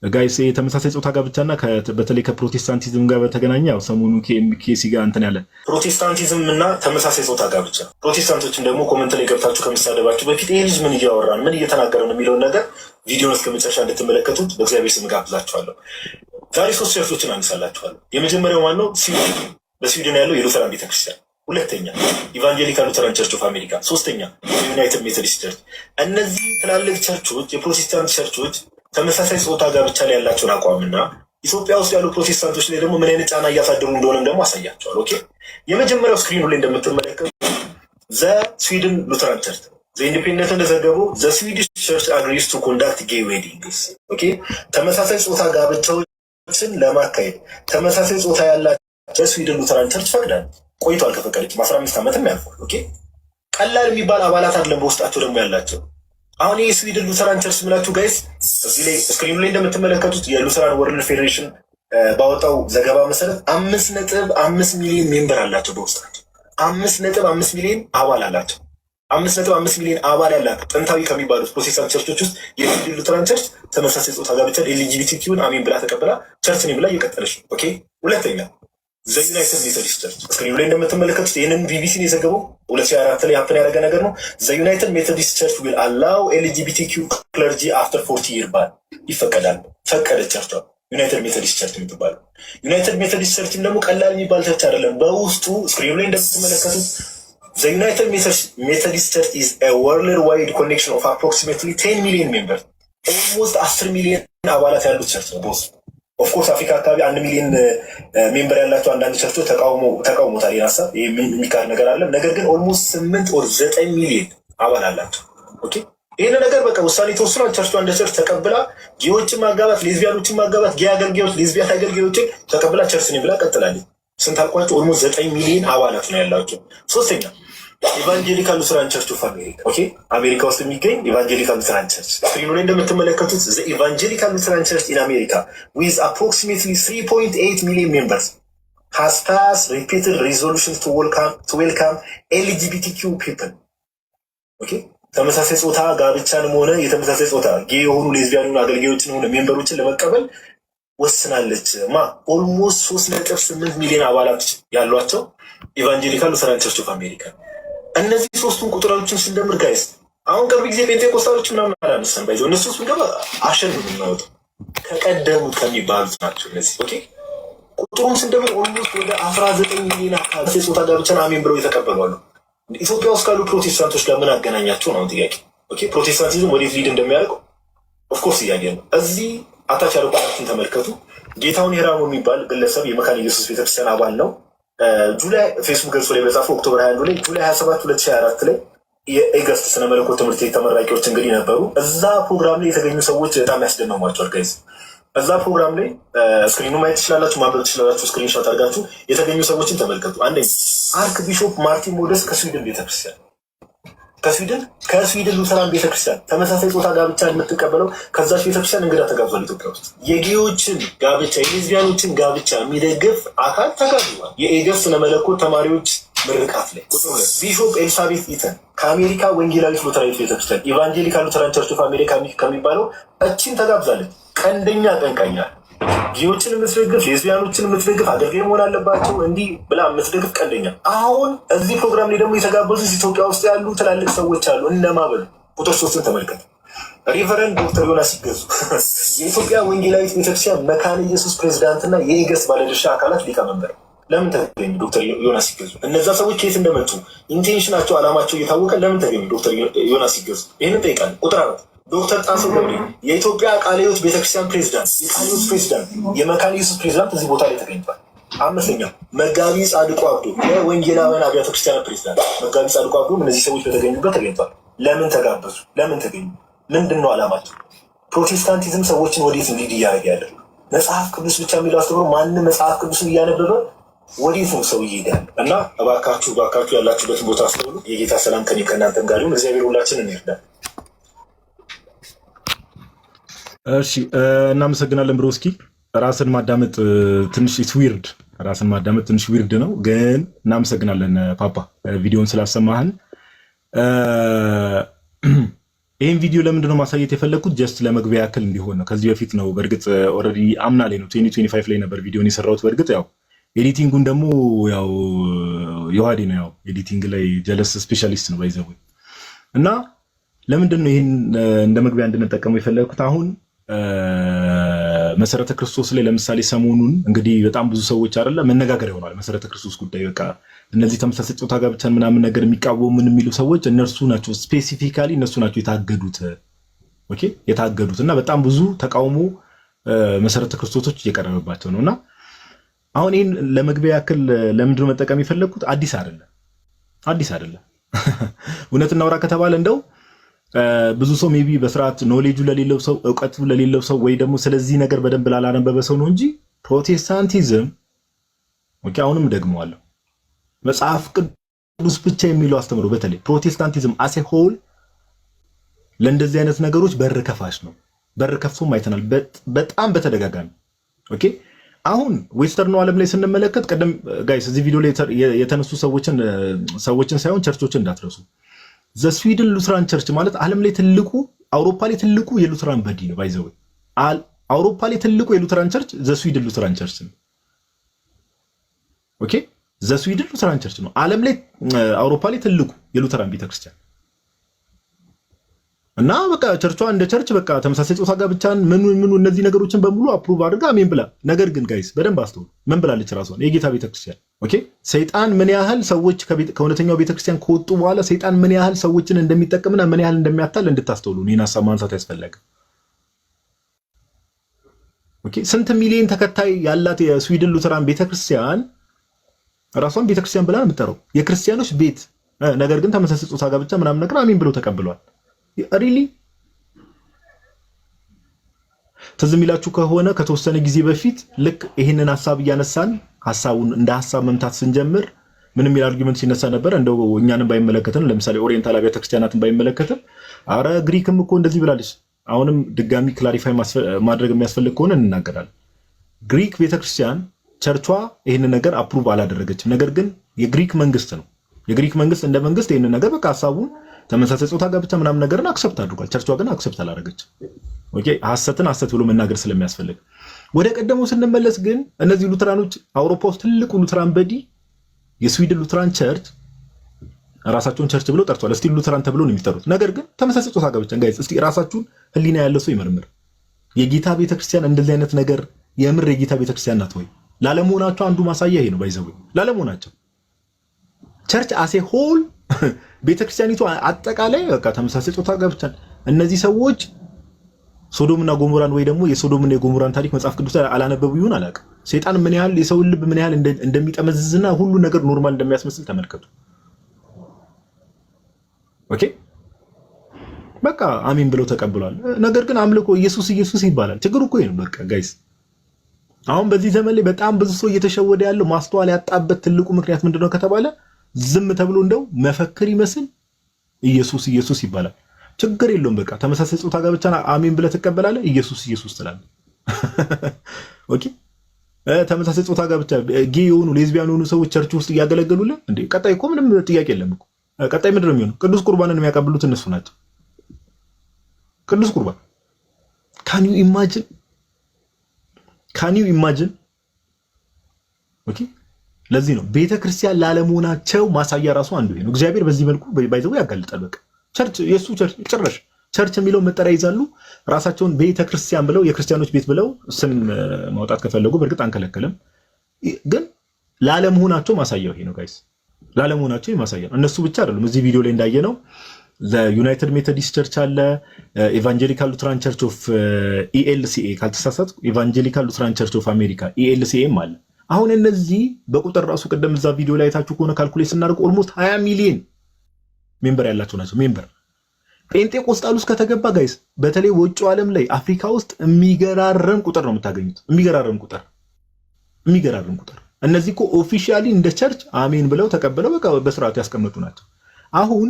ጋይስ የተመሳሳይ ጾታ ጋብቻና በተለይ ከፕሮቴስታንቲዝም ጋር በተገናኘ ያው ሰሞኑ ኬሲ ጋር እንትን ያለ ፕሮቴስታንቲዝም እና ተመሳሳይ ጾታ ጋብቻ። ፕሮቴስታንቶችን ደግሞ ኮመንት ላይ ገብታችሁ ከመሳደባችሁ በፊት ይህ ልጅ ምን እያወራን ምን እየተናገረ ነው የሚለውን ነገር ቪዲዮን እስከ መጨረሻ እንድትመለከቱት በእግዚአብሔር ስም ጋብዛችኋለሁ። ዛሬ 3 ቸርቾችን አነሳላችኋለሁ። የመጀመሪያው ማነው? ስዊድን። በስዊድን ያለው የሉተራን ቤተክርስቲያን፣ ሁለተኛ ኢቫንጀሊካል ሉተራን ቸርች ኦፍ አሜሪካ፣ ሶስተኛ ዩናይትድ ሜቶዲስት ቸርች። እነዚህ ትላልቅ ቸርቾች የፕሮቴስታንት ቸርቾች ተመሳሳይ ጾታ ጋብቻ ላይ ያላቸውን አቋምና ኢትዮጵያ ውስጥ ያሉ ፕሮቴስታንቶች ላይ ደግሞ ምን አይነት ጫና እያሳደሩ እንደሆነም ደግሞ አሳያቸዋል። ኦኬ፣ የመጀመሪያው ስክሪኑ ላይ እንደምትመለከቱ ዘ ስዊድን ሉተራን ቸርች ዘ ኢንዲፔንደንት እንደዘገበው ዘ ስዊዲሽ ቸርች አግሪስ ቱ ኮንዳክት ጌይ ዌዲንግስ። ኦኬ፣ ተመሳሳይ ጾታ ጋብቻዎችን ለማካሄድ ተመሳሳይ ጾታ ያላቸው ስዊድን ሉተራን ቸርች ፈቅዳል። ቆይቷል፣ ከፈቀደች 15 ዓመትም ያልፏል። ኦኬ፣ ቀላል የሚባል አባላት አይደለም በውስጣቸው ደግሞ ያላቸው። አሁን የስዊድን ሉተራን ቸርች ምላችሁ ጋይስ እዚህ ላይ ስክሪኑ ላይ እንደምትመለከቱት የሉተራን ወርልድ ፌዴሬሽን ባወጣው ዘገባ መሰረት 5.5 ሚሊዮን ሜምበር አላቸው በውስጣቸው። 5.5 ሚሊዮን አባል አላቸው። 5.5 ሚሊዮን አባል ያላት ጥንታዊ ከሚባሉት ፕሮቴስታንት ቸርቾች ውስጥ የስዊድን ሉተራን ቸርች ተመሳሳይ ጾታ ጋብቻ ኤልጂቢቲኪውን አሜን ብላ ተቀብላ ቸርች ነኝ ብላ እየቀጠለች ነው። ኦኬ፣ ሁለተኛ ዘ ዩናይትድ ሜቶዲስት ቸርች ስክሪኑ ላይ እንደምትመለከቱት ይህንን ቢቢሲን የዘገበው 2024 ላይ ሀፕን ያደረገ ነገር ነው። ዘ ዩናይትድ ሜቶዲስት ቸርች ዊል አላው ኤልጂቢቲኪው ክለርጂ አፍተር 40 ይር ባን ይፈቀዳል። ፈቀደ ቸርቿ ዩናይትድ ሜቶዲስት ቸርች የምትባለው። ዩናይትድ ሜቶዲስት ቸርችም ደግሞ ቀላል የሚባል ቸርች አይደለም። በውስጡ ስክሪኑ ላይ እንደምትመለከቱት ዘ ዩናይትድ ሜቶዲስት ቸርች ኢዝ ኤ ወርልድ ዋይድ ኮኔክሽን ኦፍ አፕሮክሲሜትሊ 10 ሚሊዮን ሜምበር፣ ኦልሞስት 10 ሚሊዮን አባላት ያሉት ቸርች ነው በውስጡ። ኦፍኮርስ አፍሪካ አካባቢ 1 ሚሊዮን ሜምበር ያላቸው አንዳንድ ቸርቾች ተቃውሞታል። ይህን ሀሳብ የሚካድ ነገር አለ። ነገር ግን ኦልሞስት 8 or 9 ሚሊዮን አባል አላቸው። ኦኬ፣ ይህን ነገር በቃ ውሳኔ ተወስኗል። ቸርቿ እንደ ቸርች ተቀብላ ጌዎችን ማጋባት፣ ሌዝቢያኖችን ማጋባት፣ ጌ አገልጋዮች ሌዝቢያን አገልጋዮችን ተቀብላ ቸርች ነኝ ብላ ቀጥላለች። ስንት አልኳቸው? ኦልሞስት 9 ሚሊዮን አባላት ነው ያላቸው። ሶስተኛ ኢቫንጀሊካል ሉተራን ቸርች ኦፍ አሜሪካ። ኦኬ፣ አሜሪካ ውስጥ የሚገኝ ኢቫንጀሊካል ሉተራን ቸርች ስክሪኑ ላይ እንደምትመለከቱት ዘ ኢቫንጀሊካል ሉተራን ቸርች ኢን አሜሪካ ዊዝ አፕሮክሲሜትሊ 3.8 ሚሊዮን ሜምበርስ ሃዝ ፓስድ ሪፒትድ ሪዞሉሽንስ ቱ ዌልካም ኤልጂቢቲኪው ፒፕል። ኦኬ፣ ተመሳሳይ ጾታ ጋብቻንም ሆነ የተመሳሳይ ጾታ ጌ የሆኑ ሌዝቢያን አገልጋዮችን ሆነ ሜምበሮችን ለመቀበል ወስናለች። ኦልሞስት 3.8 ሚሊዮን አባላት ያሏቸው ኢቫንጀሊካል ሉተራን ቸርች ኦፍ አሜሪካ። እነዚህ ሶስቱን ቁጥሮችን ስንደምር ጋይስ አሁን ቅርብ ጊዜ ፔንቴኮስታሎች ምናምን አላነሳን ባይዘው እነሱ ውስጥ ገባ አሸን ነው የሚያወጣው ከቀደሙት ከሚባሉት ናቸው እነዚህ። ኦኬ፣ ቁጥሩን ስንደምር ኦልሞስት ወደ 19 ሚሊዮን አካባቢ ጾታ ጋብቻን አሜን ብለው የተቀበሉ አሉ። ኢትዮጵያ ውስጥ ካሉ ፕሮቴስታንቶች ጋር ምን አገናኛቸው ነው ጥያቄ። ኦኬ፣ ፕሮቴስታንቲዝም ወዴት ሊድ እንደሚያደርገው ኦፍኮርስ እያየን ነው። እዚህ አታች ያለው ቁጥሮችን ተመልከቱ። ጌታውን የራሙ የሚባል ግለሰብ የመካነ ኢየሱስ ቤተክርስቲያን አባል ነው። ጁላይ ፌስቡክ ገጹ ላይ በጻፈው ኦክቶበር 21 ላይ ጁላይ 27 2024 ላይ የኤገስት ስነ መለኮት ትምህርት ቤት ተመራቂዎች እንግዲህ ነበሩ። እዛ ፕሮግራም ላይ የተገኙ ሰዎች በጣም ያስደመሟቸዋል ጋይዝ። እዛ ፕሮግራም ላይ ስክሪኑ ማየት ትችላላችሁ፣ ማንበብ ትችላላችሁ። ስክሪንሾት አድርጋችሁ የተገኙ ሰዎችን ተመልከቱ። አንደኛ አርክ ቢሾፕ ማርቲን ሞደስ ከስዊድን ቤተክርስቲያን ከስዊድን ሉተራን ቤተክርስቲያን ተመሳሳይ ጾታ ጋብቻ የምትቀበለው ከዛች ቤተክርስቲያን እንግዳ ተጋብዟል። ኢትዮጵያ ውስጥ የጌዮችን ጋብቻ የሌዝቢያኖችን ጋብቻ የሚደግፍ አካል ተጋብዟል። የኤገስት ስነ መለኮት ተማሪዎች ምርቃት ላይ ቁጥር 2 ቢሾፕ ኤልሳቤት ኢተን ከአሜሪካ ወንጌላዊት ሉተራዊት ቤተክርስቲያን ኢቫንጀሊካል ሉተራን ቸርች ኦፍ አሜሪካ ከሚባለው እችን ተጋብዛለች። ቀንደኛ ጠንቃኛል። ጌዮችን የምትደግፍ ሌዝቢያኖችን የምትደግፍ አገልጋይ መሆን አለባቸው እንዲህ ብላ የምትደግፍ ቀንደኛ። አሁን እዚህ ፕሮግራም ላይ ደግሞ የተጋበዙት ኢትዮጵያ ውስጥ ያሉ ትላልቅ ሰዎች አሉ። እነማበሉ ቁጥር 3ን ተመልከቱ። ሪቨረንድ ዶክተር ዮናስ ይገዙ የኢትዮጵያ ወንጌላዊት ቤተክርስቲያን መካነ ኢየሱስ ፕሬዚዳንትና የኤገስት ባለድርሻ አካላት ሊቀመንበር። ለምን ተገኙ ዶክተር ዮናስ ይገዙ? እነዛ ሰዎች ከየት እንደመጡ ኢንቴንሽናቸው አላማቸው እየታወቀ ለምን ተገኙ ዶክተር ዮናስ ይገዙ? ይህንን ጠይቃል። ቁጥር 4 ዶክተር ጣሰው ገብሬ የኢትዮጵያ ቃለ ሕይወት ቤተክርስቲያን ፕሬዚዳንት፣ የቃለ ሕይወት ፕሬዚዳንት፣ የመካነ ኢየሱስ ፕሬዚዳንት እዚህ ቦታ ላይ ተገኝቷል። 5ኛው መጋቢ ጻድቁ አብዶ የወንጌላውያን አብያተ ክርስቲያናት ፕሬዚዳንት መጋቢ ጻድቁ አብዶ እነዚህ ሰዎች በተገኙበት ተገኝቷል። ለምን ተጋበዙ? ለምን ተገኙ? ምንድን ነው አላማቸው? ፕሮቴስታንቲዝም ሰዎችን ወዴት እንዲድ እያደረገ ያለ? መጽሐፍ ቅዱስ ብቻ የሚለው አስተምሮ ማንም መጽሐፍ ቅዱስን እያነበበ ወዴት ነው ሰው ይሄዳል? እና እባካችሁ ያላችሁበትን ቦታ አስተውሉ። የጌታ ሰላም ከኔ ከእናንተም ጋር ይሁን። እግዚአብሔር ሁላችንን ይርዳል። እሺ እናመሰግናለን ብሮስኪ። ራስን ማዳመጥ ትንሽ ዊርድ ነው፣ ግን እናመሰግናለን ፓፓ ቪዲዮን ስላሰማህን። ይሄን ቪዲዮ ለምንድነው ማሳየት የፈለኩት? ጀስት ለመግቢያ ያክል እንዲሆን ነው። ከዚህ በፊት ነው በእርግጥ ኦልሬዲ አምና ላይ ነው 2025 ላይ ነበር ቪዲዮን የሰራሁት። በእርግጥ ያው ኤዲቲንጉን ደግሞ ያው ዮሐዴ ነው ያው ኤዲቲንግ ላይ ጀለስ ስፔሻሊስት ነው ባይዘው እና ለምንድነው ይሄን እንደ መግቢያ እንድንጠቀመው የፈለኩት? አሁን መሰረተ ክርስቶስ ላይ ለምሳሌ ሰሞኑን እንግዲህ በጣም ብዙ ሰዎች አይደለ መነጋገር ይሆናል መሰረተ ክርስቶስ ጉዳይ። በቃ እነዚህ ተመሳሳይ ጾታ ጋብቻን ምናምን ነገር የሚቃወሙ ምን የሚሉ ሰዎች እነርሱ ናቸው፣ ስፔሲፊካሊ እነሱ ናቸው የታገዱት። ኦኬ የታገዱት እና በጣም ብዙ ተቃውሞ መሰረተ ክርስቶሶች እየቀረበባቸው ነውና አሁን ይሄን ለመግቢያ ያክል ለምንድነው መጠቀም የፈለኩት? አዲስ አይደለም እውነት እናውራ ከተባለ እንደው ብዙ ሰው ሜቢ በስርዓት ኖሌጁ ለሌለው ሰው ዕውቀቱ ለሌለው ሰው ወይ ደግሞ ስለዚህ ነገር በደንብ ላላነበበ ሰው ነው እንጂ ፕሮቴስታንቲዝም ኦኬ አሁንም ደግመዋለሁ መጽሐፍ ቅዱስ ብቻ የሚለው አስተምሮ በተለይ ፕሮቴስታንቲዝም አሴ ሆል ለእንደዚህ አይነት ነገሮች በር ከፋሽ ነው። በር ከፍቶም አይተናል በጣም በተደጋጋሚ። ኦኬ አሁን ዌስተርኑ ዓለም ላይ ስንመለከት ቀደም ጋይስ እዚህ ቪዲዮ ላይ የተነሱ ሰዎችን ሳይሆን ቸርቾችን እንዳትረሱ። ዘስዊድን ሉትራን ቸርች ማለት ዓለም ላይ ትልቁ አውሮፓ ላይ ትልቁ የሉትራን በዲ ነው። ባይዘው አውሮፓ ላይ ትልቁ የሉትራን ቸርች ዘስዊድን ሉትራን ቸርች ነው። ኦኬ ዘስዊድን ሉትራን ቸርች ነው ዓለም ላይ አውሮፓ ላይ ትልቁ የሉትራን ቤተክርስቲያን እና በቃ ቸርቿ እንደ ቸርች በቃ ተመሳሳይ ጾታ ጋብቻን ምን እነዚህ ነገሮችን በሙሉ አፕሩቭ አድርጋ አሜን ብላ። ነገር ግን ጋይስ በደንብ አስተውሉ። ምን ብላለች? ራሷን የጌታ ቤተክርስቲያን ኦኬ ሰይጣን ምን ያህል ሰዎች ከእውነተኛው ቤተክርስቲያን ከወጡ በኋላ ሰይጣን ምን ያህል ሰዎችን እንደሚጠቀምና ምን ያህል እንደሚያታል እንድታስተውሉ እኔን ሐሳብ ማንሳት ያስፈልጋል። ኦኬ ስንት ሚሊዮን ተከታይ ያላት የስዊድን ሉተራን ቤተክርስቲያን ራሷን ቤተክርስቲያን ብላ ነው የምትጠራው፣ የክርስቲያኖች ቤት። ነገር ግን ተመሳሳይ ጾታ ጋብቻ ምናምን ነገር አሜን ብለው ተቀብለዋል። ሪሊ ትዝ የሚላችሁ ከሆነ ከተወሰነ ጊዜ በፊት ልክ ይህንን ሐሳብ እያነሳን ሐሳቡን እንደ ሐሳብ መምታት ስንጀምር ምን የሚል አርጊመንት ሲነሳ ነበር? እንደው እኛንም ባይመለከተን ለምሳሌ ኦሪየንታል አብያተ ክርስቲያናትን ባይመለከትም አረ ግሪክም እኮ እንደዚህ ብላለች። አሁንም ድጋሚ ክላሪፋይ ማድረግ የሚያስፈልግ ከሆነ እንናገራለን። ግሪክ ቤተክርስቲያን ቸርቿ ይህንን ነገር አፕሩቭ አላደረገችም። ነገር ግን የግሪክ መንግስት ነው። የግሪክ መንግስት እንደ መንግስት ይህንን ነገር በቃ ሐሳቡን ተመሳሳይ ጾታ ጋብቻ ምናምን ነገርን አክሰፕት አድርጓል። ቸርቿ ግን አክሰፕት አላደረገችም። ኦኬ ሐሰትን ሐሰት ብሎ መናገር ስለሚያስፈልግ ወደ ቀደመው ስንመለስ ግን እነዚህ ሉትራኖች አውሮፓ ውስጥ ትልቁ ሉትራን በዲ የስዊድን ሉትራን ቸርች ራሳቸውን ቸርች ብለው ጠርቷል። እስቲ ሉትራን ተብሎ ነው የሚጠሩት። ነገር ግን ተመሳሳይ ጾታ ጋብቻ ጋይስ እስቲ ራሳችሁን ህሊና ያለው ሰው ይመርምር። የጌታ ቤተክርስቲያን እንደዚህ አይነት ነገር የምር የጌታ ቤተክርስቲያን ናት ወይ? ላለመሆናቸው አንዱ ማሳያ ይሄ ነው። ባይዘው ላለመሆናቸው ቸርች አሴ ሆል ቤተክርስቲያኒቱ አጠቃላይ በቃ ተመሳሳይ ጾታ ጋብቻን እነዚህ ሰዎች ሶዶምና ጎሞራን ወይ ደግሞ የሶዶምና የጎሞራን ታሪክ መጽሐፍ ቅዱስ አላነበቡ ይሁን አላውቅም። ሰይጣን ምን ያህል የሰውን ልብ ምን ያህል እንደሚጠመዝዝና ሁሉ ነገር ኖርማል እንደሚያስመስል ተመልከቱ። ኦኬ በቃ አሜን ብለው ተቀብሏል። ነገር ግን አምልኮ ኢየሱስ ይባላል። ችግሩ እኮ ነው። በቃ ጋይስ አሁን በዚህ ዘመን ላይ በጣም ብዙ ሰው እየተሸወደ ያለው ማስተዋል ያጣበት ትልቁ ምክንያት ምንድነው ከተባለ ዝም ተብሎ እንደው መፈክር ይመስል ኢየሱስ ይባላል። ችግር የለውም። በቃ ተመሳሳይ ጾታ ጋብቻን አሜን ብለህ ትቀበላለህ፣ ኢየሱስ ትላለህ። ኦኬ ተመሳሳይ ጾታ ጋብቻ ጌ የሆኑ ሌዝቢያን የሆኑ ሰዎች ቸርች ውስጥ እያገለገሉልህ እንዴ? ቀጣይ እኮ ምንም ጥያቄ የለም እኮ። ቀጣይ ምንድን ነው የሚሆነው? ቅዱስ ቁርባንን የሚያቀብሉት እነሱ ናቸው። ቅዱስ ቁርባን ካን ዩ ኢማጂን? ኦኬ ለዚህ ነው ቤተክርስቲያን ላለመሆናቸው ማሳያ ራሱ አንዱ ይሄ ነው። እግዚአብሔር በዚህ መልኩ ባይዘው ያጋልጣል። በቃ ቸርች የሱ ቸርች ጭራሽ ቸርች የሚለው መጠሪያ ይዛሉ። ራሳቸውን ቤተክርስቲያን ብለው የክርስቲያኖች ቤት ብለው ስም ማውጣት ከፈለጉ በእርግጥ አንከለከለም፣ ግን ላለመሆናቸው ማሳያው ይሄ ነው ጋይስ። ላለመሆናቸው ማሳያ ነው። እነሱ ብቻ አይደሉም። እዚህ ቪዲዮ ላይ እንዳየነው ዩናይትድ ሜቶዲስት ቸርች አለ፣ ኢቫንጀሊካል ሉትራን ቸርች ኦፍ ኢኤልሲኤ ካልተሳሳትኩ፣ ኢቫንጀሊካል ሉትራን ቸርች ኦፍ አሜሪካ ኢኤልሲኤም አለ። አሁን እነዚህ በቁጥር ራሱ ቀደም እዛ ቪዲዮ ላይ ታችሁ ከሆነ ካልኩሌት ስናደርግ ኦልሞስት 20 ሚሊዮን ሜምበር ያላቸው ናቸው። ሜምበር ጴንጤቆስጣል ውስጥ ከተገባ ጋይስ በተለይ ወጪው ዓለም ላይ አፍሪካ ውስጥ የሚገራረም ቁጥር ነው የምታገኙት። የሚገራረም ቁጥር። እነዚህ እኮ ኦፊሻሊ እንደ ቸርች አሜን ብለው ተቀበለው በቃ በስርዓት ያስቀመጡ ናቸው። አሁን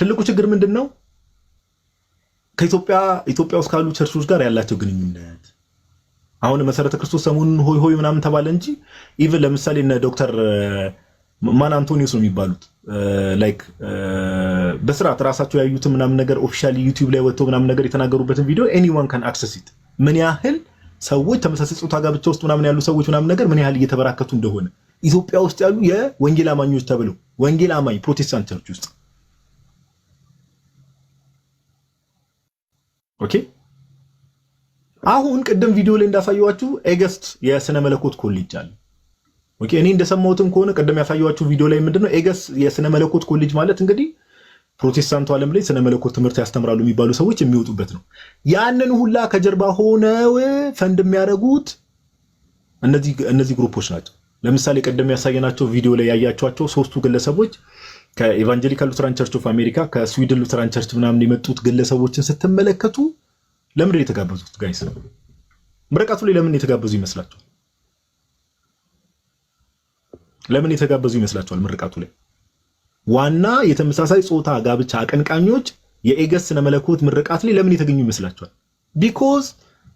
ትልቁ ችግር ምንድነው? ኢትዮጵያ ውስጥ ካሉ ቸርቾች ጋር ያላቸው ግንኙነት። አሁን መሰረተ ክርስቶስ ሰሞኑን ሆይ ምናምን ተባለ እንጂ ኢቭን ለምሳሌ እነ ዶክተር ማን አንቶኒዮስ ነው የሚባሉት ላይክ በስርዓት ራሳቸው ያዩትን ምናምን ነገር ኦፊሻሊ ዩቲዩብ ላይ ወጥተው ምናምን ነገር የተናገሩበትን ቪዲዮ ኤኒዋን ካን አክሰስ ኢት ምን ያህል ሰዎች ተመሳሳይ ጾታ ጋብቻ ውስጥ ምናምን ያሉ ሰዎች ምናምን ነገር ምን ያህል እየተበራከቱ እንደሆነ ኢትዮጵያ ውስጥ ያሉ የወንጌል አማኞች ተብለው ወንጌል አማኝ ፕሮቴስታንት ቸርች ውስጥ ኦኬ። አሁን ቅድም ቪዲዮ ላይ እንዳሳየዋችሁ ኤገስት የስነ መለኮት ኮሌጅ አለ። ኦኬ እኔ እንደሰማሁትም ከሆነ ቅድም ያሳየዋችሁ ቪዲዮ ላይ ምንድነው ኤገስት የስነ መለኮት ኮሌጅ ማለት እንግዲህ ፕሮቴስታንቱ ዓለም ላይ ስነ መለኮት ትምህርት ያስተምራሉ የሚባሉ ሰዎች የሚወጡበት ነው። ያንን ሁላ ከጀርባ ሆነው ፈንድ የሚያደርጉት እነዚህ ግሩፖች ናቸው። ለምሳሌ ቅድም ያሳየናቸው ቪዲዮ ላይ ያያችኋቸው ሶስቱ ግለሰቦች ከኤቫንጀሊካል ሉተራን ቸርች ኦፍ አሜሪካ ከስዊድን ሉተራን ቸርች ምናምን የመጡት ግለሰቦችን ስትመለከቱ ለምን የተጋበዙት ጋይስ? ምርቃቱ ላይ ለምን የተጋበዙ ይመስላችኋል? ለምን የተጋበዙ ይመስላችኋል? ምርቃቱ ላይ ዋና የተመሳሳይ ጾታ ጋብቻ አቀንቃኞች የኤገስት ስነ መለኮት ምርቃት ላይ ለምን የተገኙ ይመስላችኋል? ቢኮዝ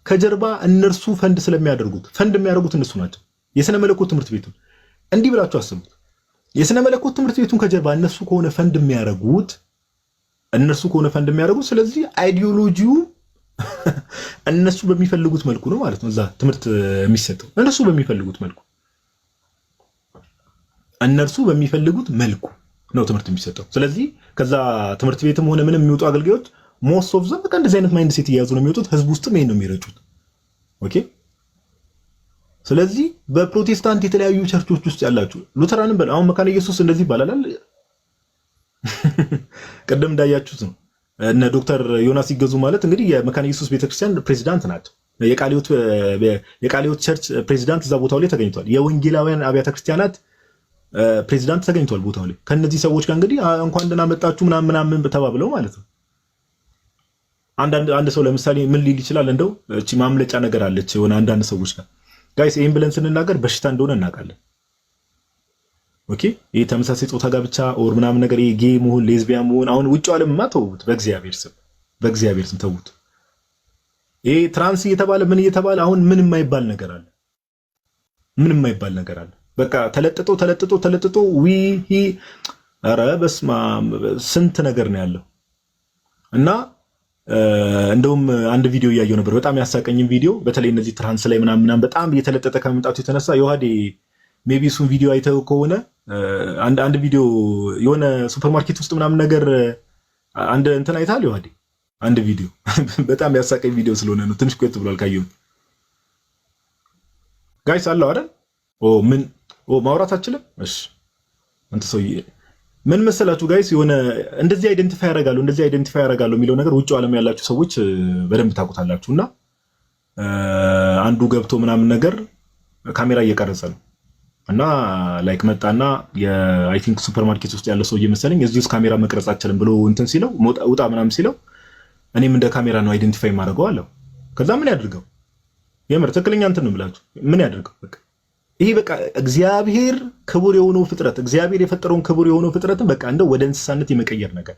ከጀርባ እነርሱ ፈንድ ስለሚያደርጉት ፈንድ የሚያደርጉት እነሱ ናቸው። የስነ መለኮት ትምህርት ቤቱን እንዲህ ብላችሁ አስቡት። የስነ መለኮት ትምህርት ቤቱን ከጀርባ እነሱ ከሆነ ፈንድ የሚያደርጉት ስለዚህ አይዲዮሎጂው እነሱ በሚፈልጉት መልኩ ነው ማለት ነው። እዛ ትምህርት የሚሰጠው እነሱ በሚፈልጉት መልኩ ነው ትምህርት የሚሰጠው። ስለዚህ ከዛ ትምህርት ቤትም ሆነ ምንም የሚወጡ አገልጋዮች ሞስት ኦፍ ዘም በቃ እንደዚህ አይነት ማይንድ ሴት እያያዙ ነው የሚወጡት። ህዝብ ውስጥም ይሄን ነው የሚረጩት። ኦኬ ስለዚህ በፕሮቴስታንት የተለያዩ ቸርቾች ውስጥ ያላችሁ ሉተራንም በል አሁን መካነ ኢየሱስ እንደዚህ ይባላል። ቀደም እንዳያችሁት ነው እነ ዶክተር ዮናስ ይገዙ ማለት እንግዲህ የመካነ ኢየሱስ ቤተክርስቲያን ፕሬዚዳንት ናቸው። የቃሊዮት ቸርች ፕሬዚዳንት እዛ ቦታው ላይ ተገኝቷል። የወንጌላውያን አብያተ ክርስቲያናት ፕሬዚዳንት ተገኝቷል ቦታው ላይ። ከነዚህ ሰዎች ጋር እንግዲህ እንኳን ደህና መጣችሁ ምናምን ተባብለው ማለት ነው። አንድ ሰው ለምሳሌ ምን ሊል ይችላል? እንደው እቺ ማምለጫ ነገር አለች የሆነ አንዳንድ ሰዎች ጋር ጋይስ ይሄን ብለን ስንናገር በሽታ እንደሆነ እናውቃለን። ኦኬ ይሄ ተመሳሳይ ጾታ ጋብቻ ኦር ምናምን ነገር ይሄ ጌይ መሆን ሌዝቢያን መሆን አሁን ውጭ ዓለምማ ተውት፣ በእግዚአብሔር ስም ተውት። ይሄ ትራንስ እየተባለ ምን እየተባለ አሁን ምን የማይባል ነገር አለ። በቃ ተለጥጦ ኧረ በስመ አብ ስንት ነገር ነው ያለው። እና እንደውም አንድ ቪዲዮ እያየሁ ነበር፣ በጣም ያሳቀኝም ቪዲዮ በተለይ እነዚህ ትራንስ ላይ ምናምን በጣም እየተለጠጠ ከመምጣቱ የተነሳ ዮሐዴ ሜቢ እሱን ቪዲዮ አይተው ከሆነ አንድ ቪዲዮ የሆነ ሱፐርማርኬት ውስጥ ምናምን ነገር አንድ እንትን አይታል ዮሐዴ አንድ ቪዲዮ በጣም ያሳቀኝ ቪዲዮ ስለሆነ ነው። ትንሽ ቆይቶ ብሏል ካየሁት ጋይስ አለው አይደል? ማውራት አችልም። እሺ አንተ ሰውዬ ምን መሰላችሁ ጋይስ የሆነ እንደዚህ አይደንቲፋይ ያደርጋሉ የሚለው ነገር ውጭ ዓለም ያላችሁ ሰዎች በደንብ ታውቁታላችሁና አንዱ ገብቶ ምናምን ነገር ካሜራ እየቀረጸ ነው እና ላይክ መጣና የአይ ቲንክ ሱፐርማርኬት ውስጥ ያለ ሰው እየመሰለኝ እዚህ ውስጥ ካሜራ መቅረጽ አችልም ብሎ እንትን ሲለው ውጣ ምናምን ሲለው እኔም እንደ ካሜራ ነው አይደንቲፋይ ማድረገው አለው። ከዛ ምን ያድርገው የምር ትክክለኛ እንትን ነው ብላችሁ ምን ያድርገው በቃ ይሄ በቃ እግዚአብሔር ክቡር የሆነው ፍጥረት እግዚአብሔር የፈጠረውን ክቡር የሆነው ፍጥረትን በቃ እንደው ወደ እንስሳነት የመቀየር ነገር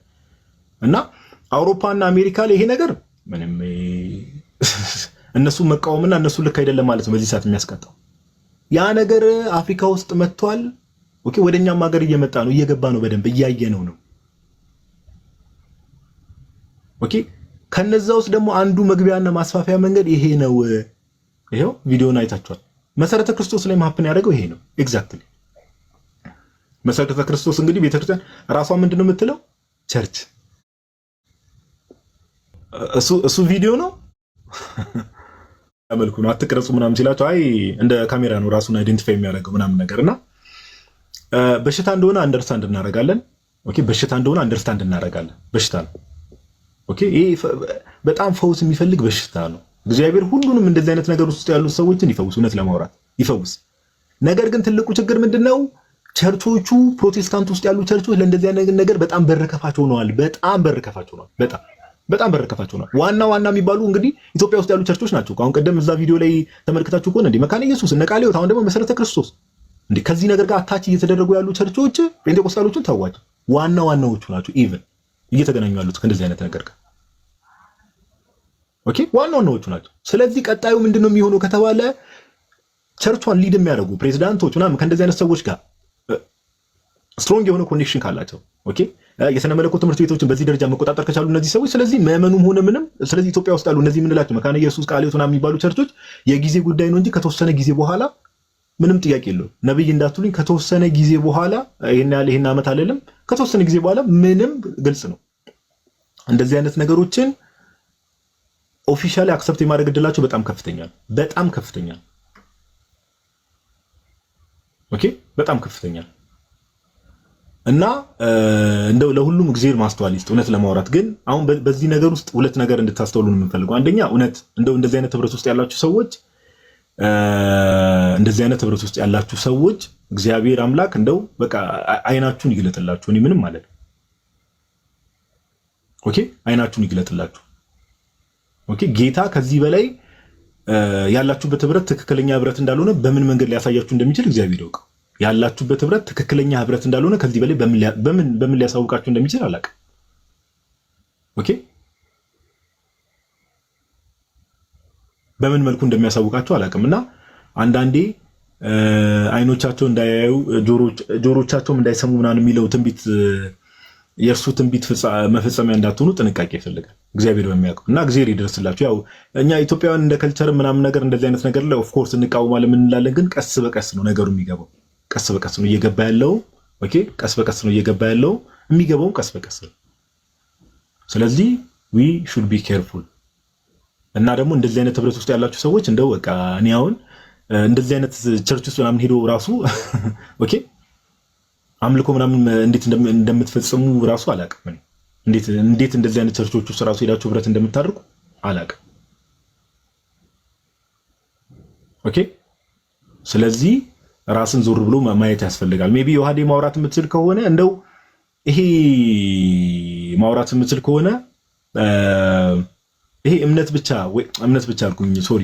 እና አውሮፓና አሜሪካ ላይ ይሄ ነገር ምንም እነሱ መቃወምና እነሱ ልክ አይደለም ማለት ነው በዚህ ሰዓት የሚያስቀጣው ያ ነገር አፍሪካ ውስጥ መጥቷል። ኦኬ ወደኛም ሀገር እየመጣ ነው እየገባ ነው በደንብ እያየነው ነው። ኦኬ ከነዛ ውስጥ ደግሞ አንዱ መግቢያና ማስፋፊያ መንገድ ይሄ ነው። ይሄው ቪዲዮን አይታችኋል። መሰረተ ክርስቶስ ላይ ማፕን ያደረገው ይሄ ነው ኤግዛክትሊ። መሰረተ ክርስቶስ እንግዲህ ቤተክርስቲያን ራሷ ምንድነው የምትለው ቸርች እሱ ቪዲዮ ነው አመልኩ ነው አትቀረጹ ምናምን ሲላቸው አይ እንደ ካሜራ ነው ራሱን አይደንቲፋይ የሚያደርገው ምናምን ነገርና በሽታ እንደሆነ አንደርስታንድ እናደርጋለን። ኦኬ በሽታ እንደሆነ አንደርስታንድ እናደርጋለን። በሽታ ነው። ኦኬ ይሄ በጣም ፈውስ የሚፈልግ በሽታ ነው። እግዚአብሔር ሁሉንም እንደዚህ አይነት ነገር ውስጥ ያሉ ሰዎችን ይፈውስ፣ እውነት ለማውራት ይፈውስ። ነገር ግን ትልቁ ችግር ምንድነው? ቸርቾቹ ፕሮቴስታንት ውስጥ ያሉ ቸርቾች ለእንደዚህ አይነት ነገር በጣም በርከፋቸው ሆነዋል። በጣም በርከፋቸው ነው። ዋና የሚባሉ እንግዲህ ኢትዮጵያ ውስጥ ያሉ ቸርቾች ናቸው። አሁን ቀደም እዛ ቪዲዮ ላይ ተመልክታችሁ ከሆነ እንደ መካነ ኢየሱስ እነ ቃልዮት አሁን ደግሞ መሰረተ ክርስቶስ እንደ ከዚህ ነገር ጋር አታች እየተደረጉ ያሉ ቸርቾች ጴንጤቆስጣሎችን ተዋቸው ዋናዎቹ ናቸው። ኢቭን እየተገናኙ ያሉት ከእንደዚህ አይነት ነገር ጋር ኦኬ ዋናዎቹ ናቸው። ስለዚህ ቀጣዩ ምንድነው የሚሆነው ከተባለ ቸርቿን ሊድ የሚያደርጉ ፕሬዝዳንቶች ምናምን ከእንደዚህ አይነት ሰዎች ጋር ስትሮንግ የሆነ ኮኔክሽን ካላቸው ኦኬ የሥነ መለኮት ትምህርት ቤቶችን በዚህ ደረጃ መቆጣጠር ከቻሉ እነዚህ ሰዎች ስለዚህ ምዕመኑም ሆነ ምንም ስለዚህ ኢትዮጵያ ውስጥ ያሉ እነዚህ የምንላቸው መካነ ኢየሱስ ቃለ ሕይወት ምናምን የሚባሉ ቸርቾች የጊዜ ጉዳይ ነው እንጂ ከተወሰነ ጊዜ በኋላ ምንም ጥያቄ የለውም። ነብይ እንዳትሉኝ ከተወሰነ ጊዜ በኋላ ይሄን ዓመት አይደለም ከተወሰነ ጊዜ በኋላ ምንም ግልጽ ነው እንደዚህ አይነት ነገሮችን ኦፊሻሊ አክሰፕት የማድረግ እድላቸው በጣም ከፍተኛ ነው። በጣም ከፍተኛ ነው። ኦኬ በጣም ከፍተኛ ነው። እና እንደው ለሁሉም እግዚአብሔር ማስተዋል ይስጥ። እውነት ለማውራት ግን አሁን በዚህ ነገር ውስጥ ሁለት ነገር እንድታስተውሉ ነው የምንፈልገው። አንደኛ እውነት እንደው እንደዚህ አይነት ህብረት ውስጥ ያላችሁ ሰዎች እግዚአብሔር አምላክ እንደው በቃ አይናችሁን ይግለጥላችሁ። እኔ ምንም ማለት ኦኬ አይናችሁን ይግለጥላችሁ። ኦኬ ጌታ ከዚህ በላይ ያላችሁበት ህብረት ትክክለኛ ህብረት እንዳልሆነ በምን መንገድ ሊያሳያችሁ እንደሚችል እግዚአብሔር ያውቃል። ያላችሁበት ህብረት ትክክለኛ ህብረት እንዳልሆነ ከዚህ በላይ በምን ሊያሳውቃችሁ እንደሚችል አላውቅም። ኦኬ በምን መልኩ እንደሚያሳውቃችሁ አላውቅምና አንዳንዴ አይኖቻቸው እንዳያዩ ጆሮቻቸውም እንዳይሰሙ ምናምን የሚለው ትንቢት የእርሱ ትንቢት መፈጸሚያ እንዳትሆኑ ጥንቃቄ ይፈልጋል እግዚአብሔር በሚያውቀው እና እግዚአብሔር ይደርስላችሁ። ያው እኛ ኢትዮጵያውያን እንደ ከልቸር ምናምን ነገር እንደዚህ አይነት ነገር ላይ ኦፍ ኮርስ እንቃወማለን እንላለን፣ ግን ቀስ በቀስ ነው ነገሩ የሚገባው። ቀስ በቀስ ነው እየገባ ያለው። ኦኬ ቀስ በቀስ ነው እየገባ ያለው፣ የሚገባው ቀስ በቀስ ነው። ስለዚህ we should be careful እና ደግሞ እንደዚህ አይነት ህብረት ውስጥ ያላችሁ ሰዎች እንደው በቃ እኔ አሁን እንደዚህ አይነት ቸርች ውስጥ ምናምን ሄዶ ራሱ ኦኬ አምልኮ ምናምን እንዴት እንደምትፈጽሙ ራሱ አላውቅም። እንዴት እንደዚህ አይነት ቸርቾች ውስጥ ራሱ ሄዳችሁ ህብረት እንደምታደርጉ አላውቅም። ኦኬ ስለዚህ ራስን ዞር ብሎ ማየት ያስፈልጋል። ሜቢ ዮሐዴ ማውራት የምትችል ከሆነ እንደው ይሄ ማውራት የምትችል ከሆነ ይሄ እምነት ብቻ አልኩኝ ሶሪ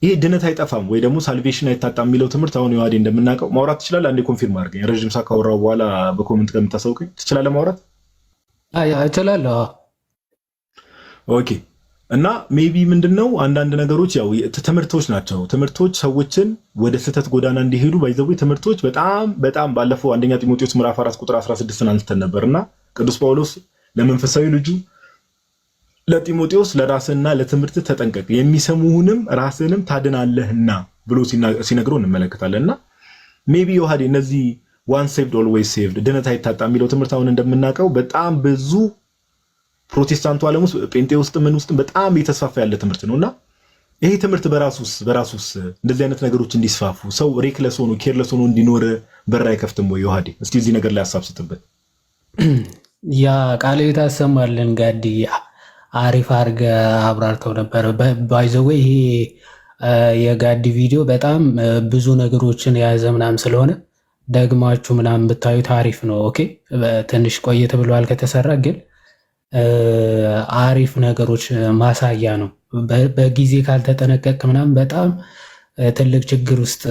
ይሄ ድነት አይጠፋም ወይ ደግሞ ሳልቬሽን አይታጣም የሚለው ትምህርት አሁን ዮሐዴ እንደምናውቀው ማውራት ትችላለህ? አንዴ ኮንፊርም አድርገኝ። ረጅም ሰዓት ካወራሁ በኋላ በኮሜንት ከምታሳውቀኝ ትችላለህ ማውራት? እችላለሁ። ኦኬ እና ሜቢ ምንድነው አንዳንድ ነገሮች ያው ትምህርቶች ናቸው። ትምህርቶች ሰዎችን ወደ ስህተት ጎዳና እንዲሄዱ ባይዘው ትምህርቶች በጣም ባለፈው አንደኛ ጢሞቴዎስ ምዕራፍ 4 ቁጥር 16 አንስተን ነበርና ቅዱስ ጳውሎስ ለመንፈሳዊ ልጁ ለጢሞቴዎስ ለራስና ለትምህርት ተጠንቀቅ የሚሰሙህንም ራስንም ታድናለህና ብሎ ሲነግረው እንመለከታለንና ሜቢ ዮሐዴ እነዚህ ዋን ሴቭድ ኦልዌይስ ሴቭድ ድነት አይታጣ የሚለው ትምህርት አሁን እንደምናውቀው በጣም ብዙ ፕሮቴስታንቱ ዓለም ውስጥ ጴንጤ ውስጥ ምን ውስጥ በጣም እየተስፋፋ ያለ ትምህርት ነውና ይሄ ትምህርት በራሱስ እንደዚህ አይነት ነገሮች እንዲስፋፉ ሰው ሬክለስ ሆኖ ኬርለስ ሆኖ እንዲኖር በር አይከፍትም ወይ ዮሐዴ? እስቲ እዚህ ነገር ላይ ሐሳብ ስጥበት። ያ ቃል የታሰማልን ጋዲ አሪፍ አድርገ አብራርተው ነበር። ባይዘዌ ይሄ የጋዲ ቪዲዮ በጣም ብዙ ነገሮችን የያዘ ምናምን ስለሆነ ደግማችሁ ምናምን ብታዩት አሪፍ ነው። ኦኬ ትንሽ ቆየት ብሏል ከተሰራ፣ ግን አሪፍ ነገሮች ማሳያ ነው። በጊዜ ካልተጠነቀቅ ምናምን በጣም ትልቅ ችግር ውስጥ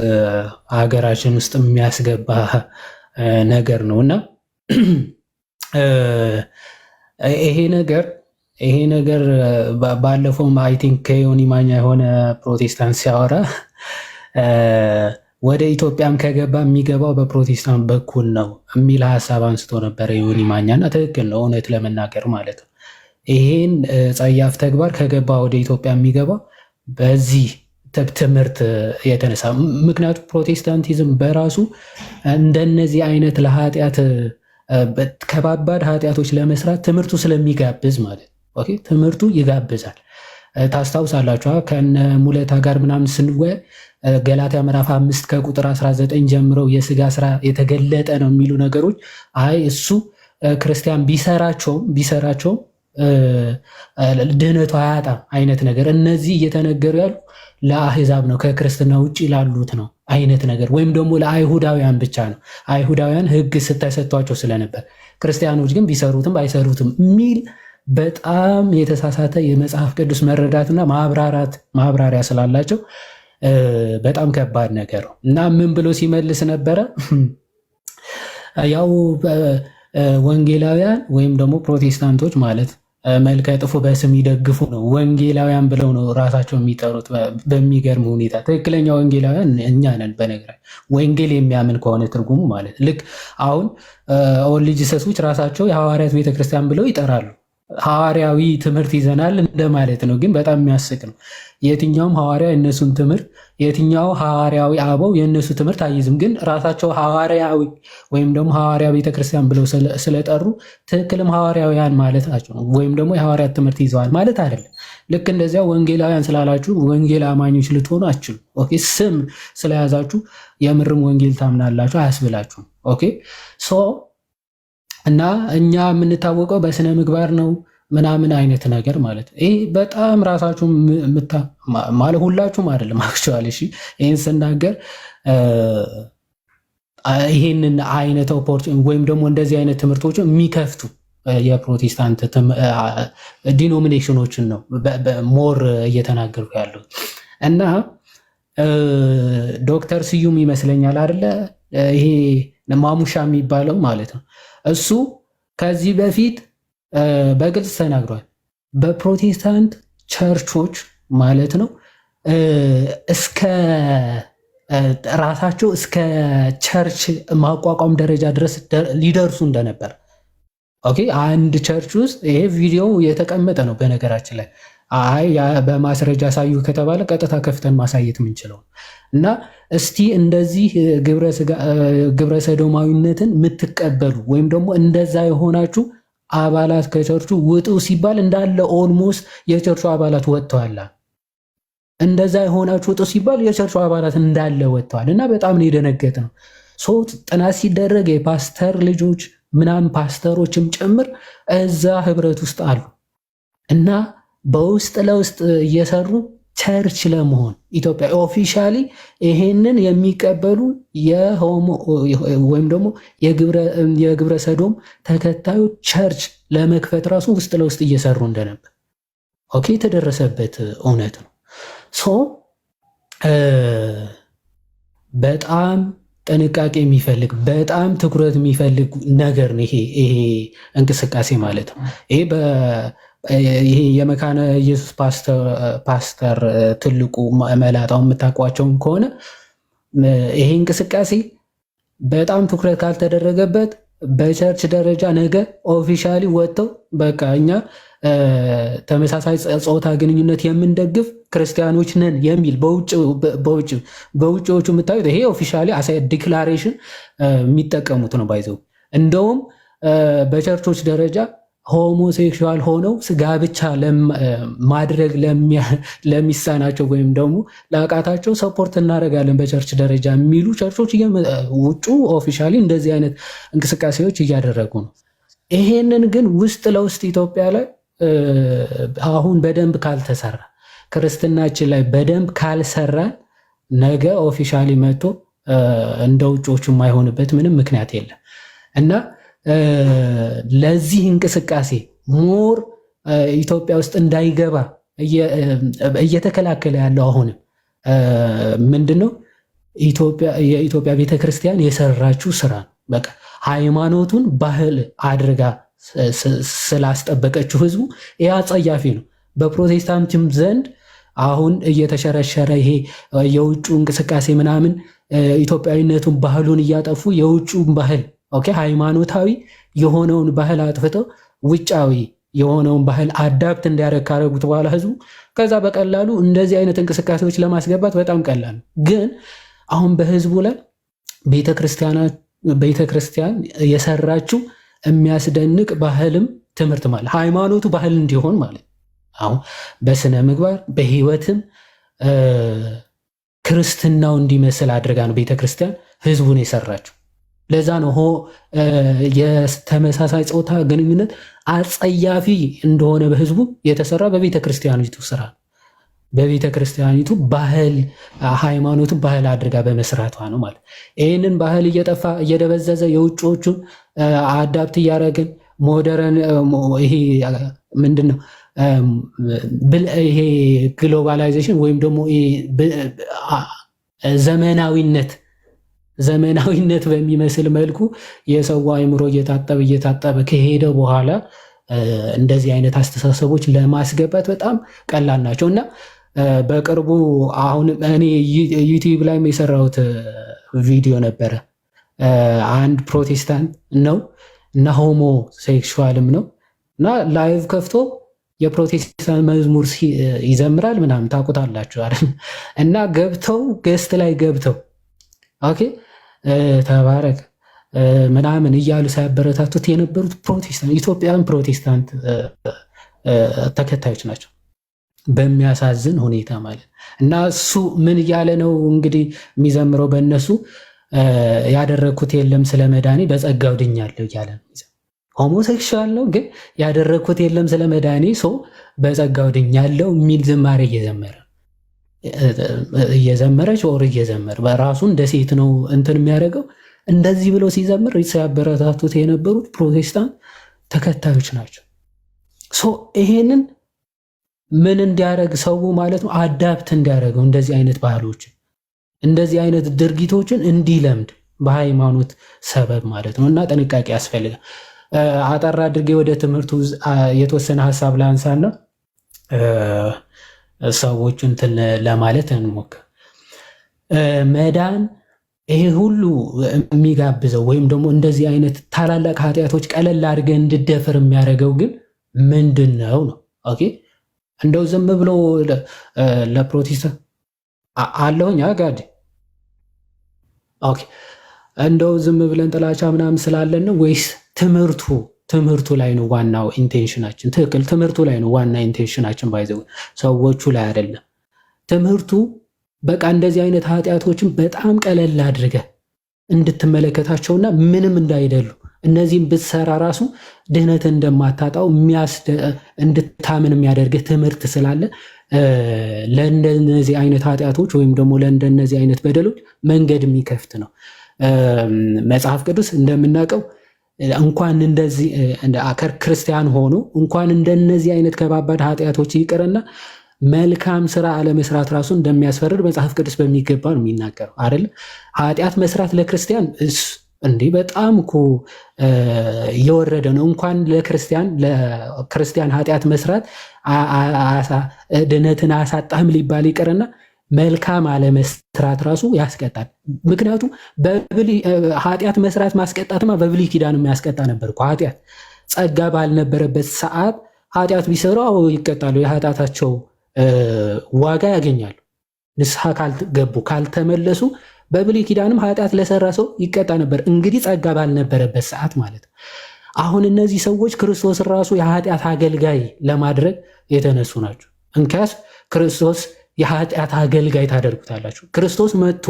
ሀገራችን ውስጥ የሚያስገባ ነገር ነው እና ይሄ ነገር ባለፈው አይ ቲንክ ከዮኒ ማኛ የሆነ ፕሮቴስታንት ሲያወራ ወደ ኢትዮጵያም ከገባ የሚገባው በፕሮቴስታንት በኩል ነው የሚል ሀሳብ አንስቶ ነበረ ዮኒ ማኛ እና ትክክል ነው፣ እውነት ለመናገር ማለት ነው። ይሄን ጸያፍ ተግባር ከገባ ወደ ኢትዮጵያ የሚገባው በዚህ ትምህርት የተነሳ ምክንያቱም ፕሮቴስታንቲዝም በራሱ እንደነዚህ አይነት ለኃጢአት ከባባድ ኃጢአቶች ለመስራት ትምህርቱ ስለሚጋብዝ ማለት ኦኬ ትምህርቱ ይጋብዛል። ታስታውሳላችሁ ከነ ሙለታ ጋር ምናምን ስንወያይ ገላትያ ምዕራፍ 5 ከቁጥር 19 ጀምረው የስጋ ስራ የተገለጠ ነው የሚሉ ነገሮች አይ እሱ ክርስቲያን ቢሰራቸውም ድህነቱ አያጣም አይነት ነገር እነዚህ እየተነገሩ ያሉ ለአህዛብ ነው ከክርስትና ውጭ ላሉት ነው አይነት ነገር ወይም ደግሞ ለአይሁዳውያን ብቻ ነው። አይሁዳውያን ሕግ ተሰጥቷቸው ስለነበር ክርስቲያኖች ግን ቢሰሩትም ባይሰሩትም የሚል በጣም የተሳሳተ የመጽሐፍ ቅዱስ መረዳትና ማብራሪያ ስላላቸው በጣም ከባድ ነገር ነው እና ምን ብሎ ሲመልስ ነበረ? ያው ወንጌላውያን ወይም ደግሞ ፕሮቴስታንቶች ማለት መልከ ጥፉ በስም ይደግፉ ነው ወንጌላውያን ብለው ነው ራሳቸው የሚጠሩት። በሚገርም ሁኔታ ትክክለኛ ወንጌላውያን እኛ ነን። በነገራችን ወንጌል የሚያምን ከሆነ ትርጉሙ ማለት ልክ አሁን ኦል ጂሰሶች ራሳቸው የሐዋርያት ቤተክርስቲያን ብለው ይጠራሉ። ሐዋርያዊ ትምህርት ይዘናል እንደማለት ነው። ግን በጣም የሚያስቅ ነው። የትኛውም ሐዋርያ የነሱን ትምህርት የትኛው ሐዋርያዊ አበው የነሱ ትምህርት አይይዝም። ግን ራሳቸው ሐዋርያዊ ወይም ደግሞ ሐዋርያ ቤተክርስቲያን ብለው ስለጠሩ ትክክልም ሐዋርያውያን ማለት ናቸው፣ ወይም ደግሞ የሐዋርያት ትምህርት ይዘዋል ማለት አይደለም። ልክ እንደዚያ ወንጌላውያን ስላላችሁ ወንጌል አማኞች ልትሆኑ አችሉ። ኦኬ፣ ስም ስለያዛችሁ የምርም ወንጌል ታምናላችሁ አያስብላችሁም። ኦኬ ሶ እና እኛ የምንታወቀው በስነ ምግባር ነው ምናምን አይነት ነገር ማለት ነው። ይህ በጣም ራሳችሁ ማለት ሁላችሁም አይደለም አክቹዋሊ። እሺ ይህን ስናገር ይህንን አይነት ኦፖርቹኒቲ ወይም ደግሞ እንደዚህ አይነት ትምህርቶችን የሚከፍቱ የፕሮቴስታንት ዲኖሚኔሽኖችን ነው ሞር እየተናገርኩ ያለው እና ዶክተር ስዩም ይመስለኛል አይደለ ይሄ ማሙሻ የሚባለው ማለት ነው። እሱ ከዚህ በፊት በግልጽ ተናግሯል። በፕሮቴስታንት ቸርቾች ማለት ነው እስከ ራሳቸው እስከ ቸርች ማቋቋም ደረጃ ድረስ ሊደርሱ እንደነበር። ኦኬ አንድ ቸርች ውስጥ ይሄ ቪዲዮ የተቀመጠ ነው በነገራችን ላይ። አይ በማስረጃ ሳዩ ከተባለ ቀጥታ ከፍተን ማሳየት የምንችለው እና እስቲ እንደዚህ ግብረ ሰዶማዊነትን የምትቀበሉ ወይም ደግሞ እንደዛ የሆናችሁ አባላት ከቸርቹ ውጡ ሲባል እንዳለ ኦልሞስት የቸርቹ አባላት ወጥተዋል። እንደዛ የሆናችሁ ውጡ ሲባል የቸርቹ አባላት እንዳለ ወጥተዋል እና በጣም ነው የደነገጥነው። ጥናት ሲደረግ የፓስተር ልጆች ምናምን ፓስተሮችም ጭምር እዛ ህብረት ውስጥ አሉ እና በውስጥ ለውስጥ እየሰሩ ቸርች ለመሆን ኢትዮጵያ ኦፊሻሊ ይሄንን የሚቀበሉ የሆሞ ወይም ደግሞ የግብረ ሰዶም ተከታዮች ቸርች ለመክፈት ራሱ ውስጥ ለውስጥ እየሰሩ እንደነበር ኦኬ የተደረሰበት እውነት ነው። ሶ በጣም ጥንቃቄ የሚፈልግ በጣም ትኩረት የሚፈልግ ነገር ነው ይሄ እንቅስቃሴ ማለት ነው። ይሄ የመካነ ኢየሱስ ፓስተር ትልቁ መላጣው የምታውቋቸውን ከሆነ ይሄ እንቅስቃሴ በጣም ትኩረት ካልተደረገበት በቸርች ደረጃ ነገ ኦፊሻሊ ወጥተው በቃ እኛ ተመሳሳይ ጾታ ግንኙነት የምንደግፍ ክርስቲያኖች ነን የሚል በውጭዎቹ የምታዩት ይሄ ኦፊሻሊ ዲክላሬሽን የሚጠቀሙት ነው። ባይዘው እንደውም በቸርቾች ደረጃ ሆሞሴክሹዋል ሆነው ጋብቻ ማድረግ ለሚሳናቸው ወይም ደግሞ ለአቃታቸው ሰፖርት እናደርጋለን በቸርች ደረጃ የሚሉ ቸርቾች ውጩ ኦፊሻሊ እንደዚህ አይነት እንቅስቃሴዎች እያደረጉ ነው። ይሄንን ግን ውስጥ ለውስጥ ኢትዮጵያ ላይ አሁን በደንብ ካልተሰራ ክርስትናችን ላይ በደንብ ካልሰራን ነገ ኦፊሻሊ መጥቶ እንደ ውጮቹ የማይሆንበት ምንም ምክንያት የለም እና ለዚህ እንቅስቃሴ ሞር ኢትዮጵያ ውስጥ እንዳይገባ እየተከላከለ ያለው አሁንም ምንድነው የኢትዮጵያ ቤተክርስቲያን የሰራችው ስራ ነው። በቃ ሃይማኖቱን ባህል አድርጋ ስላስጠበቀችው ህዝቡ ይህ አጸያፊ ነው። በፕሮቴስታንትም ዘንድ አሁን እየተሸረሸረ ይሄ የውጩ እንቅስቃሴ ምናምን ኢትዮጵያዊነቱን ባህሉን እያጠፉ የውጩን ባህል ኦኬ ሃይማኖታዊ የሆነውን ባህል አጥፍተው ውጫዊ የሆነውን ባህል አዳፕት እንዲያደርግ ካደረጉት በኋላ ህዝቡ ከዛ በቀላሉ እንደዚህ አይነት እንቅስቃሴዎች ለማስገባት በጣም ቀላል ነው። ግን አሁን በህዝቡ ላይ ቤተክርስቲያን የሰራችው የሚያስደንቅ ባህልም ትምህርት ማለት ሃይማኖቱ ባህል እንዲሆን ማለት አሁን በስነ ምግባር በህይወትም ክርስትናው እንዲመስል አድርጋ ነው ቤተክርስቲያን ህዝቡን የሰራችው። ለዛ ነው የተመሳሳይ ጾታ ግንኙነት አጸያፊ እንደሆነ በህዝቡ የተሰራ በቤተ ክርስቲያኒቱ ስራ በቤተ ክርስቲያኒቱ ባህል ሃይማኖቱን ባህል አድርጋ በመስራቷ ነው ማለት። ይህንን ባህል እየጠፋ እየደበዘዘ የውጭዎቹን አዳፕት እያደረግን ሞደርን ይሄ ምንድን ነው ይሄ ግሎባላይዜሽን ወይም ደግሞ ዘመናዊነት በሚመስል መልኩ የሰው አእምሮ እየታጠበ ከሄደ በኋላ እንደዚህ አይነት አስተሳሰቦች ለማስገባት በጣም ቀላል ናቸው እና በቅርቡ አሁን እኔ ዩቲዩብ ላይ የሰራሁት ቪዲዮ ነበረ። አንድ ፕሮቴስታንት ነው እና ሆሞ ሴክሹዋልም ነው እና ላይቭ ከፍቶ የፕሮቴስታንት መዝሙር ይዘምራል ምናምን ታውቁታላችሁ አይደል? እና ገብተው ገስት ላይ ገብተው ኦኬ ተባረክ ምናምን እያሉ ሳያበረታቱት የነበሩት ፕሮቴስታንት ኢትዮጵያውያን ፕሮቴስታንት ተከታዮች ናቸው። በሚያሳዝን ሁኔታ ማለት እና እሱ ምን እያለ ነው እንግዲህ የሚዘምረው በእነሱ ያደረግኩት የለም ስለ መዳኔ በጸጋው ድኛለሁ እያለ ነው። ሆሞሴክሹዋል ነው ግን ያደረግኩት የለም ስለ መዳኔ ሰው በጸጋው ድኛለሁ የሚል ዝማሬ እየዘመረች ወር እየዘመረ በራሱ እንደ ሴት ነው እንትን የሚያደርገው። እንደዚህ ብሎ ሲዘምር ሲያበረታቱት የነበሩት ፕሮቴስታንት ተከታዮች ናቸው። ይሄንን ምን እንዲያደርግ ሰው ማለት ነው አዳፕት እንዲያደርገው እንደዚህ አይነት ባህሎችን እንደዚህ አይነት ድርጊቶችን እንዲለምድ በሃይማኖት ሰበብ ማለት ነው እና ጥንቃቄ ያስፈልጋል። አጠር አድርጌ ወደ ትምህርቱ የተወሰነ ሀሳብ ላንሳና ሰዎች እንትን ለማለት እንሞክር። መዳን ይሄ ሁሉ የሚጋብዘው ወይም ደግሞ እንደዚህ አይነት ታላላቅ ኃጢአቶች ቀለል አድርገህ እንድደፍር የሚያደርገው ግን ምንድን ነው ነው? ኦኬ እንደው ዝም ብሎ ለፕሮቴስታንት አለውኝ አጋድ ኦኬ እንደው ዝም ብለን ጥላቻ ምናምን ስላለን ነው ወይስ ትምህርቱ ላይ ነው ዋናው ኢንቴንሽናችን? ትክክል፣ ትምህርቱ ላይ ነው ዋና ኢንቴንሽናችን። ባይዘው ሰዎቹ ላይ አይደለም። ትምህርቱ በቃ እንደዚህ አይነት ኃጢአቶችን በጣም ቀለል አድርገህ እንድትመለከታቸውና ምንም እንዳይደሉ እነዚህም ብትሰራ ራሱ ድህነት እንደማታጣው እንድታምን የሚያደርግህ ትምህርት ስላለ ለእንደነዚህ አይነት ኃጢአቶች ወይም ደግሞ ለእንደነዚህ አይነት በደሎች መንገድ የሚከፍት ነው። መጽሐፍ ቅዱስ እንደምናውቀው እንኳን እንደዚህ ክርስቲያን ሆኖ እንኳን እንደነዚህ አይነት ከባባድ ኃጢአቶች ይቅርና መልካም ስራ አለመስራት ራሱ እንደሚያስፈርድ መጽሐፍ ቅዱስ በሚገባ ነው የሚናገረው አይደል? ኃጢአት መስራት ለክርስቲያን እንዴ በጣም እኮ የወረደ ነው። እንኳን ለክርስቲያን ኃጢአት መስራት ድነትን አያሳጣህም ሊባል ይቅርና መልካም አለመስራት ራሱ ያስቀጣል። ምክንያቱም ኃጢአት መስራት ማስቀጣትማ በብሉይ ኪዳን የሚያስቀጣ ነበር እኮ። ኃጢአት ጸጋ ባልነበረበት ሰዓት ኃጢአት ቢሰሩ ይቀጣሉ፣ የኃጢአታቸው ዋጋ ያገኛሉ። ንስሐ ካልገቡ ካልተመለሱ በብሉይ ኪዳንም ኃጢአት ለሰራ ሰው ይቀጣ ነበር። እንግዲህ ጸጋ ባልነበረበት ሰዓት ማለት ነው። አሁን እነዚህ ሰዎች ክርስቶስን ራሱ የኃጢአት አገልጋይ ለማድረግ የተነሱ ናቸው። እንኪያስ ክርስቶስ የኃጢአት አገልጋይ ታደርጉታላችሁ። ክርስቶስ መጥቶ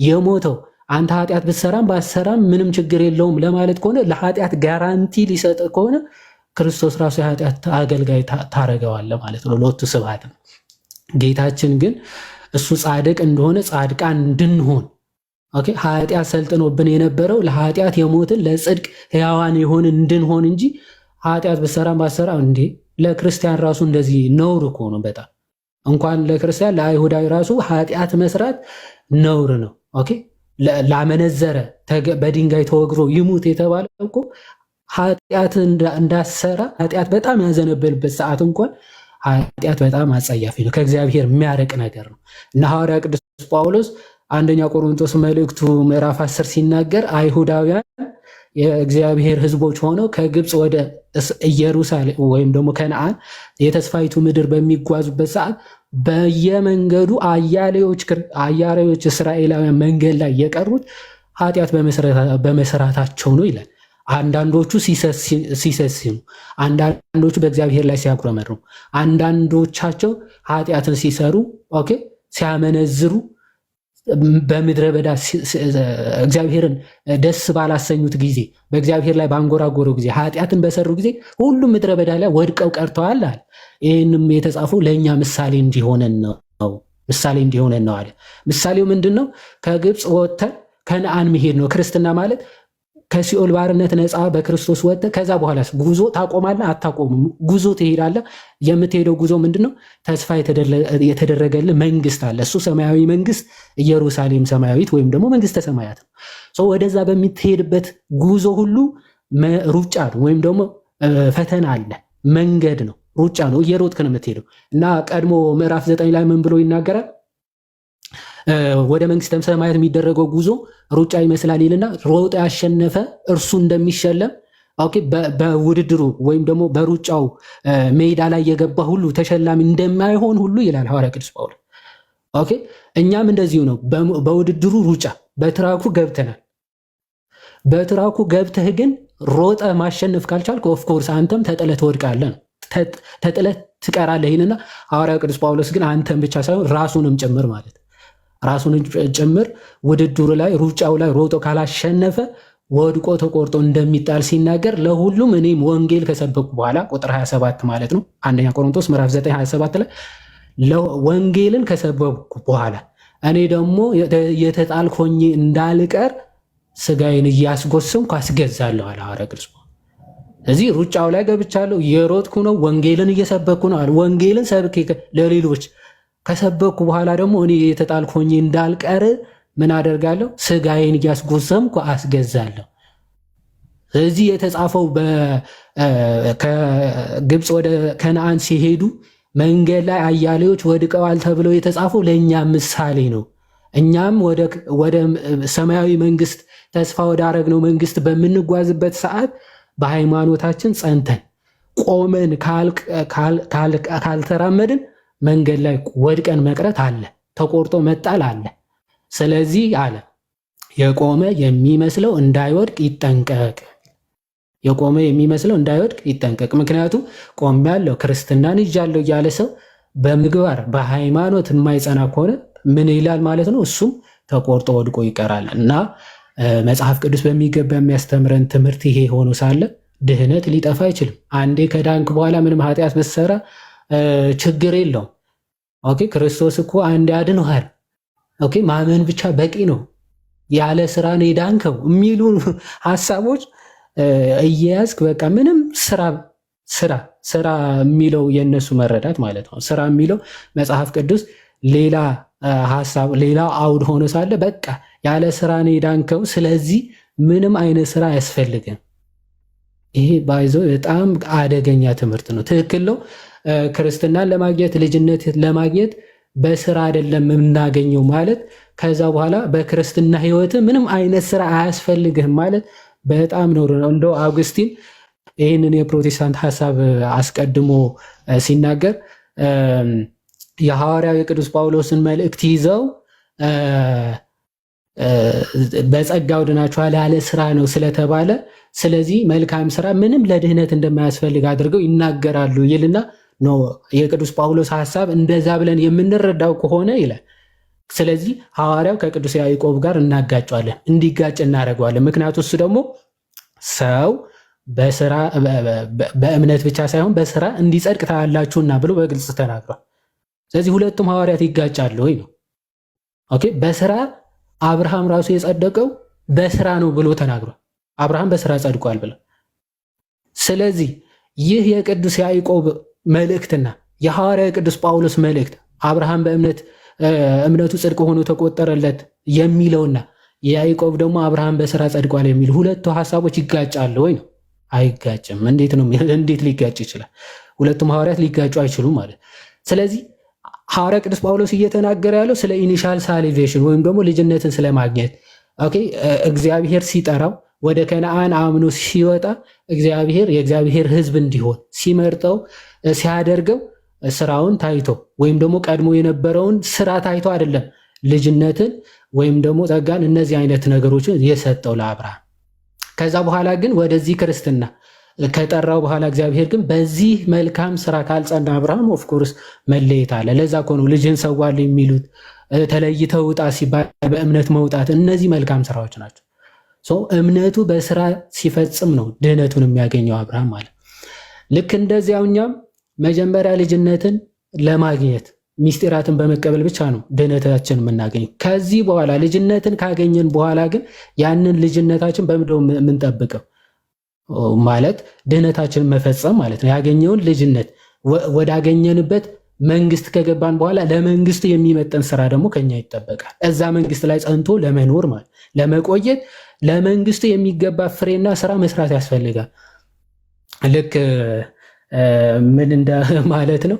የሞተው አንተ ኃጢአት ብትሰራም ባትሰራም ምንም ችግር የለውም ለማለት ከሆነ ለኃጢአት ጋራንቲ ሊሰጥ ከሆነ ክርስቶስ ራሱ የኃጢአት አገልጋይ ታረገዋለ ማለት ነው። ሎቱ ስብሐት ነው። ጌታችን ግን እሱ ጻድቅ እንደሆነ ጻድቃን እንድንሆን ኦኬ ኃጢአት ሰልጥኖብን የነበረው ለኃጢአት የሞትን ለጽድቅ ሕያዋን የሆን እንድንሆን እንጂ ኃጢአት ብትሰራም ባትሰራም እንዴ ለክርስቲያን ራሱ እንደዚህ ነውር እኮ ነው በጣም እንኳን ለክርስቲያን ለአይሁዳዊ ራሱ ኃጢአት መስራት ነውር ነው። ኦኬ ላመነዘረ በድንጋይ ተወግሮ ይሙት የተባለ እኮ ኃጢአት እንዳሰራ ኃጢአት በጣም ያዘነበልበት ሰዓት እንኳን ኃጢአት በጣም አጸያፊ ነው፣ ከእግዚአብሔር የሚያርቅ ነገር ነው እና ሐዋርያ ቅዱስ ጳውሎስ አንደኛ ቆሮንቶስ መልእክቱ ምዕራፍ 10 ሲናገር አይሁዳውያን የእግዚአብሔር ሕዝቦች ሆነው ከግብፅ ወደ ኢየሩሳሌም ወይም ደግሞ ከነዓን የተስፋይቱ ምድር በሚጓዙበት ሰዓት በየመንገዱ አያሌዎች እስራኤላውያን መንገድ ላይ የቀሩት ኃጢአት በመስራታቸው ነው ይላል። አንዳንዶቹ ሲሰስኑ፣ አንዳንዶቹ በእግዚአብሔር ላይ ሲያጉረመርሙ፣ አንዳንዶቻቸው ኃጢአትን ሲሰሩ ኦኬ ሲያመነዝሩ በምድረ በዳ እግዚአብሔርን ደስ ባላሰኙት ጊዜ በእግዚአብሔር ላይ ባንጎራጎሩ ጊዜ ኃጢአትን በሰሩ ጊዜ ሁሉም ምድረ በዳ ላይ ወድቀው ቀርተዋል አለ። ይህንም የተጻፈው ለእኛ ምሳሌ እንዲሆነን ነው አለ። ምሳሌው ምንድን ነው? ከግብፅ ወጥተን ከነዓን መሄድ ነው። ክርስትና ማለት ከሲኦል ባርነት ነፃ በክርስቶስ ወጥተ ከዛ በኋላ ጉዞ ታቆማለህ አታቆምም? ጉዞ ትሄዳለህ። የምትሄደው ጉዞ ምንድነው? ተስፋ የተደረገልህ መንግስት አለ። እሱ ሰማያዊ መንግስት፣ ኢየሩሳሌም ሰማያዊት ወይም ደግሞ መንግስተ ሰማያት ነው። ወደዛ በምትሄድበት ጉዞ ሁሉ ሩጫ ነው ወይም ደግሞ ፈተና አለ፣ መንገድ ነው፣ ሩጫ ነው፣ እየሮጥክ ነው የምትሄደው። እና ቀድሞ ምዕራፍ 9 ላይ ምን ብሎ ይናገራል? ወደ መንግስተ ሰማያት የሚደረገው ጉዞ ሩጫ ይመስላል ይልና ሮጦ ያሸነፈ እርሱ እንደሚሸለም በውድድሩ ወይም ደግሞ በሩጫው ሜዳ ላይ የገባ ሁሉ ተሸላሚ እንደማይሆን ሁሉ ይላል ሐዋርያ ቅዱስ ጳውሎስ። ኦኬ እኛም እንደዚሁ ነው። በውድድሩ ሩጫ በትራኩ ገብተናል። በትራኩ ገብተህ ግን ሮጠ ማሸነፍ ካልቻልክ ኦፍኮርስ አንተም ተጥለህ ትወድቃለህ፣ ተጥለህ ትቀራለህ ይልና ሐዋርያ ቅዱስ ጳውሎስ ግን አንተም ብቻ ሳይሆን ራሱንም ጭምር ማለት ራሱንም ጭምር ውድድሩ ላይ ሩጫው ላይ ሮጦ ካላሸነፈ ወድቆ ተቆርጦ እንደሚጣል ሲናገር ለሁሉም እኔም ወንጌል ከሰበኩ በኋላ ቁጥር 27 ማለት ነው። አንደኛ ቆሮንቶስ ምዕራፍ 9 27 ላይ ወንጌልን ከሰበኩ በኋላ እኔ ደግሞ የተጣልኩ ሆኜ እንዳልቀር ስጋዬን እያስጎሰምኩ አስገዛለሁ አለ ሐዋርያ ቅዱስ። ስለዚህ ሩጫው ላይ ገብቻለሁ፣ እየሮጥኩ ነው፣ ወንጌልን እየሰበኩ ነው አለ። ወንጌልን ሰብኬ ለሌሎች ከሰበኩ በኋላ ደግሞ እኔ የተጣልኩ ሆኜ እንዳልቀር ምን አደርጋለሁ? ስጋዬን እያስጎሰምኩ አስገዛለሁ። ስለዚህ የተጻፈው ከግብፅ ወደ ከነአን ሲሄዱ መንገድ ላይ አያሌዎች ወድቀዋል ተብለው የተጻፈው ለእኛ ምሳሌ ነው። እኛም ወደ ሰማያዊ መንግስት ተስፋ ወዳረግነው መንግስት በምንጓዝበት ሰዓት በሃይማኖታችን ጸንተን ቆመን ካልተራመድን መንገድ ላይ ወድቀን መቅረት አለ፣ ተቆርጦ መጣል አለ። ስለዚህ አለ የቆመ የሚመስለው እንዳይወድቅ ይጠንቀቅ። የቆመ የሚመስለው እንዳይወድቅ ይጠንቀቅ። ምክንያቱም ቆሜያለሁ ክርስትናን ይዣለሁ እያለ ሰው በምግባር በሃይማኖት የማይጸና ከሆነ ምን ይላል ማለት ነው? እሱም ተቆርጦ ወድቆ ይቀራል። እና መጽሐፍ ቅዱስ በሚገባ የሚያስተምረን ትምህርት ይሄ ሆኖ ሳለ ድህነት ሊጠፋ አይችልም። አንዴ ከዳንክ በኋላ ምንም ኃጢአት ብትሰራ ችግር የለውም። ኦኬ ክርስቶስ እኮ አንዴ አድኖሃል። ኦኬ ማመን ብቻ በቂ ነው፣ ያለ ስራ ነው የዳንከው የሚሉ ሀሳቦች እየያዝክ በቃ ምንም ስራ የሚለው የነሱ መረዳት ማለት ነው። ስራ የሚለው መጽሐፍ ቅዱስ ሌላ ሀሳብ ሌላ አውድ ሆኖ ሳለ በቃ ያለ ስራ ነው የዳንከው፣ ስለዚህ ምንም አይነት ስራ አያስፈልግም። ይሄ ባይዞ በጣም አደገኛ ትምህርት ነው። ትክክል ነው። ክርስትናን ለማግኘት ልጅነት ለማግኘት በስራ አይደለም የምናገኘው ማለት ከዛ በኋላ በክርስትና ህይወት ምንም አይነት ስራ አያስፈልግህም ማለት በጣም ኖር ነው። እንደው አውግስቲን ይህንን የፕሮቴስታንት ሀሳብ አስቀድሞ ሲናገር የሐዋርያው የቅዱስ ጳውሎስን መልእክት ይዘው በጸጋው ድናችኋል ያለ ስራ ነው ስለተባለ ስለዚህ መልካም ስራ ምንም ለድህነት እንደማያስፈልግ አድርገው ይናገራሉ ይልና ነው የቅዱስ ጳውሎስ ሀሳብ እንደዛ ብለን የምንረዳው ከሆነ ይላል። ስለዚህ ሐዋርያው ከቅዱስ ያዕቆብ ጋር እናጋጫለን፣ እንዲጋጭ እናደርገዋለን። ምክንያቱም እሱ ደግሞ ሰው በስራ በእምነት ብቻ ሳይሆን በስራ እንዲጸድቅ ታያላችሁና ብሎ በግልጽ ተናግሯል። ስለዚህ ሁለቱም ሐዋርያት ይጋጫሉ ወይ ነው። ኦኬ በስራ አብርሃም ራሱ የጸደቀው በስራ ነው ብሎ ተናግሯል። አብርሃም በስራ ጸድቋል ብሎ። ስለዚህ ይህ የቅዱስ ያዕቆብ መልእክትና የሐዋርያ የቅዱስ ጳውሎስ መልእክት አብርሃም እምነቱ ጽድቅ ሆኖ ተቆጠረለት የሚለውና የያዕቆብ ደግሞ አብርሃም በስራ ጸድቋል የሚሉ ሁለቱ ሀሳቦች ይጋጫሉ ወይ ነው? አይጋጭም። እንዴት ሊጋጭ ይችላል? ሁለቱም ሐዋርያት ሊጋጩ አይችሉም ማለት። ስለዚህ ሐዋርያ ቅዱስ ጳውሎስ እየተናገረ ያለው ስለ ኢኒሻል ሳሊቬሽን ወይም ደግሞ ልጅነትን ስለማግኘት ኦኬ እግዚአብሔር ሲጠራው ወደ ከነአን አምኖ ሲወጣ እግዚአብሔር የእግዚአብሔር ሕዝብ እንዲሆን ሲመርጠው ሲያደርገው ስራውን ታይቶ ወይም ደግሞ ቀድሞ የነበረውን ስራ ታይቶ አይደለም ልጅነትን ወይም ደግሞ ጸጋን እነዚህ አይነት ነገሮችን የሰጠው ለአብርሃም። ከዛ በኋላ ግን ወደዚህ ክርስትና ከጠራው በኋላ እግዚአብሔር ግን በዚህ መልካም ስራ ካልጸና አብርሃም ኦፍኮርስ መለየት አለ። ለዛ እኮ ነው ልጅን ሰዋል የሚሉት። ተለይተው ውጣ ሲባል በእምነት መውጣት፣ እነዚህ መልካም ስራዎች ናቸው። እምነቱ በስራ ሲፈጽም ነው ድህነቱን የሚያገኘው አብርሃም ማለት። ልክ እንደዚያው እኛም መጀመሪያ ልጅነትን ለማግኘት ሚስጢራትን በመቀበል ብቻ ነው ድህነታችን የምናገኘው። ከዚህ በኋላ ልጅነትን ካገኘን በኋላ ግን ያንን ልጅነታችን በምንድነው የምንጠብቀው? ማለት ድህነታችንን መፈጸም ማለት ነው። ያገኘውን ልጅነት ወዳገኘንበት መንግስት ከገባን በኋላ ለመንግስቱ የሚመጠን ስራ ደግሞ ከኛ ይጠበቃል። እዛ መንግስት ላይ ጸንቶ ለመኖር ማለት ለመቆየት ለመንግስቱ የሚገባ ፍሬና ስራ መስራት ያስፈልጋል። ልክ ምን እንደ ማለት ነው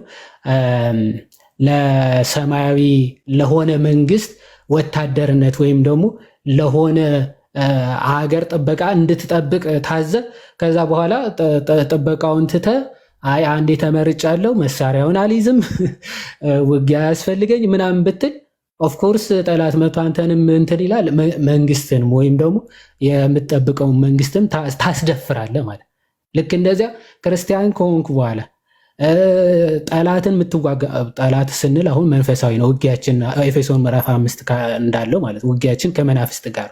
ለሰማያዊ ለሆነ መንግስት ወታደርነት ወይም ደግሞ ለሆነ ሀገር ጥበቃ እንድትጠብቅ ታዘ። ከዛ በኋላ ጥበቃውን ትተ አይ አንዴ ተመርጫለሁ መሳሪያውን አልይዝም ውጊያ ያስፈልገኝ ምናምን ብትል ኦፍኮርስ ጠላት መቶ አንተንም እንትን ይላል። መንግስትንም ወይም ደግሞ የምትጠብቀውን መንግስትም ታስደፍራለህ ማለት። ልክ እንደዚያ ክርስቲያን ከሆንኩ በኋላ ጠላትን የምትዋጋ ጠላት ስንል አሁን መንፈሳዊ ነው ውጊያችን። ኤፌሶን ምዕራፍ 5 እንዳለው ማለት ውጊያችን ከመናፍስት ጋር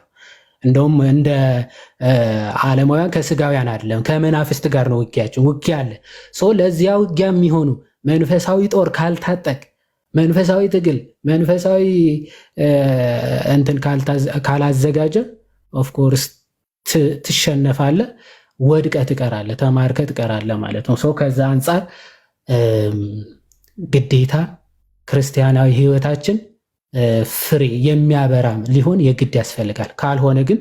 እንደውም እንደ ዓለማውያን ከስጋውያን አይደለም ከመናፍስት ጋር ነው ውጊያችን። ውጊያ አለ። ለዚያ ውጊያ የሚሆኑ መንፈሳዊ ጦር ካልታጠቅ፣ መንፈሳዊ ትግል፣ መንፈሳዊ እንትን ካላዘጋጀ ኦፍኮርስ ትሸነፋለህ፣ ወድቀህ ትቀራለህ፣ ተማርከህ ትቀራለህ ማለት ነው። ከዛ አንጻር ግዴታ ክርስቲያናዊ ህይወታችን ፍሬ የሚያበራ ሊሆን የግድ ያስፈልጋል። ካልሆነ ግን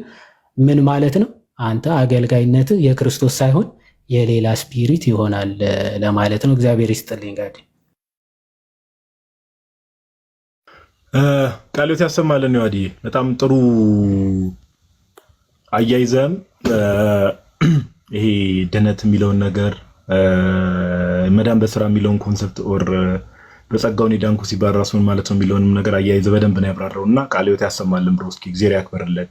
ምን ማለት ነው? አንተ አገልጋይነት የክርስቶስ ሳይሆን የሌላ ስፒሪት ይሆናል ለማለት ነው። እግዚአብሔር ይስጥልኝ። ጋር ቃልዮት ያሰማልን። ነው አዲ በጣም ጥሩ አያይዘም ይሄ ድነት የሚለውን ነገር መዳን በስራ የሚለውን ኮንሰፕት ኦር በጸጋውን የዳንኩ ሲባል ራሱን ማለት ነው የሚለውንም ነገር አያይዘ በደንብ ነው ያብራራው እና ቃልዮት ያሰማልን ብሮ እስኪ እግዚአብሔር ያክብርልን።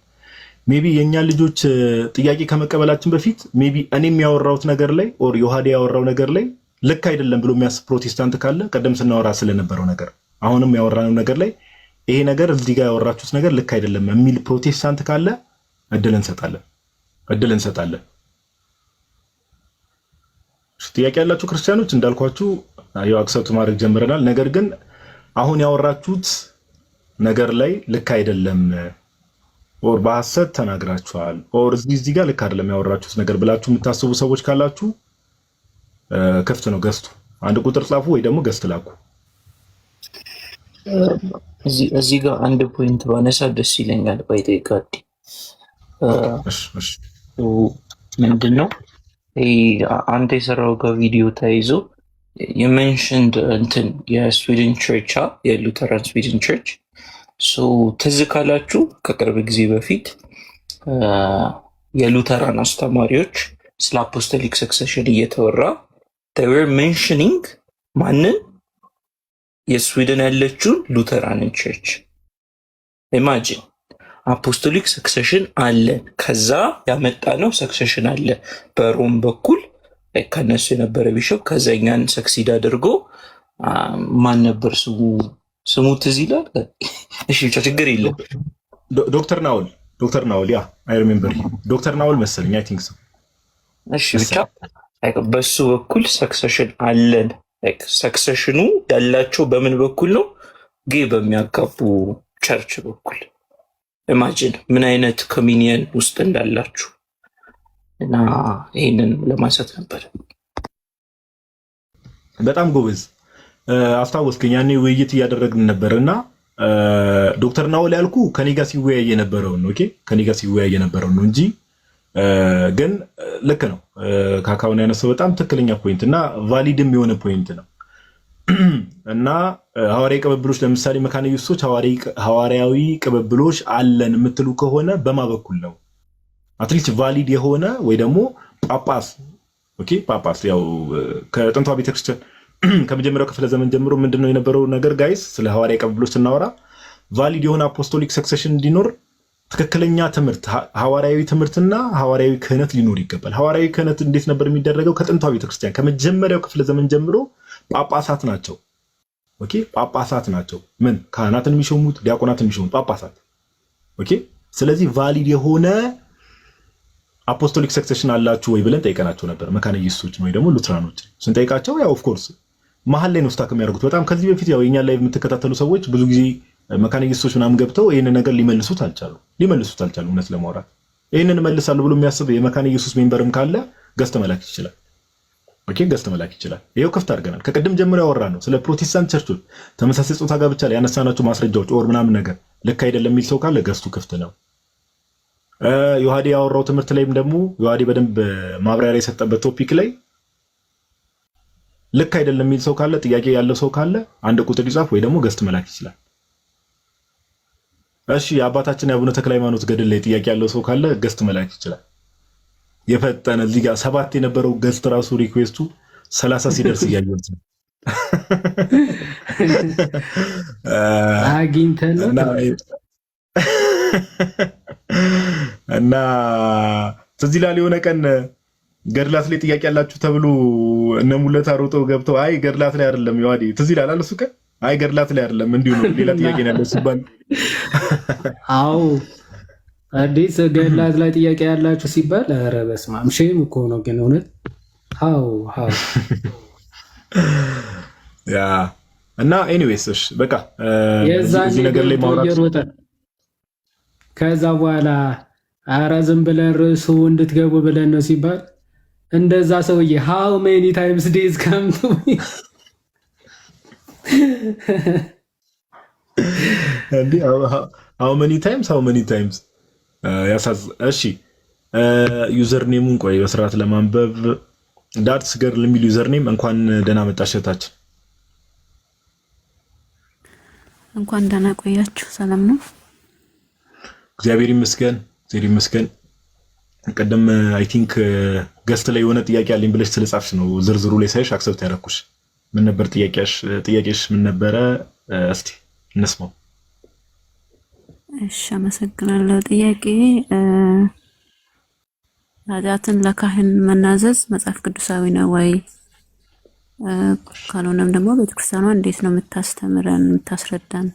ሜቢ የእኛ ልጆች ጥያቄ ከመቀበላችን በፊት ሜቢ እኔም ያወራሁት ነገር ላይ ኦር ዮሐዴ ያወራው ነገር ላይ ልክ አይደለም ብሎ የሚያስብ ፕሮቴስታንት ካለ ቀደም ስናወራ ስለነበረው ነገር አሁንም ያወራነው ነገር ላይ ይሄ ነገር እዚህ ጋር ያወራችሁት ነገር ልክ አይደለም የሚል ፕሮቴስታንት ካለ እድል እንሰጣለን። ጥያቄ ያላችሁ ክርስቲያኖች እንዳልኳችሁ ያው አክሰፕት ማድረግ ጀምረናል። ነገር ግን አሁን ያወራችሁት ነገር ላይ ልክ አይደለም ኦር በሐሰት ተናግራችኋል ኦር እዚህ ጋር ልክ አይደለም ያወራችሁት ነገር ብላችሁ የምታስቡ ሰዎች ካላችሁ ክፍት ነው ገስቱ። አንድ ቁጥር ጻፉ ወይ ደግሞ ገስት ላኩ። እዚህ ጋር አንድ ፖይንት ባነሳ ደስ ይለኛል። ባይጠይቃዲ ምንድነው አንተ የሰራው ጋር ቪዲዮ ተይዞ የሜንሽንድ እንትን የስዊድን ቸርች የሉተራን ስዊድን ቸርች ትዝ ካላችሁ ከቅርብ ጊዜ በፊት የሉተራን አስተማሪዎች ስለ አፖስቶሊክ ሰክሰሽን እየተወራ they were mentioning ማንን? የስዊድን ያለችውን ሉተራንን ቸርች። ኢማጂን አፖስቶሊክ ሰክሰሽን አለን፣ ከዛ ያመጣ ነው ሰክሰሽን አለ በሮም በኩል ከነሱ የነበረ ቢሾፕ ከዛኛን ሰክሲድ አድርጎ ማን ነበር ስሙ ትዝ ይላል። እሺ ብቻ ችግር የለም። ዶክተር ናውል ያ አይ ሪሜምበር ዶክተር ናውል መሰለኝ አይ ቲንክ ሶ። እሺ ብቻ በሱ በኩል ሰክሰሽን አለን። ሰክሰሽኑ ያላቸው በምን በኩል ነው? ጌ በሚያጋቡ ቸርች በኩል። ኢማጂን ምን አይነት ኮሚኒየን ውስጥ እንዳላችሁ እና ይሄንን ለማንሳት ነበር። በጣም ጎበዝ አስታወስከኝ። ያኔ ውይይት እያደረግን ነበርና ዶክተር ናውል ያልኩ ከኔ ጋር ሲወያይ የነበረውን ነው። ኦኬ ከኔ ጋር ሲወያይ የነበረውን ነው እንጂ ግን ልክ ነው። ካካውን ያነሳው በጣም ትክክለኛ ፖይንት እና ቫሊድም የሆነ ፖይንት ነው እና ሐዋርያዊ ቅብብሎች ለምሳሌ መካነ ኢየሱሶች ሐዋርያዊ ቅብብሎች አለን የምትሉ ከሆነ በማ በኩል ነው? አትሊስት ቫሊድ የሆነ ወይ ደግሞ ጳጳስ ኦኬ ጳጳስ ያው ከጥንቷ ቤተክርስቲያን ከመጀመሪያው ክፍለ ዘመን ጀምሮ ምንድነው የነበረው ነገር ጋይስ? ስለ ሐዋርያዊ ቅብብሎች ስናወራ ቫሊድ የሆነ አፖስቶሊክ ሰክሰሽን እንዲኖር ትክክለኛ ትምህርት ሐዋርያዊ ትምህርትና ሐዋርያዊ ክህነት ሊኖር ይገባል። ሐዋርያዊ ክህነት እንዴት ነበር የሚደረገው? ከጥንቷ ቤተክርስቲያን ከመጀመሪያው ክፍለ ዘመን ጀምሮ ጳጳሳት ናቸው። ኦኬ ጳጳሳት ናቸው። ምን ካህናትን የሚሾሙት ዲያቆናትን የሚሾሙት ጳጳሳት። ኦኬ ስለዚህ ቫሊድ የሆነ አፖስቶሊክ ሰክሰሽን አላችሁ ወይ ብለን ጠይቀናቸው ነበር። መካነ ኢየሱሶችን ወይ ደግሞ ሉትራኖች ስንጠይቃቸው ያው ኦፍ ኮርስ መሀል ላይ ነው ስታክ የሚያደርጉት። በጣም ከዚህ በፊት ያው የኛ ላይ የምትከታተሉ ሰዎች ብዙ ጊዜ መካነ ኢየሱሶች ምናምን ገብተው ይሄን ነገር ሊመልሱት አልቻሉ። እውነት ለማውራት ይሄንን መልሳሉ ብሎ የሚያስብ የመካነ ኢየሱስ ሜምበርም ካለ ገስት መላክ ይችላል። ኦኬ ገስት መላክ ይችላል። ይሄው ክፍት አድርገናል። ከቅድም ጀምሮ ያወራን ነው ስለ ፕሮቴስታንት ቸርቾች ተመሳሳይ ጾታ ጋብቻ ላይ ያነሳናቸው ማስረጃዎች ኦር ምናምን ነገር ልክ አይደለም የሚል ሰው ካለ ገስቱ ክፍት ነው። ዮሐዴ ያወራው ትምህርት ላይም ደግሞ ዮሐዴ በደንብ ማብራሪያ የሰጠበት ቶፒክ ላይ ልክ አይደለም የሚል ሰው ካለ ጥያቄ ያለው ሰው ካለ አንድ ቁጥር ይጻፍ ወይ ደግሞ ገስት መላክ ይችላል። እሺ የአባታችን የአቡነ ተክለ ሃይማኖት ገድል ላይ ጥያቄ ያለው ሰው ካለ ገስት መላክ ይችላል። የፈጠነ እዚህ ጋር 7 የነበረው ገስት ራሱ ሪኩዌስቱ 30 ሲደርስ እያየሁት ነው። አግኝተን እና ትዝ ይላል የሆነ ቀን ገድላት ላይ ጥያቄ ያላችሁ ተብሎ እነ ሙለታ ሮጠው ገብተው አይ ገድላት ላይ አይደለም ይዋዲ ትዝ ይላል አለ እሱ ቀን አይ ገድላት ላይ አይደለም እንዲሁ ነው ሌላ ጥያቄ ነው ያለው ሲባል አዎ አዲስ ገድላት ላይ ጥያቄ ያላችሁ ሲባል ኧረ በስመ አብ ሼም እኮ ነው ግን እውነት ሃው ያ እና ኤኒዌይስ እሺ በቃ እዚህ ነገር ላይ ማውራት ከዛ በኋላ ኧረ ዝም ብለን ርዕሱ እንድትገቡ ብለን ነው ሲባል እንደዛ ሰውዬ how many times days come to me እንዴ how many times ያሳዝ እሺ ዩዘር ኔሙን ቆይ በስርዓት ለማንበብ ዳርትስ ገርል የሚል ዩዘር ኔም እንኳን ደህና መጣሽ እህታችን እንኳን ደህና ቆያችሁ ሰላም ነው እግዚአብሔር ይመስገን ቀደም አይ ቲንክ ገስት ላይ የሆነ ጥያቄ አለኝ ብለሽ ስለጻፍሽ ነው ዝርዝሩ ላይ ሳይሽ አክሰፕት ያደረኩሽ ምን ነበር ጥያቄሽ ምን ነበረ እስቲ እንስማው እሺ አመሰግናለሁ ጥያቄ ኃጢአትን ለካህን መናዘዝ መጽሐፍ ቅዱሳዊ ነው ወይ ካልሆነም ደግሞ ቤተክርስቲያኗ እንዴት ነው የምታስረዳን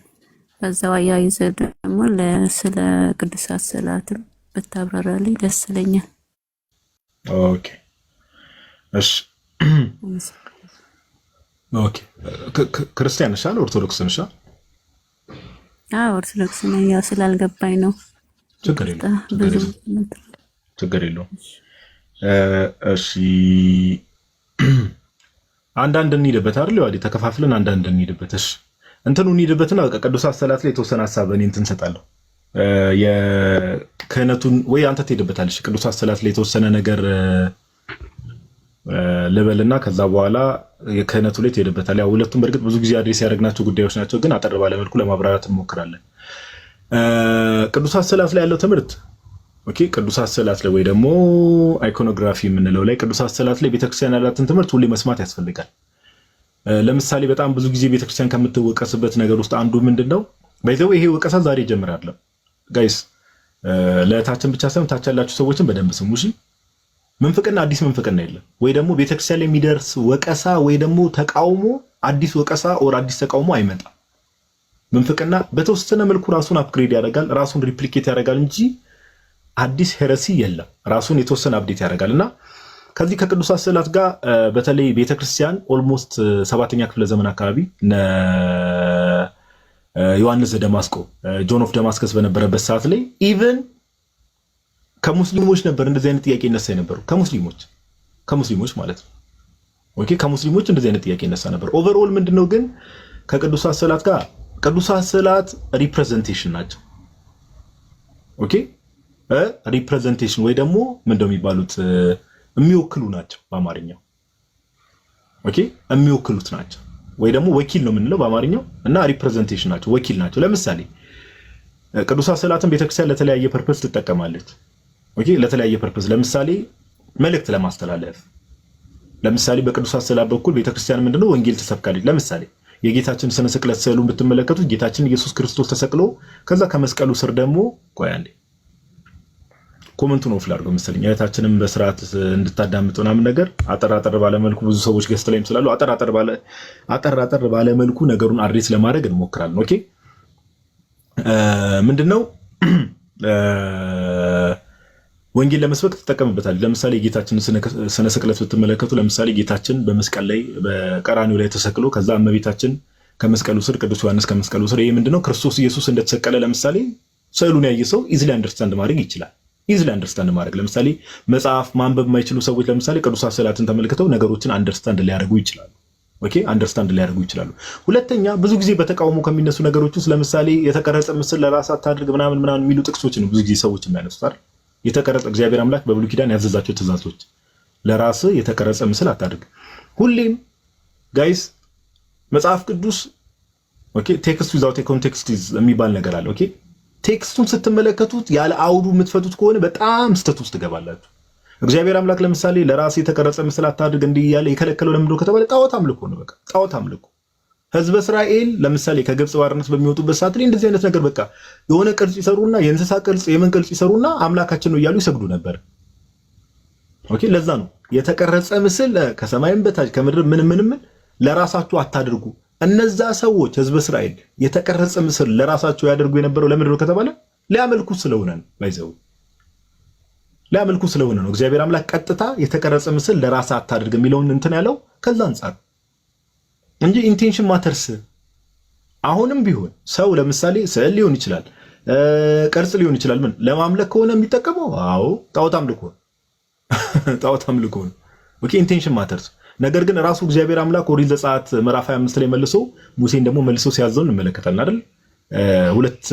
በዛው አያይዘ ደግሞ ስለ ቅዱሳት ስዕላትም ብታብራራልኝ ደስ ይለኛል ኦኬ እሺ ኦኬ ክርስቲያን ነሽ ኦርቶዶክስ ነሽ ኦርቶዶክስ ነኝ ያው ስላልገባኝ ነው ችግር የለውም እሺ አንዳንድ እንሂድበት አይደል ያው ተከፋፍለን አንዳንድ እንሂድበት እሺ እንትኑ እንሂድበትና ቅዱሳት ስዕላት ላይ የተወሰነ ሐሳብ እኔ እንትን ሰጣለሁ የክህነቱን ወይ አንተ ትሄድበታለሽ ቅዱሳት ስዕላት ላይ የተወሰነ ነገር ልበልና ከዛ በኋላ የክህነቱ ላይ ትሄድበታል ያው ሁለቱም በርግጥ ብዙ ጊዜ አድሬስ ያደረግናቸው ጉዳዮች ናቸው ግን አጠር ባለ መልኩ ለማብራራት እንሞክራለን ቅዱሳት ስዕላት ላይ ያለው ትምህርት ኦኬ ቅዱሳት ስዕላት ላይ ወይ ደግሞ አይኮኖግራፊ የምንለው ላይ ቅዱሳት ስዕላት ላይ ቤተክርስቲያን ያላትን ትምህርት ሁሌ መስማት ያስፈልጋል ለምሳሌ በጣም ብዙ ጊዜ ቤተክርስቲያን ከምትወቀስበት ነገር ውስጥ አንዱ ምንድነው በይዘው ይሄ ወቀሳ ዛሬ ጀምራለሁ ጋይስ ለታችን ብቻ ሳይሆን ታች ያላችሁ ሰዎችን በደንብ ስሙ እሺ ምንፍቅና አዲስ ምንፍቅና የለም ወይ ደግሞ ቤተክርስቲያን ላይ የሚደርስ ወቀሳ ወይ ደግሞ ተቃውሞ አዲስ ወቀሳ ኦር አዲስ ተቃውሞ አይመጣም ምንፍቅና በተወሰነ መልኩ ራሱን አፕግሬድ ያደርጋል ራሱን ሪፕሊኬት ያደርጋል እንጂ አዲስ ሄረሲ የለም ራሱን የተወሰነ አፕዴት ያደርጋልና ከዚህ ከቅዱሳት ስዕላት ጋር በተለይ ቤተክርስቲያን ኦልሞስት 7ኛ ክፍለ ዘመን አካባቢ ዮሐንስ ዘደማስቆ ጆን ኦፍ ደማስከስ በነበረበት ሰዓት ላይ ኢቭን ከሙስሊሞች ነበር እንደዚህ አይነት ጥያቄ ይነሳ ነበር ከሙስሊሞች ማለት ነው ኦኬ ከሙስሊሞች እንደዚህ አይነት ጥያቄ ይነሳ ነበር ኦቨርኦል ምንድነው ግን ከቅዱሳት ስዕላት ጋር ቅዱሳት ስዕላት ሪፕሬዘንቴሽን ናቸው ኦኬ ሪፕሬዘንቴሽን ወይ ደግሞ ምንድነው የሚባሉት የሚወክሉ ናቸው በአማርኛው ኦኬ የሚወክሉት ናቸው ወይ ደግሞ ወኪል ነው የምንለው በአማርኛው እና ሪፕሬዘንቴሽን ናቸው ወኪል ናቸው ለምሳሌ ቅዱሳት ስዕላትን ቤተክርስቲያን ለተለያየ ፐርፐስ ትጠቀማለች ኦኬ ለተለያየ ፐርፐስ ለምሳሌ መልእክት ለማስተላለፍ ለምሳሌ በቅዱሳት ስዕላት በኩል ቤተክርስቲያን ምንድነው ወንጌል ተሰብካለች ለምሳሌ የጌታችን ስነ ስቅለት ስዕሉን ብትመለከቱት ጌታችን ኢየሱስ ክርስቶስ ተሰቅሎ ከዛ ከመስቀሉ ስር ደግሞ ቆይ አንዴ ኮሜንቱ ነው ፍላርገው መሰለኝ እህታችንም በስርዓት እንድታዳምጡ ምናምን ነገር አጠራጠር ባለ መልኩ ብዙ ሰዎች ገስት ላይም ስላሉ አጠራጠር ባለ መልኩ ነገሩን አድሬስ ለማድረግ እንሞክራለን ኦኬ ምንድነው ወንጌል ለመስበክ ተጠቀምበታል ለምሳሌ ጌታችን ስነ ስቅለት ብትመለከቱ ለምሳሌ ጌታችን በመስቀል ላይ በቀራኒው ላይ ተሰቅሎ ከዛ እመቤታችን ከመስቀሉ ስር ቅዱስ ዮሐንስ ከመስቀሉ ስር ይሄ ምንድነው ክርስቶስ ኢየሱስ እንደተሰቀለ ለምሳሌ ስዕሉን ያየ ሰው ኢዚሊ አንደርስታንድ ማድረግ ይችላል ለምሳሌ መጽሐፍ ማንበብ የማይችሉ ሰዎች ለምሳሌ ቅዱሳት ስዕላትን ተመልክተው ነገሮችን አንደርስታንድ ሊያደርጉ ይችላሉ ኦኬ አንደርስታንድ ሊያደርጉ ይችላሉ ሁለተኛ ብዙ ጊዜ በተቃውሞ ከሚነሱ ነገሮች ውስጥ ለምሳሌ የተቀረጸ ምስል ለራስ አታድርግ ምናምን የሚሉ ጥቅሶች ነው ብዙ ጊዜ ሰዎች የሚያነሱት አይደል የተቀረጸ እግዚአብሔር አምላክ በብሉይ ኪዳን ያዘዛቸው ትእዛዞች ለራስ የተቀረጸ ምስል አታድርግ ሁሌም ጋይስ መጽሐፍ ቅዱስ ኦኬ ቴክስት ዊዛውት ኤ ኮንቴክስት የሚባል ነገር አለ። ኦኬ ቴክስቱን ስትመለከቱት ያለ አውዱ የምትፈቱት ከሆነ በጣም ስተት ውስጥ ትገባላችሁ። እግዚአብሔር አምላክ ለምሳሌ ለራስ የተቀረጸ ምስል አታድርግ እንዲህ እያለ የከለከለው ለምንድነው ከተባለ ጣዖት አምልኮ ነው። በቃ ጣዖት አምልኮ። ህዝበ እስራኤል ለምሳሌ ከግብጽ ባርነት በሚወጡበት ሰዓት ላይ እንደዚህ አይነት ነገር በቃ የሆነ ቅርጽ ይሰሩና የእንስሳ ቅርጽ የምን ቅርጽ ይሰሩና አምላካችን ነው እያሉ ይሰግዱ ነበር። ኦኬ ለዛ ነው የተቀረጸ ምስል ከሰማይም በታች ከምድር ምንም ለራሳችሁ አታድርጉ። እነዛ ሰዎች ህዝበ እስራኤል የተቀረጸ ምስል ለራሳቸው ያደርጉ የነበረው ለምንድነው ከተባለ ሊያመልኩ ስለሆነ ነው። ባይዘው ሊያመልኩ ስለሆነ ነው። እግዚአብሔር አምላክ ቀጥታ የተቀረጸ ምስል ለራስህ አታድርግ የሚለውን እንትን ያለው ከዛ አንፃር እንጂ ኢንቴንሽን ማተርስ። አሁንም ቢሆን ሰው ለምሳሌ ስዕል ሊሆን ይችላል፣ ቅርጽ ሊሆን ይችላል። ምን ለማምለክ ከሆነ የሚጠቀመው አዎ ጣዖት አምልኮ ጣዖት አምልኮ ነው። ኦኬ ኢንቴንሽን ማተርስ። ነገር ግን ራሱ እግዚአብሔር አምላክ ኦሪት ዘጸአት ምዕራፍ 25 ላይ መልሶ ሙሴን ደግሞ መልሶ ሲያዘው እንመለከታለን አይደል? ሁለት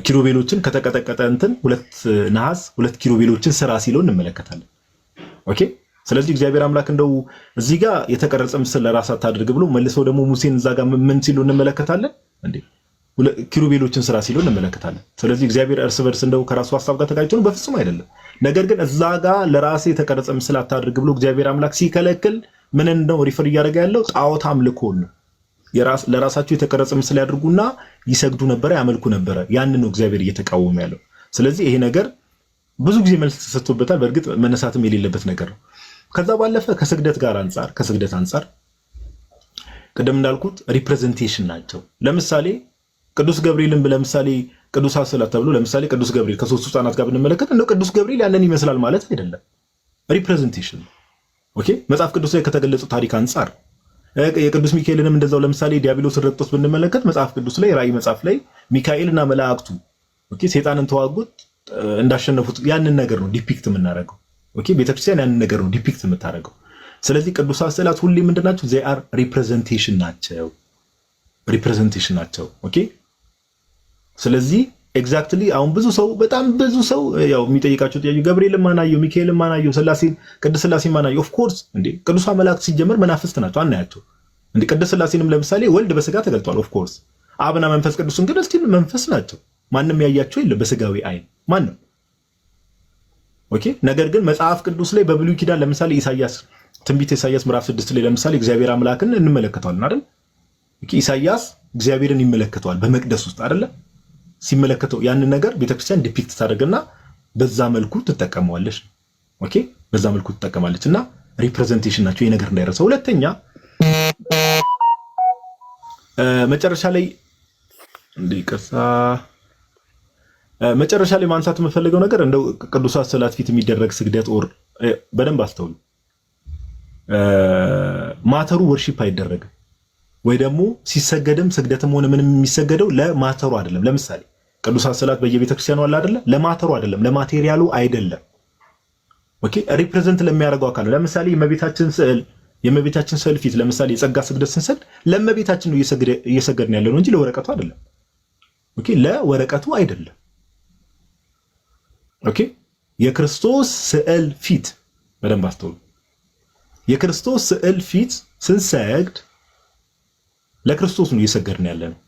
ኪሩቤሎችን ከተቀጠቀጠ እንትን ሁለት ነሐስ ሁለት ኪሩቤሎችን ስራ ሲለው እንመለከታለን። ኦኬ ስለዚህ እግዚአብሔር አምላክ እንደው እዚህ ጋር የተቀረጸ ምስል ለራስ አታድርግ ብሎ መልሶ ደግሞ ሙሴን እዛ ጋር ምን ሲለው እንመለከታለን እንዴ? ኪሩቤሎችን ስራ ሲለው እንመለከታለን። ስለዚህ እግዚአብሔር እርስ በርስ እንደው ከራሱ ሐሳብ ጋር ተጋጭቶ ነው? በፍጹም አይደለም። ነገር ግን እዛ ጋር ለራስ የተቀረጸ ምስል አታድርግ ብሎ እግዚአብሔር አምላክ ሲከለክል ምን እንደው ሪፈር እያደረገ ያለው ጣዖት አምልኮ ነው። ለራሳቸው የተቀረጸ ምስል ያድርጉና ይሰግዱ ነበር፣ ያመልኩ ነበር። ያን ነው እግዚአብሔር እየተቃወመ ያለው። ስለዚህ ይሄ ነገር ብዙ ጊዜ መልስ ተሰጥቶበታል። በእርግጥ መነሳትም የሌለበት ነገር ነው። ከዛ ባለፈ ከስግደት አንፃር ቅድም እንዳልኩት ሪፕሬዘንቴሽን ናቸው። ለምሳሌ ቅዱስ ገብርኤልን ለምሳሌ ቅዱሳት ስዕላት ተብሎ ለምሳሌ ቅዱስ ገብርኤል ከሶስቱ ሕፃናት ጋር ብንመለከት እንደው ቅዱስ ገብርኤል ያንን ይመስላል ማለት አይደለም። ሪፕሬዘንቴሽን ኦኬ። መጽሐፍ ቅዱስ ላይ ከተገለጹ ታሪክ አንፃር የቅዱስ ሚካኤልንም እንደዛው ለምሳሌ ዲያብሎስን ረግጦት ብንመለከት መጽሐፍ ቅዱስ ላይ ራእይ መጽሐፍ ላይ ሚካኤልና መላእክቱ ኦኬ ሰይጣንን ተዋጉት እንዳሸነፉት ያንን ነገር ነው ዲፒክት የምናደርገው። ኦኬ ቤተክርስቲያን ያንን ነገር ነው ዲፒክት የምታደርገው። ስለዚህ ቅዱሳት ስዕላት ሁሌ ምንድናቸው? they are representation ናቸው። ኦኬ ስለዚህ ኤግዛክትሊ አሁን በጣም ብዙ ሰው ያው የሚጠይቃቸው ጥያቄ ገብርኤልን ማናየው፣ ሚካኤልን ማናየው፣ ስላሴን ቅድስት ስላሴን ማናየው? ኦፍ ኮርስ እንዴ ቅዱሳን መላእክት ሲጀመር መናፍስት ናቸው አናያቸው እንዴ? ቅድስት ስላሴንም ለምሳሌ ወልድ በስጋ ተገልጧል። ኦፍ ኮርስ አብና መንፈስ ቅዱስን ግን እስቲ መንፈስ ናቸው። ማንም ያያቸው የለም በስጋዊ አይን ማንም። ኦኬ ነገር ግን መጽሐፍ ቅዱስ ላይ በብሉይ ኪዳን ለምሳሌ ትንቢተ ኢሳይያስ ምዕራፍ 6 ላይ ለምሳሌ እግዚአብሔር አምላክን እንመለከተዋለን አይደል? ኦኬ ኢሳይያስ እግዚአብሔርን ይመለከተዋል በመቅደስ ውስጥ አይደል? ሲመለከተው ያንን ነገር ቤተክርስቲያን ዲፒክት ታደርግና በዛ መልኩ ትጠቀመዋለች። ኦኬ በዛ መልኩ ትጠቀማለች እና ሪፕሬዘንቴሽን ናቸው። ይሄ ነገር እንዳይረሳው። ሁለተኛ መጨረሻ ላይ ማንሳት የምፈልገው ነገር እንደው ቅዱሳት ስዕላት ፊት የሚደረግ ስግደት በደንብ አስተውሉ። ማተሩ ወርሺፕ አይደረግም ወይ ደግሞ ሲሰገድም ስግደትም ሆነ ምንም የሚሰገደው ለማተሩ አይደለም። ለምሳሌ ቅዱሳት ስዕላት በየቤተክርስቲያኑ አለ አይደለ? ለማተሩ አይደለም፣ ለማቴሪያሉ አይደለም። ኦኬ ሪፕሬዘንት ለሚያደርገው አካል ነው። ለምሳሌ የእመቤታችን ስዕል ፊት ለምሳሌ የጸጋ ስግደት ስንሰግድ ለእመቤታችን ነው እየሰገድን ያለ ነው እንጂ ለወረቀቱ አይደለም። ኦኬ ለወረቀቱ አይደለም። ኦኬ የክርስቶስ ስዕል ፊት በደንብ አስተውሉ። የክርስቶስ ስዕል ፊት ስንሰግድ ለክርስቶስ ነው እየሰገድን ያለ ነው።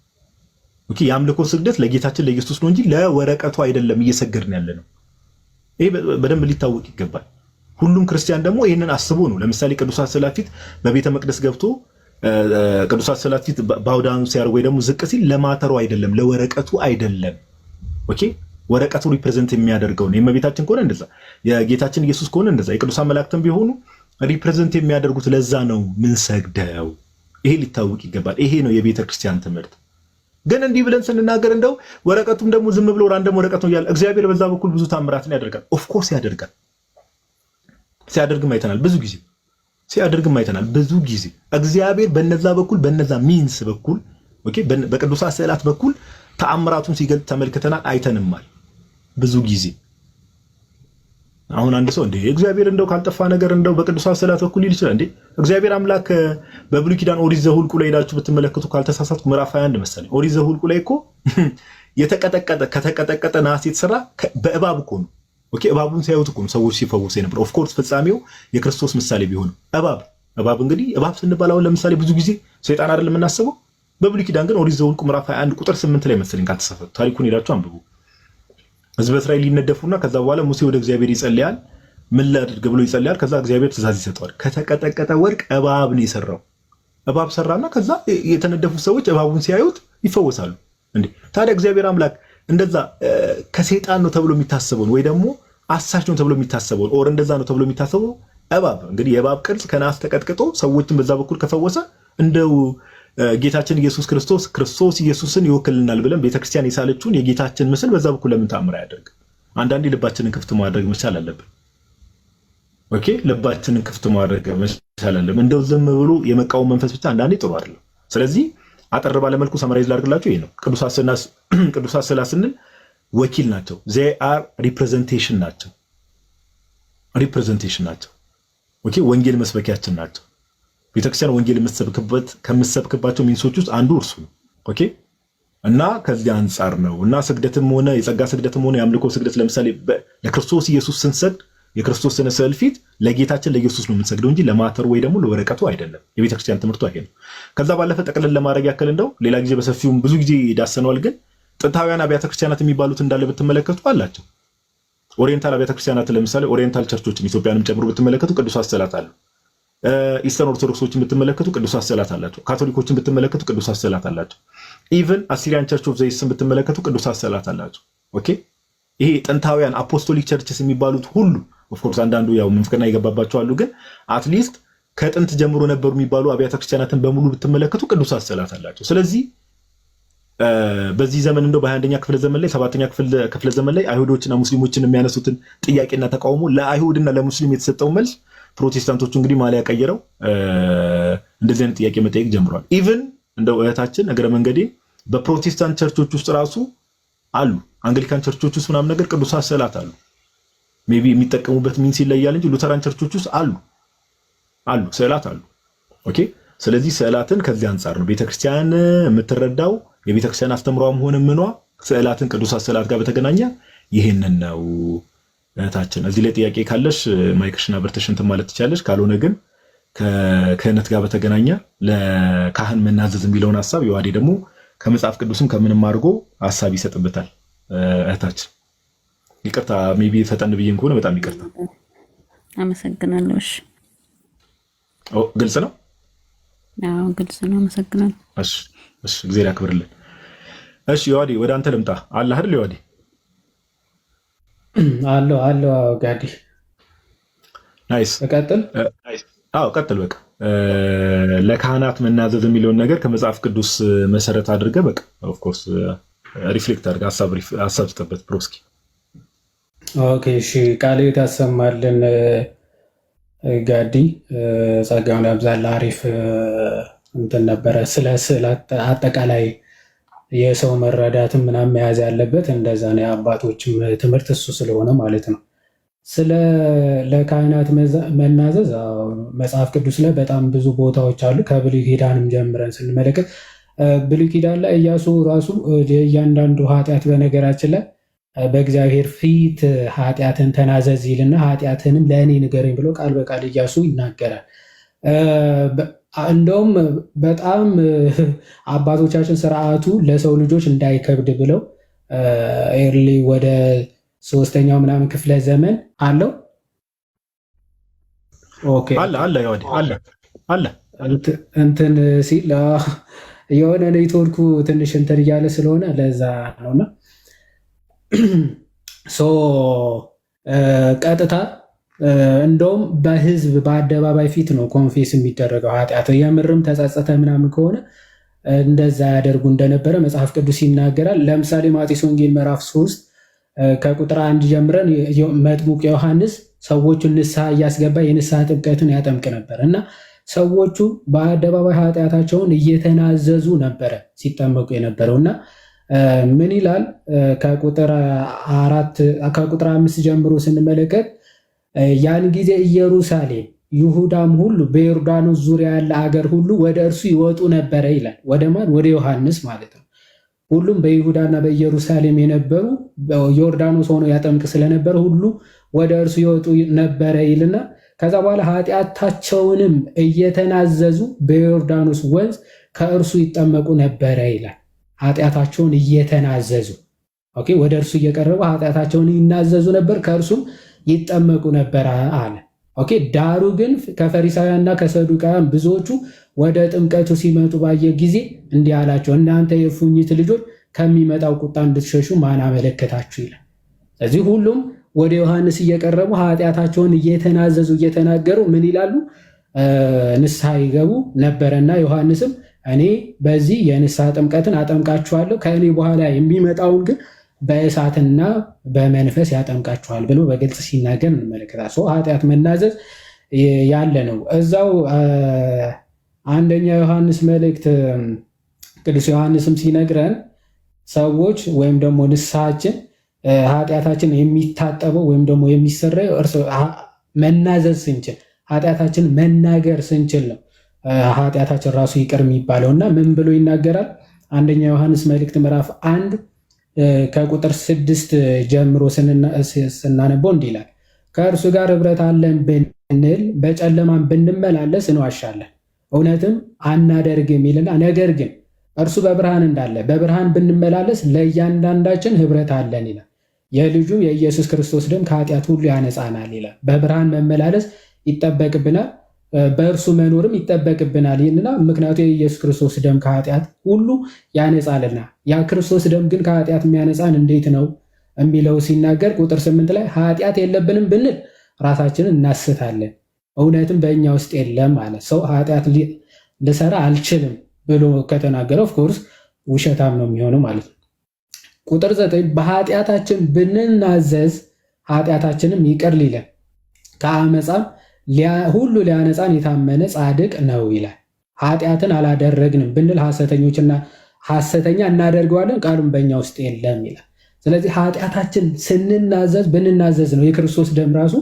ኦኬ የአምልኮ ስግደት ለጌታችን ለኢየሱስ ነው እንጂ ለወረቀቱ አይደለም እየሰገድን ያለ ነው። ይሄ በደንብ ሊታወቅ ይገባል። ሁሉም ክርስቲያን ደግሞ ይህንን አስቦ ነው። ለምሳሌ ቅዱሳት ስዕላት ፊት በቤተ መቅደስ ገብቶ ቅዱሳት ስዕላት ፊት ባውዳኑ ሲያርግ ወይ ደግሞ ዝቅ ሲል ለማተሩ አይደለም፣ ለወረቀቱ አይደለም። ኦኬ ወረቀቱ ሪፕሬዘንት የሚያደርገው ነው። የእመቤታችን ከሆነ እንደዛ፣ የጌታችን ኢየሱስ ከሆነ እንደዛ፣ የቅዱሳን መላእክትም ቢሆኑ ሪፕሬዘንት የሚያደርጉት ለዛ ነው ምን ሰግደው። ይሄ ሊታወቅ ይገባል። ይሄ ነው የቤተ ክርስቲያን ትምህርት። ግን እንዲህ ብለን ስንናገር እንደው ወረቀቱም ደግሞ ዝም ብሎ ራንደም ወረቀት ነው እያለ እግዚአብሔር በዛ በኩል ብዙ ታምራትን ያደርጋል። ኦፍ ኮርስ ያደርጋል። ሲያደርግም አይተናል ብዙ ጊዜ። እግዚአብሔር በነዛ በኩል በነዛ ሚንስ በኩል ኦኬ በቅዱሳት ስዕላት በኩል ተአምራቱን ሲገልጥ ተመልክተናል፣ አይተንማል ብዙ ጊዜ። አሁን አንድ ሰው እንዴ እግዚአብሔር እንደው ካልጠፋ ነገር እንደው በቅዱሳት ስዕላት በኩል ይል ይችላል እንዴ? እግዚአብሔር አምላክ በብሉይ ኪዳን ኦሪት ዘኍልቍ ላይ ሄዳችሁ ብትመለከቱ ካልተሳሳትኩ ምዕራፍ 21 መሰለኝ ኦሪት ዘኍልቍ ላይ እኮ ከተቀጠቀጠ ነሐስ የተሰራ በእባብ እኮ ነው። ኦኬ እባቡን ሲያዩት እኮ ነው ሰዎች ሲፈወሱ የነበረው። ኦፍ ኮርስ ፍጻሜው የክርስቶስ ምሳሌ ቢሆንም እባብ እባብ እንግዲህ እባብ ስንባል አሁን ለምሳሌ ብዙ ጊዜ ሰይጣን አይደለም የምናስበው። በብሉይ ኪዳን ግን ኦሪት ዘኍልቍ ምዕራፍ 21 ቁጥር 8 ላይ መሰለኝ ካልተሳሳትኩ፣ ታሪኩን ሄዳችሁ አንብቡ። ሕዝበ እስራኤል ሊነደፉና ከዛ በኋላ ሙሴ ወደ እግዚአብሔር ይጸልያል። ምን ላድርግ ብሎ ይጸልያል። ከዛ እግዚአብሔር ትእዛዝ ይሰጠዋል። ከተቀጠቀጠ ወርቅ እባብ ነው የሰራው። እባብ ሰራና ከዛ የተነደፉ ሰዎች እባቡን ሲያዩት ይፈወሳሉ። እንዴ ታዲያ እግዚአብሔር አምላክ እንደዛ ከሰይጣን ነው ተብሎ የሚታሰበውን ወይ ደግሞ አሳች ነው ተብሎ የሚታሰበውን ኦር እንደዛ ነው ተብሎ የሚታሰበው እባብ እንግዲህ የእባብ ቅርጽ ከናስ ተቀጥቅጦ ሰዎችን በዛ በኩል ከፈወሰ እንደው ጌታችን ኢየሱስ ክርስቶስ ኢየሱስን ይወክልናል ብለን ቤተክርስቲያን የሳለችውን የጌታችን ምስል በዛ በኩል ለምን ተአምር አያደርግ? አንዳንዴ ልባችንን ክፍት ማድረግ መቻል አለብን። ኦኬ ልባችንን ክፍት ማድረግ መቻል አለብን። እንደው ዝም ብሎ የመቃወም መንፈስ ብቻ አንዳንዴ ጥሩ አይደለም። ስለዚህ አጠር ባለ መልኩ ሰመራይዝ ላድርግላችሁ። ይሄ ነው ቅዱሳት ስዕላት ስንል ወኪል ናቸው። they are representation ናቸው። ኦኬ ወንጌል መስበኪያችን ናቸው። ቤተክርስቲያን ወንጌል ከምትሰብክባቸው ሚንሶች ውስጥ አንዱ እርሱ ነው። ኦኬ እና ከዚህ አንጻር ነው እና ስግደትም ሆነ የጸጋ ስግደትም ሆነ የአምልኮ ስግደት ለምሳሌ ለክርስቶስ ኢየሱስ ስንሰግድ የክርስቶስ ስነ ስዕል ፊት ለጌታችን ለኢየሱስ ነው የምንሰግደው እንጂ ለማተሩ ወይ ደግሞ ለወረቀቱ አይደለም። የቤተክርስቲያን ትምህርቱ ይሄ ነው። ከዛ ባለፈ ጠቅለል ለማድረግ ያክል እንደው ሌላ ጊዜ በሰፊውም ብዙ ጊዜ ዳሰነዋል። ግን ጥንታውያን አብያተ ክርስቲያናት የሚባሉት እንዳለ ብትመለከቱ አላቸው። ኦሪየንታል አብያተ ክርስቲያናት ለምሳሌ ኦሪየንታል ቸርቾችን ኢትዮጵያንም ጨምሮ ብትመለከቱ ቅዱሳት ስዕላት አሉ። ኢስተርን ኦርቶዶክሶችን ብትመለከቱ ቅዱሳት ስዕላት አላቸው። ካቶሊኮችን ብትመለከቱ ቅዱሳት ስዕላት አላቸው። ኢቭን አሲሪያን ቸርች ኦፍ ዘይስን ብትመለከቱ ቅዱሳት ስዕላት አላቸው። ኦኬ ይሄ ጥንታውያን አፖስቶሊክ ቸርችስ የሚባሉት ሁሉ ኦፍኮርስ አንዳንዱ ያው ምንፍቅና ይገባባቸው አሉ። ግን አትሊስት ከጥንት ጀምሮ ነበሩ የሚባሉ አብያተ ክርስቲያናትን በሙሉ ብትመለከቱ ቅዱሳት ስዕላት አላቸው። ስለዚህ በዚህ ዘመን እንደው በ21ኛ ክፍለ ዘመን ላይ 7ኛ ክፍለ ዘመን ላይ አይሁዶችና ሙስሊሞችን የሚያነሱትን ጥያቄና ተቃውሞ ለአይሁድና ለሙስሊም የተሰጠው መልስ ፕሮቴስታንቶቹ እንግዲህ ማሊያ ቀይረው እንደዚህ አይነት ጥያቄ መጠየቅ ጀምረዋል። ኢቭን እንደው እህታችን እግረ መንገዴ በፕሮቴስታንት ቸርቾች ውስጥ ራሱ አሉ፣ አንግሊካን ቸርቾች ውስጥ ምናምን ነገር ቅዱሳት ስዕላት አሉ። ሜቢ የሚጠቀሙበት ሚንስ ይለያል እንጂ ሉተራን ቸርቾች ውስጥ አሉ ስዕላት አሉ። ኦኬ ስለዚህ ስዕላትን ከዚህ አንጻር ነው ቤተክርስቲያን የምትረዳው። የቤተክርስቲያን አስተምሯም ሆነ ምኗ ስዕላትን ቅዱሳት ስዕላት ጋር በተገናኘ ይሄንን ነው። እህታችን እዚህ ላይ ጥያቄ ካለሽ ማይክሽና በርተሽን ማለት ትቻለሽ። ካልሆነ ግን ከክህነት ጋር በተገናኘ ለካህን መናዘዝ የሚለውን ሐሳብ የዋዴ ደግሞ ከመጽሐፍ ቅዱስም ከምንም አድርጎ ሐሳብ ይሰጥበታል። እህታችን ይቅርታ ሜቢ ፈጠን ብዬም ከሆነ በጣም ይቅርታ። አመሰግናለሁ። እሺ ግልጽ ነው? አዎ ግልጽ ነው። አመሰግናለሁ። እሺ እግዚአብሔር ያክብርልን። እሺ የዋዴ ወደ አንተ ልምጣ። አላህ አይደል የዋዴ አለው ጋዲ ናይስ። እቀጥል? አዎ ቀጥል። በቃ ለካህናት መናዘዝ የሚለውን ነገር ከመጽሐፍ ቅዱስ መሰረት አድርገህ በቃ ኦፍ ኮርስ ሪፍሌክት አድርገህ ሐሳብ ስጠበት ብሮስኪ። ኦኬ እሺ ቃል ታሰማልን ጋዲ ጸጋውን ያብዛል። አሪፍ እንትን ነበረ። ስለ ስዕላት አጠቃላይ የሰው መረዳትም ምናምን መያዝ ያለበት እንደዛ ነው። የአባቶችም ትምህርት እሱ ስለሆነ ማለት ነው። ለካህናት መናዘዝ መጽሐፍ ቅዱስ ላይ በጣም ብዙ ቦታዎች አሉ። ከብሉይ ኪዳንም ጀምረን ስንመለከት ብሉይ ኪዳን ላይ ኢያሱ ራሱ የእያንዳንዱ ኃጢአት በነገራችን ላይ በእግዚአብሔር ፊት ኃጢአትን ተናዘዝ ይልና ኃጢአትንም ለእኔ ንገረኝ ብሎ ቃል በቃል ኢያሱ ይናገራል። እንደውም በጣም አባቶቻችን ስርዓቱ ለሰው ልጆች እንዳይከብድ ብለው ኤርሊ ወደ 3ኛው ምናምን ክፍለ ዘመን አለው። ኦኬ አለ እንትን ሲል የሆነ ኔትወርኩ ትንሽ እንትን እያለ ስለሆነ ለዛ ነውና ቀጥታ እንደውም በህዝብ በአደባባይ ፊት ነው ኮንፌስ የሚደረገው ኃጢአት። የምርም ተጸጸተ ምናምን ከሆነ እንደዛ ያደርጉ እንደነበረ መጽሐፍ ቅዱስ ይናገራል። ለምሳሌ ማቴዎስ ወንጌል ምዕራፍ 3 ከቁጥር 1 ጀምረን መጥምቁ ዮሐንስ ሰዎቹን ንስሐ እያስገባ የንስሐ ጥምቀትን ያጠምቅ ነበር እና ሰዎቹ በአደባባይ ኃጢአታቸውን እየተናዘዙ ነበረ ሲጠመቁ የነበረው እና ምን ይላል? ከቁጥር 5 ጀምሮ ስንመለከት ያን ጊዜ ኢየሩሳሌም፣ ይሁዳም ሁሉ በዮርዳኖስ ዙሪያ ያለ አገር ሁሉ ወደ እርሱ ይወጡ ነበረ ይላል። ወደ ማን? ወደ ዮሐንስ ማለት ነው። ሁሉም በይሁዳና በኢየሩሳሌም የነበሩ ዮርዳኖስ ሆኖ ያጠምቅ ስለነበረ ሁሉ ወደ እርሱ ይወጡ ነበረ ይልና ከዛ በኋላ ኃጢአታቸውንም እየተናዘዙ በዮርዳኖስ ወንዝ ከእርሱ ይጠመቁ ነበረ ይላል። ኃጢአታቸውን እየተናዘዙ ወደ እርሱ እየቀረቡ ኃጢአታቸውን ይናዘዙ ነበር፣ ከእርሱም ይጠመቁ ነበር አለ። ዳሩ ግን ከፈሪሳውያንና ከሰዱቃውያን ብዙዎቹ ወደ ጥምቀቱ ሲመጡ ባየ ጊዜ እንዲህ አላቸው፣ እናንተ የእፉኝት ልጆች ከሚመጣው ቁጣ እንድትሸሹ ማን አመለከታችሁ ይላል። ስለዚህ ሁሉም ወደ ዮሐንስ እየቀረቡ ኃጢአታቸውን እየተናዘዙ እየተናገሩ ምን ይላሉ? ንስሐ ይገቡ ነበረና ዮሐንስም እኔ በዚህ የንስሐ ጥምቀትን አጠምቃችኋለሁ፣ ከእኔ በኋላ የሚመጣውን ግን በእሳትና በመንፈስ ያጠምቃችኋል ብሎ በግልጽ ሲናገር እንመለከታለን። ኃጢአት መናዘዝ ያለ ነው። እዛው አንደኛ ዮሐንስ መልእክት ቅዱስ ዮሐንስም ሲነግረን ሰዎች ወይም ደግሞ ንስሐችን ኃጢአታችን የሚታጠበው ወይም ደግሞ የሚሰረየው መናዘዝ ስንችል ኃጢአታችን መናገር ስንችል ነው ኃጢአታችን ራሱ ይቅር የሚባለው። እና ምን ብሎ ይናገራል? አንደኛ ዮሐንስ መልእክት ምዕራፍ 1 ከቁጥር 6 ጀምሮ ስናነበው እንዲህ ይላል፣ ከእርሱ ጋር ኅብረት አለን ብንል በጨለማም ብንመላለስ እንዋሻለን፣ እውነትም አናደርግም ይልና ነገር ግን እርሱ በብርሃን እንዳለ በብርሃን ብንመላለስ ለእያንዳንዳችን ኅብረት አለን ይላል። የልጁም የኢየሱስ ክርስቶስ ደም ከኃጢአት ሁሉ ያነጻናል ይላል። በብርሃን መመላለስ ይጠበቅብናል፣ በእርሱ መኖርም ይጠበቅብናል። ይህንና ምክንያቱ የኢየሱስ ክርስቶስ ደም ከኃጢአት ሁሉ ያነጻልና። ያ ክርስቶስ ደም ግን ከኃጢአት የሚያነጻን እንዴት ነው የሚለው ሲናገር ቁጥር 8 ላይ ኃጢአት የለብንም ብንል ራሳችንን እናስታለን፣ እውነትም በእኛ ውስጥ የለም አለ። ሰው ኃጢአት ልሰራ አልችልም ብሎ ከተናገረ ኦፍኮርስ ውሸታም ነው የሚሆነው ማለት ነው። ቁጥር 9 በኃጢአታችን ብንናዘዝ ኃጢአታችንም ይቅር ሊለን ከአመፃም ሁሉ ሊያነጻን የታመነ ጻድቅ ነው ይላል። ኃጢአትን አላደረግንም ብንል ሐሰተኛ እናደርገዋለን፣ ቃሉም በእኛ ውስጥ የለም ይላል። ስለዚህ ኃጢአታችን ብንናዘዝ ነው የክርስቶስ ደም ራሱ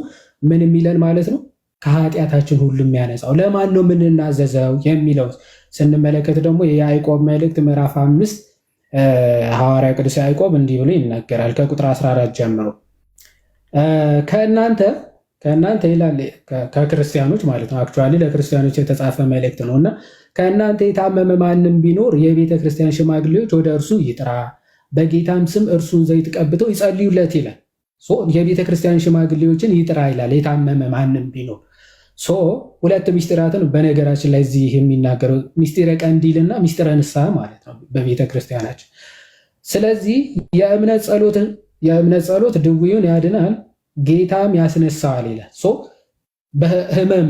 ምን የሚለን ማለት ነው? ከኃጢአታችን ሁሉ የሚያነጻው። ለማን ነው የምንናዘዘው የሚለው ስንመለከት ደግሞ የያዕቆብ መልእክት ምዕራፍ 5 ሐዋርያ ቅዱስ ያዕቆብ እንዲህ ብሎ ይናገራል ከቁጥር 14 ጀምሮ ከእናንተ ይላል፣ ከክርስቲያኖች ማለት ነው። አክቹዋሊ ለክርስቲያኖች የተጻፈ መልእክት ነው እና ከእናንተ የታመመ ማንም ቢኖር የቤተ ክርስቲያን ሽማግሌዎች ወደ እርሱ ይጥራ፣ በጌታም ስም እርሱን ዘይት ቀብተው ይጸልዩለት ይላል። የቤተ ክርስቲያን ሽማግሌዎችን ይጥራ ይላል። የታመመ ማንም ቢኖር ሁለት ምስጢራትን በነገራችን ላይ እዚህ የሚናገረው ምስጢረ ቀንዲልና ምስጢረ ንስሐ ማለት ነው በቤተ ክርስቲያናችን። ስለዚህ የእምነት ጸሎት ድውዩን ያድናል ጌታም ያስነሳዋል ይላል። በህመም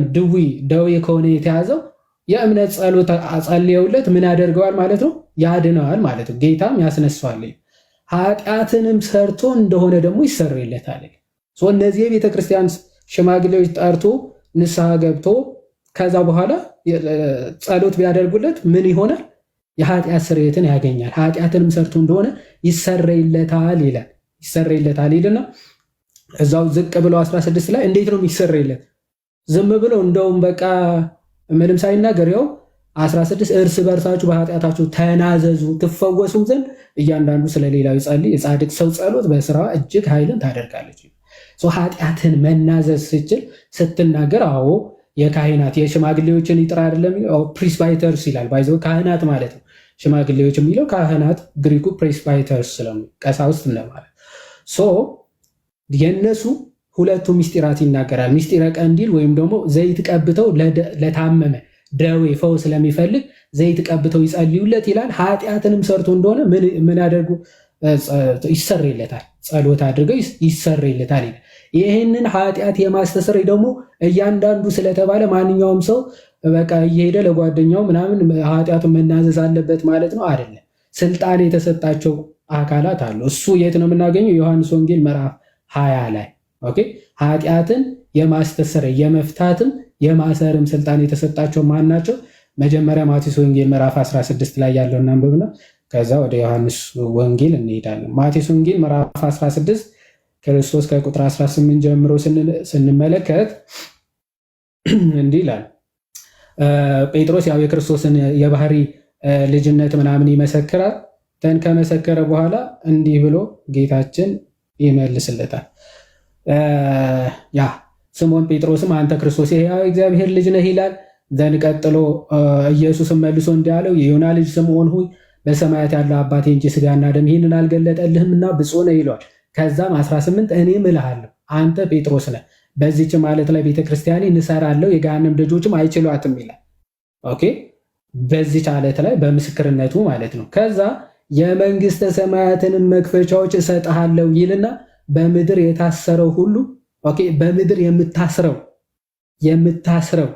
ደዌ ከሆነ የተያዘው የእምነት ጸሎት አጸልየውለት ምን ያደርገዋል ማለት ነው? ያድነዋል ማለት ነው። ጌታም ያስነሳዋል። ኃጢአትንም ሰርቶ እንደሆነ ደግሞ ይሰረይለታል። እነዚህ የቤተ ክርስቲያን ሽማግሌዎች ጠርቶ ንስሐ ገብቶ ከዛ በኋላ ጸሎት ቢያደርጉለት ምን ይሆናል? የኃጢአት ስርየትን ያገኛል። ኃጢአትንም ሰርቶ እንደሆነ ይሰረይለታል ይላል። ይሰረይለታል ይልና እዛው ዝቅ ብሎ 16 ላይ እንዴት ነው የሚሰረይለት? ዝም ብሎ እንደውም በቃ ምንም ሳይናገር ያው 16 እርስ በርሳችሁ በኃጢአታችሁ ተናዘዙ ትፈወሱም ዘንድ እያንዳንዱ ስለሌላው ይጸልይ። የጻድቅ ሰው ጸሎት በስራዋ እጅግ ኃይልን ታደርጋለች። ኃጢአትን መናዘዝ ስትናገር አዎ የካህናት የሽማግሌዎችን ይጥራ አይደለም ፕሪስባይተርስ ይላል። ባይዘው ካህናት ማለት ነው። ሽማግሌዎች የሚለው ካህናት ግሪኩ ፕሪስባይተርስ ስለሆነ ቀሳውስት እንደማለት የነሱ ሁለቱ ምስጢራት ይናገራል። ምስጢረ ቀንዲል ወይም ደግሞ ዘይት ቀብተው ለታመመ ደዌ ፈውስ ስለሚፈልግ ዘይት ቀብተው ይጸልዩለት ይላል። ኃጢአትንም ሰርቶ እንደሆነ ምን ያደርጉ? ይሰረይለታል። ጸሎት አድርገው ይሰረይለታል ይላል። ይህንን ኃጢአት የማስተሰረይ ደግሞ እያንዳንዱ ስለተባለ ማንኛውም ሰው በቃ እየሄደ ለጓደኛው ምናምን ኃጢአቱን መናዘዝ አለበት ማለት ነው አይደለም። ስልጣን የተሰጣቸው አካላት አሉ። እሱ የት ነው የምናገኘው? ዮሐንስ ወንጌል ምዕራፍ 20 ላይ ኃጢአትን የማስተሰረይ የመፍታትም የማሰርም ስልጣን የተሰጣቸው ማን ናቸው? መጀመሪያ ማቴዎስ ወንጌል ምዕራፍ 16 ላይ ያለውን አንብብና ከዛ ወደ ዮሐንስ ወንጌል እንሄዳለን። ማቴዎስ ወንጌል ምዕራፍ 16 ክርስቶስ ከቁጥር 18 ጀምሮ ስንመለከት እንዲህ ይላል። ጴጥሮስ ያው የክርስቶስን የባህሪ ልጅነት ምናምን ይመሰክራል። ከመሰከረ በኋላ እንዲህ ብሎ ጌታችን ይመልስለታል። ስምዖን ጴጥሮስም አንተ ክርስቶስ የሕያው እግዚአብሔር ልጅ ነህ ይላል። ዘን ቀጥሎ ኢየሱስም መልሶ እንዲህ አለው የዮና ልጅ ስምዖን ሆይ በሰማያት ያለው አባቴ እንጂ ሥጋና ደም ይህንን አልገለጠልህምና ብፁዕ ነህ ይለዋል። ከዛም 18 እኔም እልሃለሁ አንተ ጴጥሮስ ነህ፣ በዚች ማለት ላይ ቤተክርስቲያኔ እንሰራለሁ የገሃነም ደጆችም አይችሏትም ይላል። ኦኬ በዚች አለት ላይ በምስክርነቱ ማለት ነው። ከዛ የመንግስተ ሰማያትንም መክፈቻዎች እሰጥሃለሁ ይልና በምድር የታሰረው ሁሉ ኦኬ በምድር የምታስረው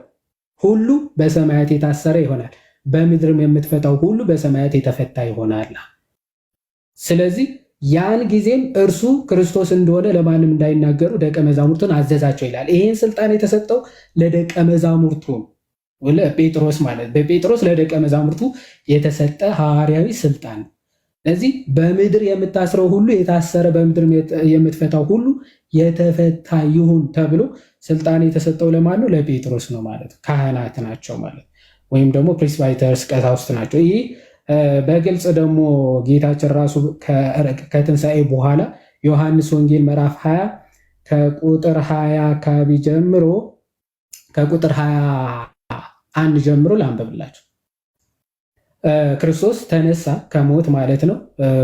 ሁሉ በሰማያት የታሰረ ይሆናል፣ በምድርም የምትፈታው ሁሉ በሰማያት የተፈታ ይሆናል። ስለዚህ ያን ጊዜም እርሱ ክርስቶስ እንደሆነ ለማንም እንዳይናገሩ ደቀ መዛሙርቱን አዘዛቸው ይላል። ይህን ስልጣን የተሰጠው ለደቀ መዛሙርቱ ጴጥሮስ ማለት በጴጥሮስ ለደቀ መዛሙርቱ የተሰጠ ሐዋርያዊ ስልጣን። ስለዚህ በምድር የምታስረው ሁሉ የታሰረ፣ በምድር የምትፈታው ሁሉ የተፈታ ይሁን ተብሎ ስልጣን የተሰጠው ለማን ነው? ለጴጥሮስ ነው ማለት ካህናት ናቸው ማለት ወይም ደግሞ ፕሪስባይተርስ ቀሳውስት ናቸው። ይህ በግልጽ ደግሞ ጌታችን ራሱ ከትንሣኤ በኋላ ዮሐንስ ወንጌል ምዕራፍ 20 ከቁጥር 20 አካባቢ ጀምሮ ከቁጥር 21 ጀምሮ ላንብብላችሁ። ክርስቶስ ተነሳ ከሞት ማለት ነው።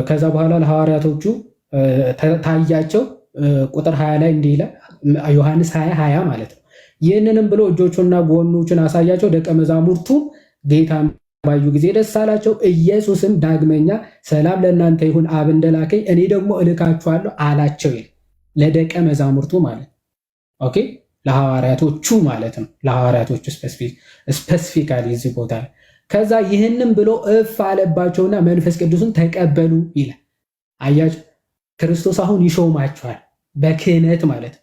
ከዛ በኋላ ለሐዋርያቶቹ ታያቸው። ቁጥር 20 ላይ እንዲህ ይላል፣ ዮሐንስ 20 ማለት ነው። ይህንንም ብሎ እጆቹና ጎኖቹን አሳያቸው። ደቀ መዛሙርቱ ጌታን ባዩ ጊዜ ደስ አላቸው። ኢየሱስም ዳግመኛ ሰላም ለእናንተ ይሁን፣ አብ እንደላከኝ እኔ ደግሞ እልካችኋለሁ አላቸው። ለደቀ መዛሙርቱ ማለት ኦኬ፣ ለሐዋርያቶቹ ማለት ነው። ለሐዋርያቶቹ ስፔሲፊካሊ እዚህ ቦታ ላይ ከዛ ይህንም ብሎ እፍ አለባቸውና መንፈስ ቅዱስን ተቀበሉ ይላል። አያችሁ፣ ክርስቶስ አሁን ይሾማቸዋል በክህነት ማለት ነው።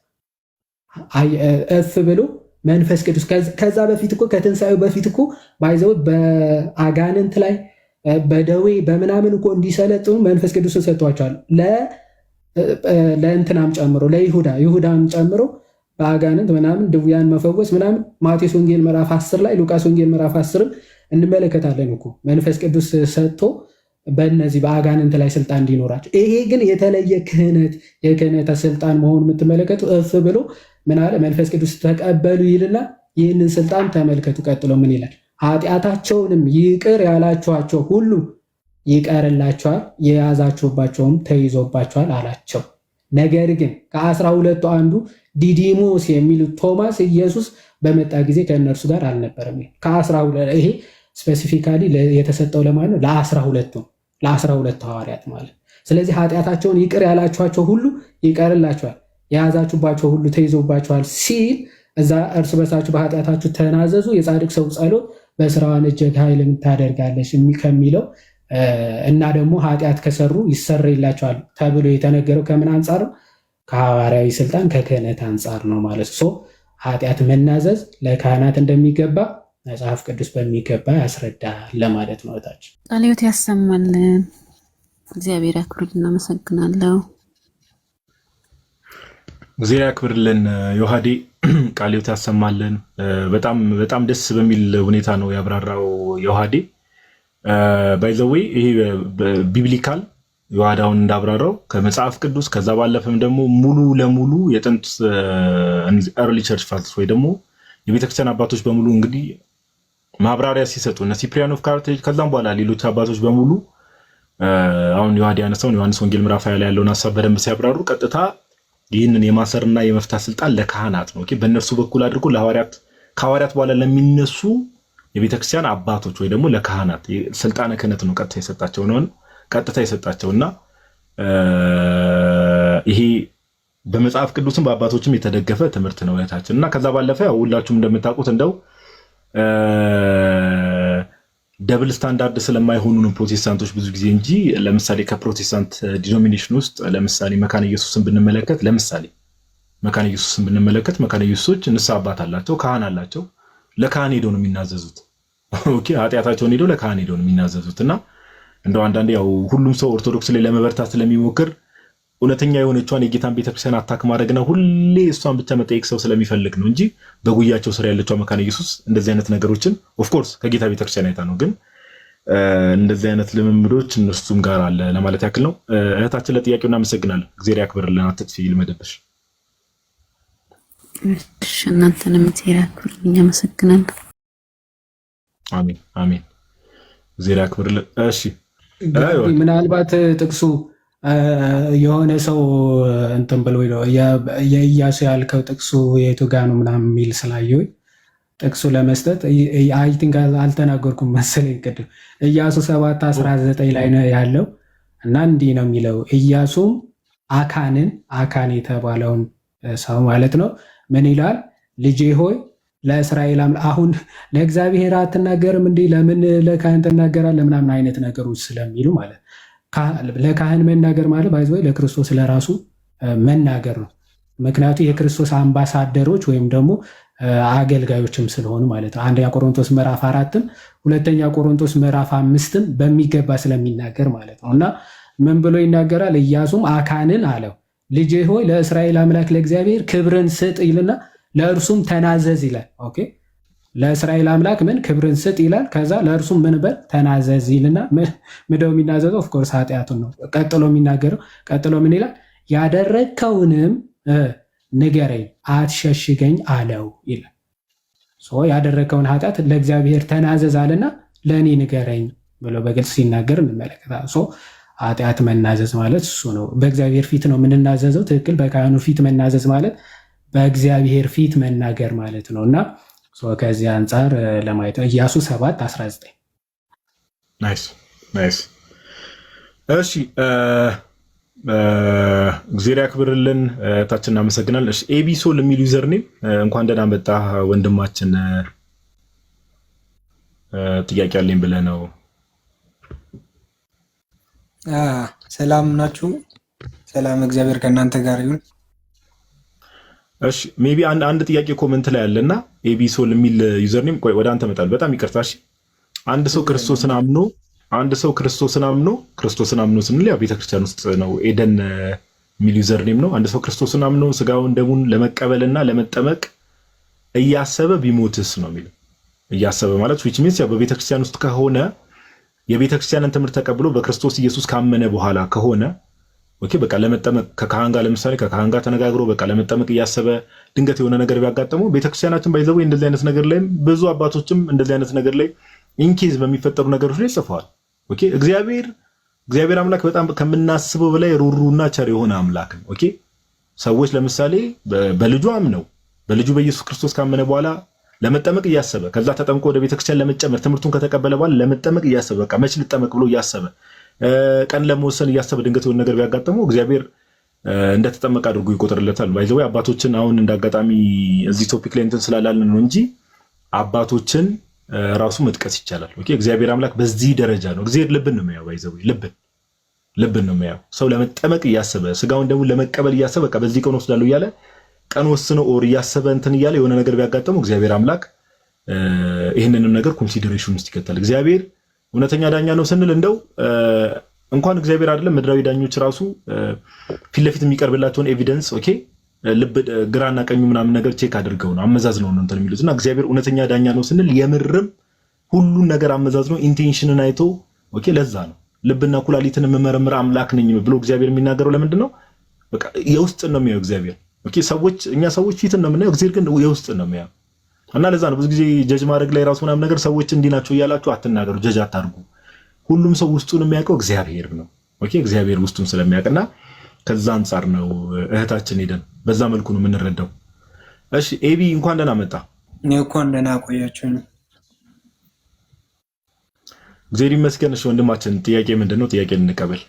እፍ ብሎ መንፈስ ቅዱስ ከዛ በፊት እኮ ከትንሣኤው በፊት እኮ ባይዘው በአጋንንት ላይ በደዌ በምናምን እኮ እንዲሰለጥኑ መንፈስ ቅዱስን ሰጥቷቸዋል። ለእንትናም ጨምሮ ይሁዳን ጨምሮ በአጋንንት ምናምን ድውያን መፈወስ ምናምን ማቴዎስ ወንጌል ምዕራፍ 10 ላይ ሉቃስ ወንጌል ምዕራፍ 10 እንመለከታለን እኮ መንፈስ ቅዱስ ሰጥቶ በእነዚህ በአጋንንት ላይ ስልጣን እንዲኖራቸው። ይሄ ግን የተለየ የክህነት ስልጣን መሆኑ የምትመለከቱ እፍ ብሎ ምን አለ? መንፈስ ቅዱስ ተቀበሉ ይልና ይህንን ስልጣን ተመልከቱ። ቀጥሎ ምን ይላል? ኃጢአታቸውንም ይቅር ያላችኋቸው ሁሉ ይቀርላቸዋል፣ የያዛችሁባቸውም ተይዞባቸዋል አላቸው። ነገር ግን ከ12ቱ አንዱ ዲዲሞስ የሚሉት ቶማስ ኢየሱስ በመጣ ጊዜ ከእነርሱ ጋር አልነበረም። ከ12 ይሄ ስፔሲፊካሊ የተሰጠው ለማለት ነው ለ12 ሐዋርያት ማለት። ስለዚህ ኃጢአታቸውን ይቅር ያላችኋቸው ሁሉ ይቀርላቸዋል፣ የያዛችሁባቸው ሁሉ ተይዞባቸዋል ሲል እዛ እርስ በርሳችሁ በኃጢአታችሁ ተናዘዙ፣ የጻድቅ ሰው ጸሎት በስራዋን እጅግ ኃይልን ታደርጋለች ከሚለው እና ደግሞ ኃጢአት ከሰሩ ይሰረይላቸዋል ተብሎ የተነገረው ከምን አንጻር ነው? ከሐዋርያዊ ስልጣን ከክህነት አንጻር ነው ማለት ነው። ኃጢአት መናዘዝ ለካህናት እንደሚገባ መጽሐፍ ቅዱስ በሚገባ ያስረዳል ለማለት ነው። እታችን ቃልዮት ያሰማልን። እግዚአብሔር ያክብርልን። አመሰግናለሁ። እግዚአብሔር ያክብርልን። ዮሐዴ ቃልዮት ያሰማልን። በጣም ደስ በሚል ሁኔታ ነው ያብራራው ዮሐዴ። ባይዘዌ ይሄ ቢብሊካል ዮሐዳውን እንዳብራራው ከመጽሐፍ ቅዱስ ከዛ ባለፈም ደግሞ ሙሉ ለሙሉ የጥንት ኤርሊ ቸርች ፋዘርስ ወይ ደግሞ የቤተክርስቲያን አባቶች በሙሉ እንግዲህ ማብራሪያ ሲሰጡ እነ ሲፕሪያን ኦፍ ካርቴጅ ከዛም በኋላ ሌሎች አባቶች በሙሉ አሁን ዮሐዴ ያነሳውን ዮሐንስ ወንጌል ምዕራፍ 20 ላይ ያለውን ሐሳብ በደንብ ሲያብራሩ ቀጥታ ይህንን የማሰርና የመፍታት ስልጣን ለካህናት ነው። ኦኬ፣ በእነርሱ በኩል አድርጎ ከሐዋርያት በኋላ ለሚነሱ የቤተክርስቲያን አባቶች ወይ ደግሞ ለካህናት ስልጣነ ክህነት ነው ቀጥታ የሰጣቸውና ይሄ በመጽሐፍ ቅዱስም በአባቶችም የተደገፈ ትምህርት ነው እህታችን። እና ከዛ ባለፈ ያው ሁላችሁም እንደምታውቁት እንደው ደብል ስታንዳርድ ስለማይሆኑ ነው ፕሮቴስታንቶች ብዙ ጊዜ እንጂ ለምሳሌ ከፕሮቴስታንት ዲኖሚኔሽን ውስጥ ለምሳሌ መካነ ኢየሱስን ብንመለከት መካነ ኢየሱሶች ንስሐ አባት አላቸው፣ ካህን አላቸው። ለካህን ሄደው ነው የሚናዘዙት። ኦኬ፣ ኃጢአታቸውን ሄደው ለካህን ሄደው ነው የሚናዘዙት። እና እንደው አንዳንዴ ያው ሁሉም ሰው ኦርቶዶክስ ላይ ለመበርታት ስለሚሞክር እውነተኛ የሆነቿን የጌታን ቤተክርስቲያን አታክ ማድረግና ሁሌ እሷን ብቻ መጠየቅ ሰው ስለሚፈልግ ነው እንጂ በጉያቸው ስር ያለችው መካነ ኢየሱስ እንደዚህ አይነት ነገሮችን ኦፍኮርስ ከጌታ ቤተክርስቲያን አይታ ነው፣ ግን እንደዚህ አይነት ልምምዶች እነሱም ጋር አለ ለማለት ያክል ነው። እህታችን ለጥያቄው እናመሰግናለን። እግዚአብሔር ያክብርልን። አትጥፊ ልመደብሽ። እሺ እናንተንም እግዚአብሔር ያክብርልኝ። አመሰግናለሁ። አሜን አሜን። እግዚአብሔር ያክብርልን። እሺ ምናልባት ጥቅሱ የሆነ ሰው እንትን ብሎ የኢያሱ ያልከው ጥቅሱ የቱ ጋ ነው ምናምን የሚል ስላየሁኝ ጥቅሱ ለመስጠት አይ ቲንክ አልተናገርኩም መሰለኝ ቅድም። ኢያሱ 7:19 ላይ ነው ያለው እና እንዲህ ነው የሚለው ኢያሱም አካን የተባለውን ሰው ማለት ነው ምን ይላል? ልጄ ሆይ ለእስራኤል አሁን ለእግዚአብሔር አትናገርም እንዲህ ለምን ለካህን ትናገራለህ ምናምን አይነት ነገሮች ስለሚሉ ማለት ለካህን መናገር ማለት ባይዘ ለክርስቶስ ለራሱ መናገር ነው። ምክንያቱ የክርስቶስ አምባሳደሮች ወይም ደግሞ አገልጋዮችም ስለሆኑ ማለት ነው። አንደኛ ቆሮንቶስ ምዕራፍ 4ም ሁለተኛ ቆሮንቶስ ምዕራፍ 5ም በሚገባ ስለሚናገር ማለት ነው። እና ምን ብሎ ይናገራል? ኢያሱም አካንን አለው ልጄ ሆይ ለእስራኤል አምላክ ለእግዚአብሔር ክብርን ስጥ ይልና ለእርሱም ተናዘዝ ይላል። ኦኬ ለእስራኤል አምላክ ምን ክብርን ስጥ ይላል። ከዛ ለእርሱም ምን በል ተናዘዝ ይልና ምደው የሚናዘዘው ኦፍኮርስ ኃጢአቱን ነው። ቀጥሎ የሚናገረው ቀጥሎ ምን ይላል? ያደረግከውንም ንገረኝ አትሸሽገኝ አለው ይላል። ያደረግከውን ኃጢአት ለእግዚአብሔር ተናዘዝ አለና ለእኔ ንገረኝ ብሎ በግልጽ ሲናገር እንመለከታለን። ኃጢአት መናዘዝ ማለት እሱ ነው። በእግዚአብሔር ፊት ነው የምንናዘዘው። ትክክል። በካህኑ ፊት መናዘዝ ማለት በእግዚአብሔር ፊት መናገር ማለት ነው። እና ከዚህ አንጻር ለማየት ነው። ኢያሱ 7:19 ናይስ ናይስ። እሺ እግዚአብሔር ያክብርልን። ታችን እናመሰግናለን። እሺ ኤቢሶል የሚል ዩዘርኔም እንኳን ደህና መጣ ወንድማችን። ጥያቄ አለኝ ብለህ ነው። ሰላም ናችሁ? ሰላም እግዚአብሔር ከእናንተ ጋር ይሁን። እሺ ሜቢ አንድ ጥያቄ ኮመንት ላይ አለና ኤቢሶል የሚል ዩዘርኔም ቆይ ወደ አንተ እመጣለሁ። በጣም ይቅርታ። እሺ አንድ ሰው ክርስቶስን አምኖ ስንል ያው ቤተክርስቲያን ውስጥ ነው ኤደን የሚል ዩዘርኔም ነው። አንድ ሰው ክርስቶስን አምኖ ስጋውን ደሙን ለመቀበልና ለመጠመቅ እያሰበ ቢሞትስ ነው የሚለው። እያሰበ ማለት which means ያው በቤተክርስቲያን ውስጥ ከሆነ የቤተክርስቲያንን ትምህርት ተቀብሎ በክርስቶስ ኢየሱስ ካመነ በኋላ ከሆነ ኦኬ በቃ ለመጠመቅ ከካህን ጋር ለምሳሌ ከካህን ጋር ተነጋግሮ በቃ ለመጠመቅ እያሰበ ድንገት የሆነ ነገር ቢያጋጥመው ቤተክርስቲያናችን ባይዘው እንደዚህ አይነት ነገር ላይ ብዙ አባቶችም እንደዚህ አይነት ነገር ላይ ኢንኬዝ በሚፈጠሩ ነገሮች ላይ ጽፈዋል። ኦኬ እግዚአብሔር አምላክ በጣም ከምናስበው በላይ ሩሩና ቸር የሆነ አምላክ ነው። ኦኬ ሰዎች ለምሳሌ በልጁ አምነው በልጁ በኢየሱስ ክርስቶስ ካመነ በኋላ ለመጠመቅ እያሰበ ከዛ ተጠምቆ ወደ ቤተክርስቲያን ለመጨመር ትምህርቱን ከተቀበለ በኋላ ለመጠመቅ እያሰበ በቃ መች ልጠመቅ ብሎ እያሰበ ቀን ለመወሰን እያሰበ ድንገት የሆነ ነገር ቢያጋጥመው እግዚአብሔር እንደተጠመቀ አድርጎ ይቆጥርለታል። ባይዘው አባቶችን አሁን እንዳጋጣሚ እዚህ ቶፒክ ላይ እንትን ስላላልን ነው እንጂ አባቶችን ራሱ መጥቀስ ይቻላል። ኦኬ እግዚአብሔር አምላክ በዚህ ደረጃ ነው። እግዚአብሔር ልብን ነው የሚያየው። ባይዘው ልብን ነው የሚያየው። ሰው ለመጠመቅ እያሰበ ስጋውን ደግሞ ለመቀበል እያሰበ በቃ በዚህ ቀን ወስዳለሁ እያለ ቀን ወስኖ ኦር እያሰበ እንትን እያለ የሆነ ነገር ቢያጋጥመው እግዚአብሔር አምላክ ይህንንም ነገር ኮንሲደሬሽን ውስጥ ይከተል። እግዚአብሔር እውነተኛ ዳኛ ነው ስንል እንደው እንኳን እግዚአብሔር አይደለም ምድራዊ ዳኞች ራሱ ፊት ለፊት የሚቀርብላቸውን ኤቪደንስ ኦኬ ልብ ግራና ቀኙ ምናምን ነገር ቼክ አድርገው ነው አመዛዝነው ነው እንትን የሚሉት እና እግዚአብሔር እውነተኛ ዳኛ ነው ስንል የምርም ሁሉን ነገር አመዛዝነው ኢንቴንሽንን አይቶ ኦኬ ለዛ ነው ልብና ኩላሊትን የምመረምር አምላክ ነኝ ብሎ እግዚአብሔር የሚናገረው ለምንድን ነው? በቃ የውስጥን ነው የሚያየው እግዚአብሔር። ኦኬ እኛ ሰዎች ፊትን ነው የምናየው፣ እግዚአብሔር ግን የውስጥን ነው የሚያየው። እና ለዛ ነው ብዙ ጊዜ ጀጅ ማድረግ ላይ ራሱ ምናምን ነገር ሰዎች እንዲህ ናቸው እያላችሁ አትናገሩ፣ ጀጅ አታርጉ። ሁሉም ሰው ውስጡን የሚያውቀው እግዚአብሔር ነው። ኦኬ እግዚአብሔር ውስጡን ስለሚያውቅና ከዛ አንጻር ነው እህታችን ሄደን በዛ መልኩ ነው የምንረዳው። እሺ ኤቢ እንኳን ደህና መጣ። እንኳን ደህና ቆያችሁኝ። እግዚአብሔር ይመስገን። እሺ ወንድማችን ጥያቄ ምንድነው? ጥያቄ እንቀበል።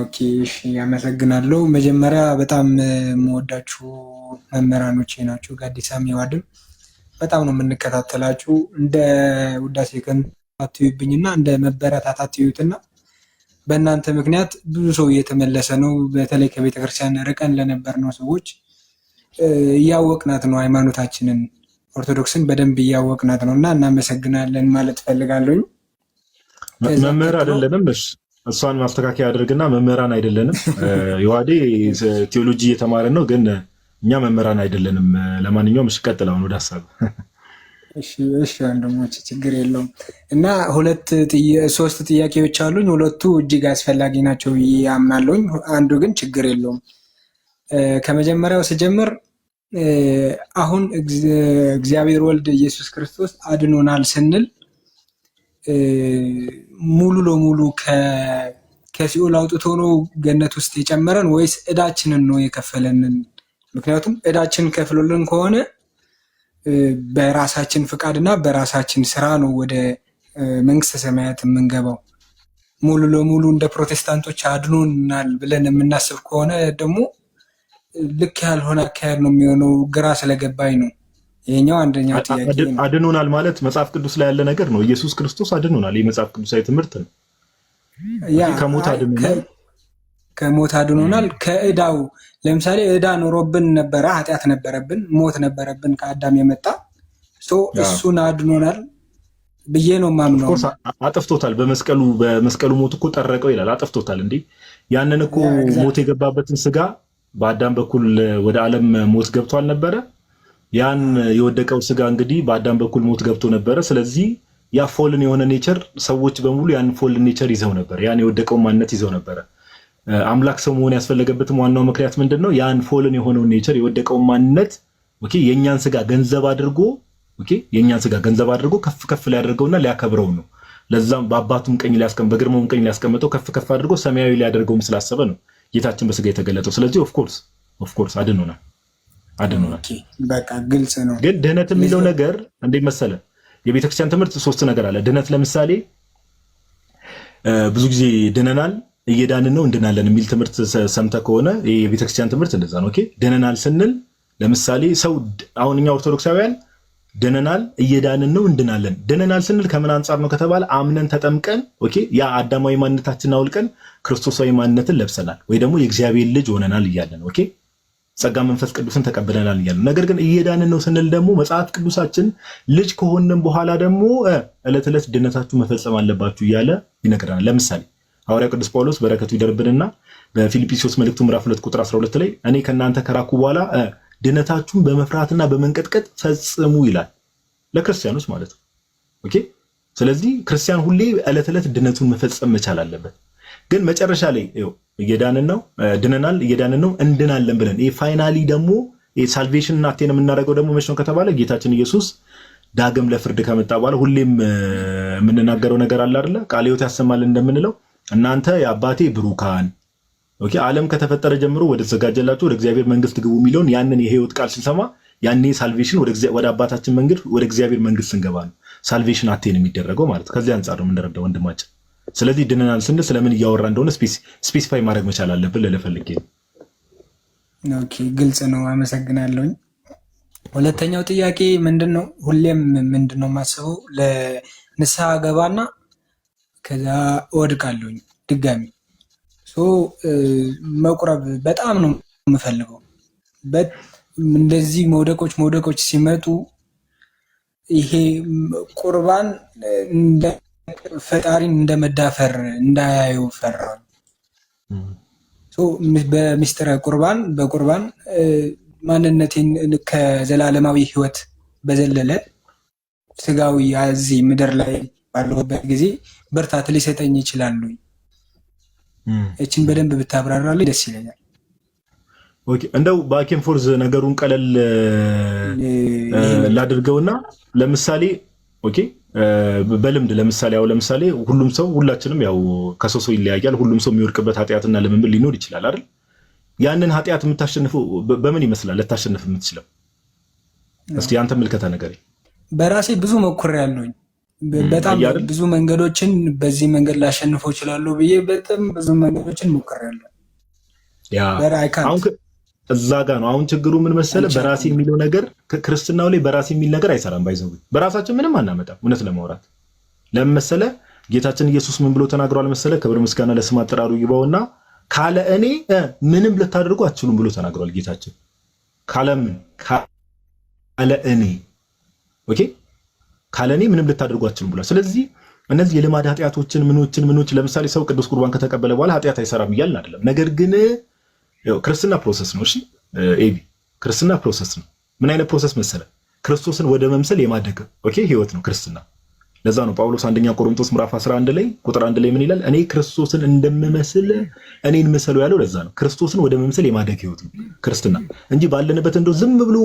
ኦኬ እሺ አመሰግናለሁ። መጀመሪያ በጣም የምወዳችሁ መምህራኖቼ ናችሁ። ጋዲሳ ሚዋድም በጣም ነው የምንከታተላችሁ። እንደ ውዳሴ ከንቱብኝና እንደ መበረታታት ትዩትና በእናንተ ምክንያት ብዙ ሰው እየተመለሰ ነው። በተለይ ከቤተክርስቲያን ርቀን ለነበርነው ሰዎች እያወቅናት ነው፣ ሃይማኖታችንን ኦርቶዶክስን በደንብ እያወቅናት ነው እና እናመሰግናለን ማለት ፈልጋለሁ። መምህር አይደለንም። እሷን ማስተካከያ አድርግና መምህራን አይደለንም። የዋዴ ቴዎሎጂ እየተማረን ነው፣ ግን እኛ መምህራን አይደለንም። ለማንኛውም እሺ ቀጥላውን ወደ ሀሳብ። እሺ ወንድሞች ችግር የለውም እና ሶስት ጥያቄዎች አሉኝ። ሁለቱ እጅግ አስፈላጊ ናቸው አምናለሁኝ። አንዱ ግን ችግር የለውም። ከመጀመሪያው ስጀምር አሁን እግዚአብሔር ወልድ ኢየሱስ ክርስቶስ አድኖናል ስንል ሙሉ ለሙሉ ከሲኦል አውጥቶ ነው ገነት ውስጥ የጨመረን ወይስ እዳችንን ነው የከፈለንን? ምክንያቱም እዳችንን ከፍሎልን ከሆነ በራሳችን ፍቃድና በራሳችን ስራ ነው ወደ መንግስተ ሰማያት የምንገባው። ሙሉ ለሙሉ እንደ ፕሮቴስታንቶች አድኖናል ብለን የምናስብ ከሆነ ደግሞ ልክ ያልሆነ አካሄድ ነው የሚሆነው። ግራ ስለገባኝ ነው። ይሄኛው አንደኛው ጥያቄ ነው። አድኖናል ማለት መጽሐፍ ቅዱስ ላይ ያለ ነገር ነው። ኢየሱስ ክርስቶስ አድኖናል። የመጽሐፍ ቅዱሳዊ ትምህርት ነው። ከሞት አድኖናል። ከሞት አድኖናል። ከእዳው ለምሳሌ እዳ ኖሮብን ነበረ፣ ኃጢአት ነበረብን፣ ሞት ነበረብን ከአዳም የመጣ እሱን አድኖናል ብዬ ነው ማምነው። አጥፍቶታል። በመስቀሉ ሞት እኮ ጠረቀው ይላል። አጥፍቶታል እንዴ! ያንን እኮ ሞት የገባበትን ስጋ በአዳም በኩል ወደ ዓለም ሞት ገብቶ አልነበረ? ያን የወደቀው ስጋ እንግዲህ በአዳም በኩል ሞት ገብቶ ነበረ። ስለዚህ ያ ፎልን የሆነ ኔቸር ሰዎች በሙሉ ያን ፎልን ኔቸር ይዘው ነበር። ያን የወደቀው ማንነት ይዘው ነበረ። አምላክ ሰው መሆን ያስፈለገበትም ዋናው ምክንያት ምንድነው? ያን ፎልን የሆነውን ኔቸር የወደቀው ማንነት የኛን ስጋ ገንዘብ አድርጎ ከፍ ከፍ ሊያደርገውና ሊያከብረው ነው። ለዛም በአባቱም ቀኝ በግርማውም ቀኝ ሊያስቀምጠው ከፍ ከፍ አድርጎ ሰማያዊ ሊያደርገውም ስላሰበ ነው ጌታችን በስጋ የተገለጠው። ስለዚህ ኦፍኮርስ አድኖናል። በቃ ግልጽ ነው። ግን ድህነት የሚለው ነገር እንዴት መሰለ? የቤተክርስቲያን ትምህርት ሶስት ነገር አለ። ድህነት ለምሳሌ ብዙ ጊዜ ድነናል፣ እየዳንን ነው፣ እንድናለን የሚል ትምህርት ሰምተህ ከሆነ የቤተክርስቲያን ትምህርት እንደዛ ነው። ድነናል ስንል ለምሳሌ ሰው አሁን እኛ ኦርቶዶክሳውያን ድነናል፣ እየዳንን ነው፣ እንድናለን። ድነናል ስንል ከምን አንጻር ነው ከተባለ አምነን ተጠምቀን ያ አዳማዊ ማንነታችንን አውልቀን ክርስቶሳዊ ማንነትን ለብሰናል ወይ ደግሞ የእግዚአብሔር ልጅ ሆነናል እያለን ጸጋ መንፈስ ቅዱስን ተቀብለናል እያለን። ነገር ግን እየዳንን ነው ስንል ደግሞ መጽሐፍ ቅዱሳችን ልጅ ከሆነን በኋላ ደግሞ ዕለት ዕለት ድነታችሁ መፈጸም አለባችሁ እያለ ይነግረናል። ለምሳሌ ሐዋርያው ቅዱስ ጳውሎስ በረከቱ ይደርብንና በፊልጵስዩስ መልእክቱ ምዕራፍ 2 ቁጥር 12 ላይ እኔ ከእናንተ ከራኩ በኋላ ድነታችሁን በመፍራትና በመንቀጥቀጥ ፈጽሙ ይላል። ለክርስቲያኖች ማለት ነው። ስለዚህ ክርስቲያን ሁሌ ዕለት ዕለት ድነቱን መፈጸም መቻል አለበት። ግን መጨረሻ ላይ ድነናል፣ እየዳንን ነው፣ እንድናለን ብለን ፋይናሊ ደግሞ ሳልቬሽን አቴን የምናደርገው ደግሞ መቼ ነው ከተባለ ጌታችን ኢየሱስ ዳግም ለፍርድ ከመጣ በኋላ ሁሌም የምንናገረው ነገር አለ አይደለ? ቃለ ሕይወት ያሰማልን እንደምንለው እናንተ የአባቴ ብሩካን ዓለም ከተፈጠረ ጀምሮ ወደ ተዘጋጀላችሁ ወደ እግዚአብሔር መንግስት ግቡ የሚለውን ያንን የህይወት ቃል ስንሰማ ያኔ ሳልቬሽን ወደ አባታችን መንገድ ወደ እግዚአብሔር መንግስት ስንገባ ነው ሳልቬሽን አቴን የሚደረገው ማለት። ከዚህ አንጻር ነው የምንረዳው ወንድማችን። ስለዚህ ድነናል ስንል ስለምን እያወራ እንደሆነ ስፔሲፋይ ማድረግ መቻል አለብን ልፈልግ ነው። ግልጽ ነው። አመሰግናለሁኝ። ሁለተኛው ጥያቄ ምንድነው? ሁሌም ምንድነው የማስበው ለንስሐ ገባና ከዛ እወድቃለሁኝ ድጋሚ መቁረብ በጣም ነው የምፈልገው። እንደዚህ መውደቆች ሲመጡ ይሄ ቁርባን ፈጣሪን እንደመዳፈር እንዳያዩ ፈራል። በሚስጥረ በቁርባን ማንነቴን ከዘላለማዊ ህይወት በዘለለ ስጋዊ እዚህ ምድር ላይ ባለሁበት ጊዜ ብርታት ሊሰጠኝ ይችላሉ። እችን በደንብ ብታብራራልኝ ደስ ይለኛል። እንደው ባኬን ፎርዝ ነገሩን ቀለል ላድርገውና ለምሳሌ በልምድ ለምሳሌ ሁላችንም ያው ከሰው ይለያያል። ሁሉም ሰው የሚወድቅበት ኃጢአትና ልምምድ ሊኖር ይችላል አይደል? ያንን ኃጢአት የምታሸንፈው በምን ይመስላል? ልታሸንፍ የምትችለው እስቲ አንተ ምልከታ ነገር። በራሴ ብዙ ሞክሬያለሁኝ። በጣም ብዙ መንገዶችን በዚህ መንገድ ላሸንፈው እችላለሁ ብዬ በጣም ብዙ መንገዶችን ሞክሬያለሁ። አሁን እዛ ጋር ነው አሁን ችግሩ ምን መሰለህ? በራሴ የሚለው ነገር ክርስትናው ላይ በራሴ የሚል ነገር አይሰራም። ባይዘው በራሳችን ምንም አናመጣም። እውነት ለማውራት ለምን መሰለህ? ጌታችን ኢየሱስ ምን ብሎ ተናግሯል መሰለህ? ክብር ምስጋና ለስም አጠራሩ ይግባውና ካለ እኔ ምንም ልታደርጉ አትችሉም ብሎ ተናግሯል ጌታችን። ካለ እኔ ካለ እኔ ምንም ልታደርጉ አትችሉም ብሏል። ስለዚህ እነዚህ የልማድ ኃጢአቶችን ምኖች ለምሳሌ ሰው ቅዱስ ቁርባን ከተቀበለ በኋላ ኃጢአት አይሰራም እያልን አይደለም። ነገር ግን ክርስትና ፕሮሰስ ነው። ኤቢ ክርስትና ፕሮሰስ ነው። ምን አይነት ፕሮሰስ መሰለ? ክርስቶስን ወደ መምሰል የማደግ ህይወት ነው ክርስትና። ለዛ ነው ጳውሎስ አንደኛ ቆሮንቶስ ምዕራፍ 11 ላይ ቁጥር 1 ላይ ምን ይላል? እኔ ክርስቶስን እንደምመስል እኔን ምሰሉ ያለው ለዛ ነው። ክርስቶስን ወደ መምሰል የማደግ ህይወት ነው ክርስትና እንጂ ባለንበት እንደው ዝም ብሎ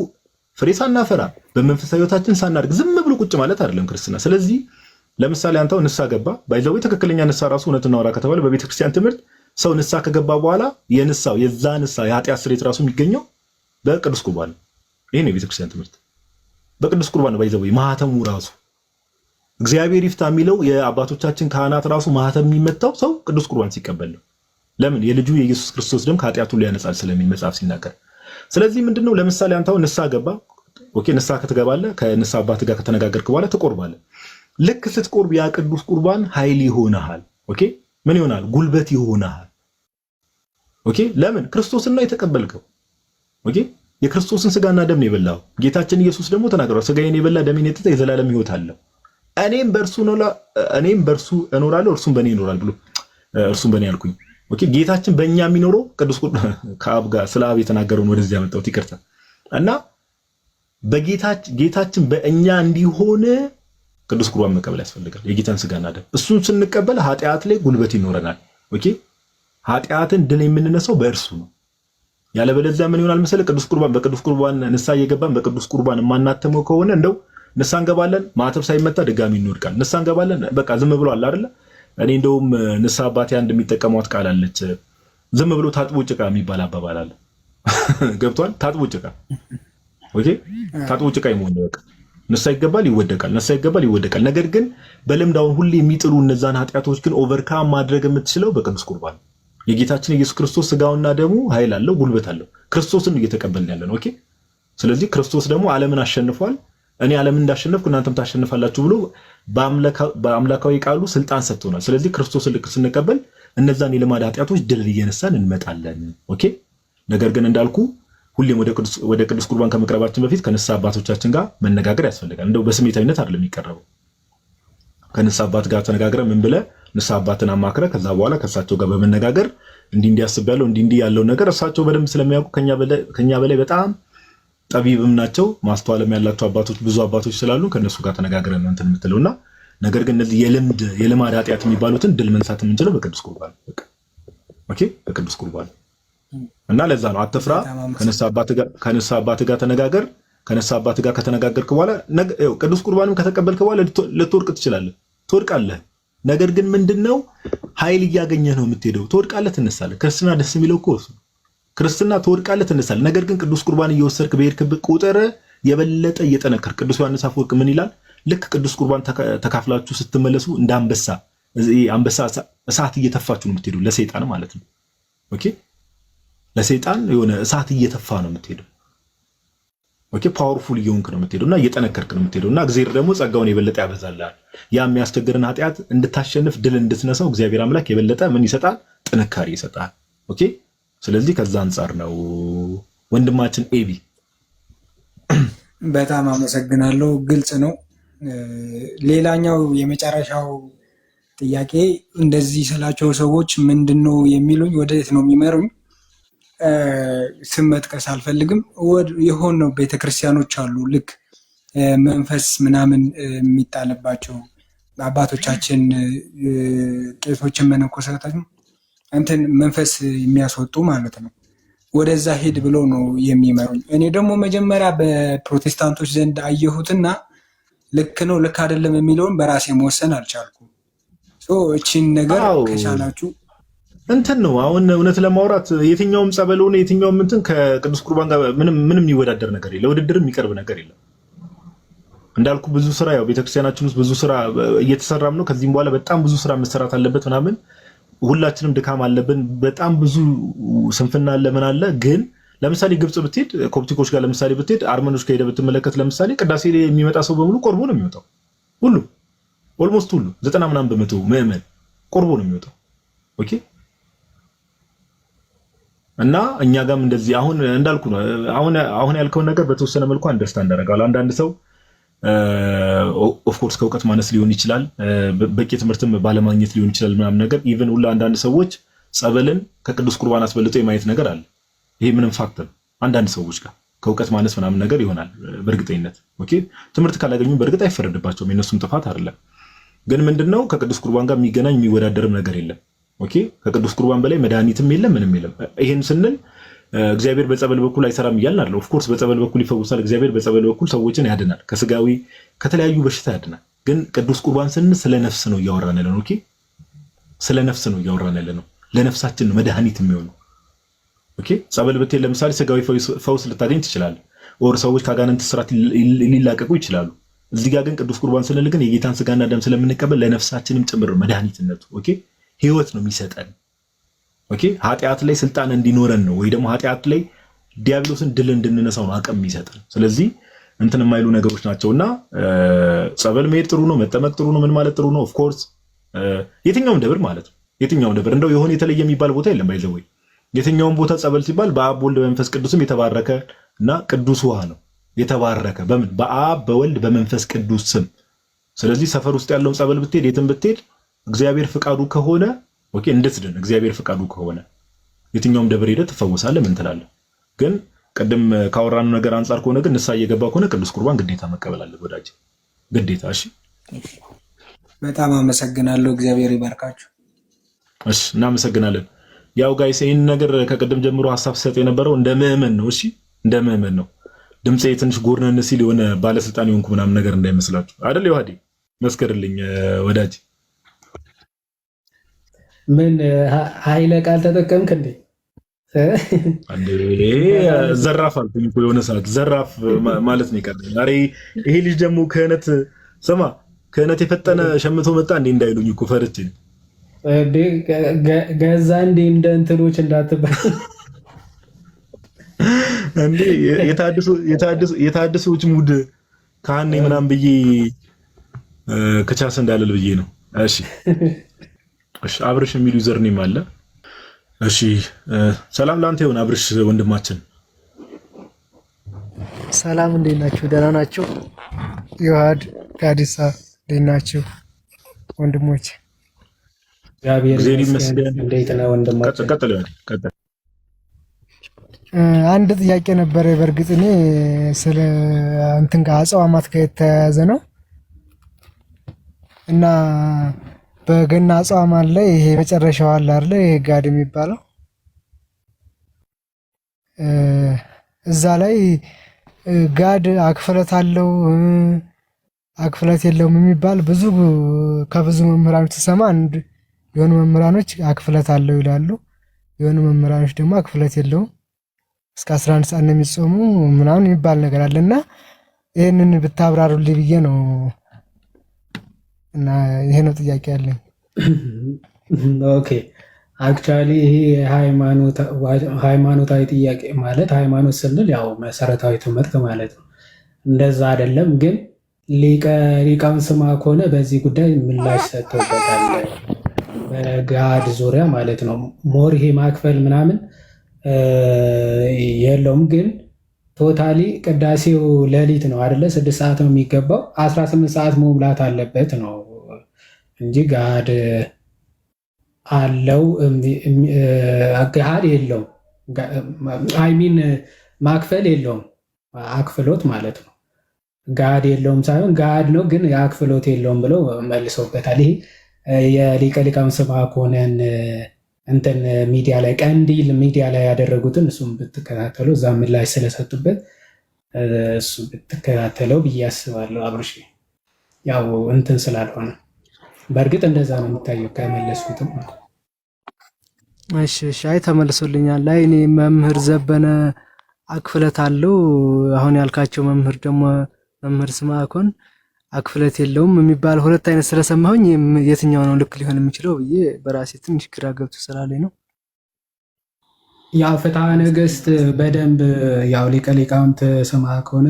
ፍሬ ሳናፈራ በመንፈሳዊ ህይወታችን ሳናድግ ዝም ብሎ ቁጭ ማለት አይደለም ክርስትና። ስለዚህ ለምሳሌ አንተው ንስሐ ገባ ባይዘው ትክክለኛ ንስሐ ራሱ እውነትና ወራ ከተባለ በቤተክርስቲያን ትምህርት ሰው ንስሐ ከገባ በኋላ የንስሐው የዛ ንስሐ የኃጢአት ስርየት ራሱ የሚገኘው በቅዱስ ቁርባን ነው። ይሄ ነው የቤተክርስቲያን ትምህርት። በቅዱስ ቁርባን ነው ባይዘው ማህተሙ ራሱ እግዚአብሔር ይፍታ የሚለው የአባቶቻችን ካህናት ራሱ ማህተም የሚመታው ሰው ቅዱስ ቁርባን ሲቀበል ነው። ለምን? የልጁ የኢየሱስ ክርስቶስ ደም ከኃጢአቱ ሊያነጻል ስለሚል መጽሐፍ ሲናገር። ስለዚህ ምንድነው ለምሳሌ አንተው ንስሐ ገባ፣ ኦኬ ንስሐ ከተገባለህ ከንስሐ አባት ጋር ከተነጋገርክ በኋላ ትቆርባለህ። ልክ ስትቆርብ ያ ቅዱስ ቁርባን ኃይል ይሆናል። ኦኬ ምን ይሆናል? ጉልበት ይሆናል። ኦኬ ለምን? ክርስቶስን ነው የተቀበልከው። ኦኬ የክርስቶስን ስጋና ደም ነው የበላው። ጌታችን ኢየሱስ ደግሞ ተናግሯል፣ ስጋዬን የበላ ደሜን የጠጣ የዘላለም ሕይወት አለው፣ እኔም በእርሱ እኖራለሁ እርሱም በእኔ ይኖራል ብሎ እርሱም በእኔ አልኩኝ። ኦኬ ጌታችን በእኛ የሚኖረው ቅዱስ ቁርባን ከአብ ጋር ስለ አብ የተናገረውን ወደዚህ ያመጣሁት ይቅርታ እና ጌታችን በእኛ እንዲሆን ቅዱስ ቁርባን መቀበል ያስፈልጋል። የጌታን ስጋና ደም እሱን ስንቀበል ኃጢአት ላይ ጉልበት ይኖረናል። ኦኬ ኃጢአትን ድል የምንነሳው በእርሱ ነው። ያለበለዚያ ምን ይሆናል መሰለህ? በቅዱስ ቁርባን ንስሐ እየገባን በቅዱስ ቁርባን የማናተመው ከሆነ እንደው ንስሐ እንገባለን፣ ማተብ ሳይመታ ድጋሚ እንወድቃለን። ንስሐ እንገባለን፣ በቃ ዝም ብሎ አለ አይደለ? እኔ እንደውም ንስሐ አባቴ አንድ የሚጠቀሟት ቃል አለች፣ ዝም ብሎ ታጥቦ ጭቃ የሚባል አባባል አለ። ገብቷል? ታጥቦ ጭቃ። ኦኬ ታጥቦ ጭቃ ይሞን በቃ ንስሐ ይገባል፣ ይወደቃል፣ ንስሐ ይገባል፣ ይወደቃል። ነገር ግን በልምዳውን ሁሌ የሚጥሉ እነዛን ኃጢአቶች ግን ኦቨርካም ማድረግ የምትችለው በቅዱስ ቁርባን። የጌታችን ኢየሱስ ክርስቶስ ስጋውና ደሙ ኃይል አለው፣ ጉልበት አለው። ክርስቶስን እየተቀበልን ያለን። ኦኬ ስለዚህ ክርስቶስ ደግሞ ዓለምን አሸንፏል። እኔ ዓለምን እንዳሸነፍኩ እናንተም ታሸንፋላችሁ ብሎ በአምላካዊ ቃሉ ስልጣን ሰጥቶናል። ስለዚህ ክርስቶስን ልክ ስንቀበል እነዛን የልማድ ኃጢአቶች ድል እየነሳን እንመጣለን። ኦኬ ነገር ግን እንዳልኩ ሁሌም ወደ ቅዱስ ቁርባን ከመቅረባችን በፊት ከንስሐ አባቶቻችን ጋር መነጋገር ያስፈልጋል። እንደው በስሜታዊነት አይደለም የሚቀርበው። ከንስሐ አባት ጋር ተነጋግረ ምን ብለህ ንስሐ አባትን አማክረ ከዛ በኋላ ከእሳቸው ጋር በመነጋገር እንዲህ አስብ ያለው እንዲህ ያለው ነገር እሳቸው በደንብ ስለሚያውቁ ከኛ በላይ በጣም ጠቢብም ናቸው፣ ማስተዋልም ያላቸው አባቶች ብዙ አባቶች ስላሉ ከነሱ ጋር ተነጋግረን ነው እንትን የምትለውና ነገር ግን እነዚህ የልማድ ኃጢአት የሚባሉትን ድል መንሳት የምንችለው በቅዱስ ቁርባን በቃ ኦኬ በቅዱስ ቁርባን እና ለዛ ነው አትፍራ። ከንስሐ አባት ጋር ተነጋገር። ከንስሐ አባት ጋር ከተነጋገርክ በኋላ ቅዱስ ቁርባንም ከተቀበልክ በኋላ ልትወድቅ ትችላለህ፣ ትወድቃለህ። ነገር ግን ምንድነው ኃይል እያገኘህ ነው የምትሄደው። ትወድቃለህ፣ ትነሳለህ። ክርስትና ደስ የሚለው እኮ እሱ ክርስትና ትወድቃለህ፣ ትነሳለህ። ነገር ግን ቅዱስ ቁርባን እየወሰድክ በሄድክበት ቁጥር የበለጠ እየጠነከርክ ቅዱስ ዮሐንስ አፈወርቅ ምን ይላል? ልክ ቅዱስ ቁርባን ተካፍላችሁ ስትመለሱ እንደ አንበሳ እሳት እየተፋችሁ ነው የምትሄዱ፣ ለሰይጣን ማለት ነው። ኦኬ ለሰይጣን የሆነ እሳት እየተፋ ነው የምትሄደው። ኦኬ ፓወርፉል እየሆንክ ነው የምትሄደው እና እየጠነከርክ ነው የምትሄደው እና እግዚአብሔር ደግሞ ጸጋውን የበለጠ ያበዛልሃል። ያ የሚያስቸግርን ኃጢአት እንድታሸንፍ ድል እንድትነሳው እግዚአብሔር አምላክ የበለጠ ምን ይሰጣል? ጥንካሬ ይሰጣል። ኦኬ ስለዚህ ከዛ አንጻር ነው ወንድማችን ኤቢ። በጣም አመሰግናለሁ። ግልጽ ነው። ሌላኛው የመጨረሻው ጥያቄ እንደዚህ ስላቸው ሰዎች ምንድነው የሚሉኝ? ወደየት ነው የሚመሩኝ? ስም መጥቀስ አልፈልግም። የሆኑ ቤተክርስቲያኖች አሉ ልክ መንፈስ ምናምን የሚጣልባቸው አባቶቻችን ቄሶችን መነኮሳታችን እንትን መንፈስ የሚያስወጡ ማለት ነው። ወደዛ ሂድ ብለው ነው የሚመሩኝ። እኔ ደግሞ መጀመሪያ በፕሮቴስታንቶች ዘንድ አየሁትና ልክ ነው ልክ አይደለም የሚለውን በራሴ መወሰን አልቻልኩም። እቺን ነገር ከቻላችሁ እንትን ነው አሁን እውነት ለማውራት የትኛውም ጸበል ሆነ የትኛውም እንትን ከቅዱስ ቁርባን ጋር ምንም የሚወዳደር ነገር የለም። ለውድድር የሚቀርብ ነገር የለም። እንዳልኩ ብዙ ስራ ያው ቤተክርስቲያናችን ውስጥ ብዙ ስራ እየተሰራም ነው። ከዚህም በኋላ በጣም ብዙ ስራ መሰራት አለበት ምናምን። ሁላችንም ድካም አለብን። በጣም ብዙ ስንፍና አለ ምን አለ። ግን ለምሳሌ ግብጽ ብትሄድ ኮፕቲኮች ጋር ለምሳሌ ብትሄድ አርመኖች ጋር ሄደህ ብትመለከት ለምሳሌ ቅዳሴ ላይ የሚመጣ ሰው በሙሉ ቆርቦ ነው የሚወጣው። ሁሉ ኦልሞስት ሁሉ 90 ምናምን በመቶ ምዕመን ቆርቦ ነው የሚወጣው። ኦኬ እና እኛ ጋርም እንደዚህ አሁን እንዳልኩ ነው። አሁን ያልከውን ነገር በተወሰነ መልኩ አንደርስታንድ አደርጋለሁ። አንዳንድ ሰው ኦፍ ኮርስ ከእውቀት ማነስ ሊሆን ይችላል፣ በቂ ትምህርትም ባለማግኘት ሊሆን ይችላል ምናምን ነገር ኢቭን ሁሉ አንዳንድ ሰዎች ጸበልን ከቅዱስ ቁርባን አስበልጦ የማየት ነገር አለ። ይሄ ምንም ፋክት ነው። አንዳንድ ሰዎች ጋር ከእውቀት ማነስ ምናምን ነገር ይሆናል በእርግጠኝነት። ኦኬ ትምህርት ካላገኙ በእርግጥ አይፈረድባቸውም፣ የነሱም ጥፋት አይደለም። ግን ምንድነው ከቅዱስ ቁርባን ጋር የሚገናኝ የሚወዳደርም ነገር የለም። ኦኬ ከቅዱስ ቁርባን በላይ መድኃኒትም የለም ምንም የለም። ይሄን ስንል እግዚአብሔር በጸበል በኩል አይሰራም እያልን አይደል? ኦፍ ኮርስ በጸበል በኩል ይፈውሳል። እግዚአብሔር በጸበል በኩል ሰዎችን ያድናል፣ ከስጋዊ ከተለያዩ በሽታ ያድናል። ግን ቅዱስ ቁርባን ስንል ስለ ነፍስ ነው እያወራን ያለ ነው። ኦኬ ስለ ነፍስ ነው እያወራን ያለ ነው። ለነፍሳችን ነው መድኃኒት የሚሆነው። ኦኬ ጸበል ብትሄድ ለምሳሌ ስጋዊ ፈውስ ልታገኝ ትችላለህ፣ ኦር ሰዎች ከአጋንንት ስራት ሊላቀቁ ይችላሉ። እዚህ ጋር ግን ቅዱስ ቁርባን ስንል ግን የጌታን ስጋና ደም ስለምንቀበል ለነፍሳችንም ጭምር መድኃኒትነቱ ኦኬ ህይወት ነው የሚሰጠን። ኦኬ ኃጢአት ላይ ስልጣን እንዲኖረን ነው ወይ ደግሞ ኃጢአት ላይ ዲያብሎስን ድል እንድንነሳው ነው አቅም የሚሰጠን። ስለዚህ እንትን የማይሉ ነገሮች ናቸውና ጸበል መሄድ ጥሩ ነው፣ መጠመቅ ጥሩ ነው፣ ምን ማለት ጥሩ ነው። ኦፍ ኮርስ የትኛውም ደብር ማለት ነው። የትኛውም ደብር እንደው የሆነ የተለየ የሚባል ቦታ የለም። ባይዘወይ የትኛውም ቦታ ጸበል ሲባል በአብ ወልድ በመንፈስ ቅዱስም የተባረከ እና ቅዱስ ውሃ ነው የተባረከ በምን በአብ በወልድ በመንፈስ ቅዱስ ስም። ስለዚህ ሰፈር ውስጥ ያለውን ጸበል ብትሄድ የትም ብትሄድ እግዚአብሔር ፍቃዱ ከሆነ ኦኬ እንድትድን እግዚአብሔር ፍቃዱ ከሆነ የትኛውም ደብር ሄደህ ትፈወሳለህ። ምን ትላለህ? ግን ቅድም ካወራነው ነገር አንጻር ከሆነ ግን ንስሐ እየገባ ከሆነ ቅዱስ ቁርባን ግዴታ መቀበል አለበት ወዳጅ፣ ግዴታ። እሺ በጣም አመሰግናለሁ። እግዚአብሔር ይባርካችሁ። እሺ እናመሰግናለን። ያው ጋይስ ይህን ነገር ከቅድም ጀምሮ ሀሳብ ሰጥ የነበረው እንደ ምዕመን ነው። እሺ እንደ ምዕመን ነው። ድምፄ ትንሽ ጎርነን ሲል የሆነ ባለስልጣን የሆንኩ ምናምን ነገር እንዳይመስላችሁ አይደል? ዮሐዴ መስከርልኝ ወዳጅ። ምን ኃይለ ቃል ተጠቀምክ እንዴ? ዘራፍ አልኩኝ እኮ የሆነ ሰዓት ዘራፍ ማለት ነው የቀረኝ። ዛሬ ይሄ ልጅ ደግሞ ክህነት ስማ ክህነት የፈጠነ ሸምቶ መጣ እንዴ እንዳይሉኝ እኮ ፈርቼ ገዛ እንዴ እንደ እንትኖች እንዳትባል እንዴ የታድሶች ሙድ ካህኔ ምናምን ብዬ ከቻስ እንዳለል ብዬ ነው። እሺ እሺ አብርሽ የሚሉ ዩዘር ኔም አለ። እሺ ሰላም ላንተ ይሁን አብርሽ ወንድማችን። ሰላም እንዴት ናችሁ? ደህና ናችሁ? ዮሐድ ጋዲሳ እንዴት ናችሁ ወንድሞች? እግዚአብሔር ይመስገን። እንዴት ነው ወንድማችን? ቀጥል። አንድ ጥያቄ ነበረ። በእርግጥ እኔ ስለ እንትን ጋር አጽዋማት ጋር የተያያዘ ነው እና በገና አጽዋማት ላይ ይሄ መጨረሻው አለ አይደል? ይሄ ጋድ የሚባለው እዛ ላይ ጋድ አክፍለት አለው አክፍለት የለውም የሚባል ብዙ ከብዙ መምህራኖች ተሰማ። አንድ የሆኑ መምህራኖች አክፍለት አለው ይላሉ፣ የሆኑ መምህራኖች ደግሞ አክፍለት የለውም እስከ 11 ሰዓት ነው የሚጾሙ ምናምን የሚባል ነገር አለና ይሄንን ብታብራሩልኝ ብዬ ነው። እና ይሄ ነው ጥያቄ ያለኝ። ኦኬ አክቹአሊ ይሄ ሃይማኖታዊ ጥያቄ ማለት ሃይማኖት ስንል ያው መሰረታዊ ትምህርት ማለት ነው። እንደዛ አይደለም ግን ሊቃውንት ስማ ከሆነ በዚህ ጉዳይ ምላሽ ሰጥተውበታል። በጋድ ዙሪያ ማለት ነው። ሞር ይሄ ማክፈል ምናምን የለውም ግን ቶታሊ ቅዳሴው ሌሊት ነው አይደለ? 6 ሰዓት ነው የሚገባው። 18 ሰዓት መሙላት አለበት ነው እንጂ ጋድ አለው ጋድ የለውም። አይሚን ማክፈል የለውም አክፍሎት ማለት ነው። ጋድ የለውም ሳይሆን ጋድ ነው ግን የአክፍሎት የለውም ብለው መልሰውበታል። ይሄ የሊቀ ሊቃውንት ስምዐ ኮነን እንትን ሚዲያ ላይ ቀንዲል ሚዲያ ላይ ያደረጉትን እሱም ብትከታተሉ እዛ ምላሽ ስለሰጡበት እሱ ብትከታተለው ብዬ አስባለሁ። አብርሽ ያው እንትን ስላልሆነ በእርግጥ እንደዛ ነው የሚታየው ከመለሱትም። እሺ አይ ተመልሶልኛል። ላይ እኔ መምህር ዘበነ አክፍለት አለው አሁን ያልካቸው መምህር ደግሞ መምህር ስምዐ ኮን አክፍለት የለውም የሚባል ሁለት አይነት ስለሰማሁኝ የትኛው ነው ልክ ሊሆን የሚችለው ብዬ በራሴ ትንሽ ግራ ገብቶ ስላለኝ ነው። ያው ፍትሐ ነገሥት በደንብ ያው ሊቀ ሊቃውንት ስምዐ ኮን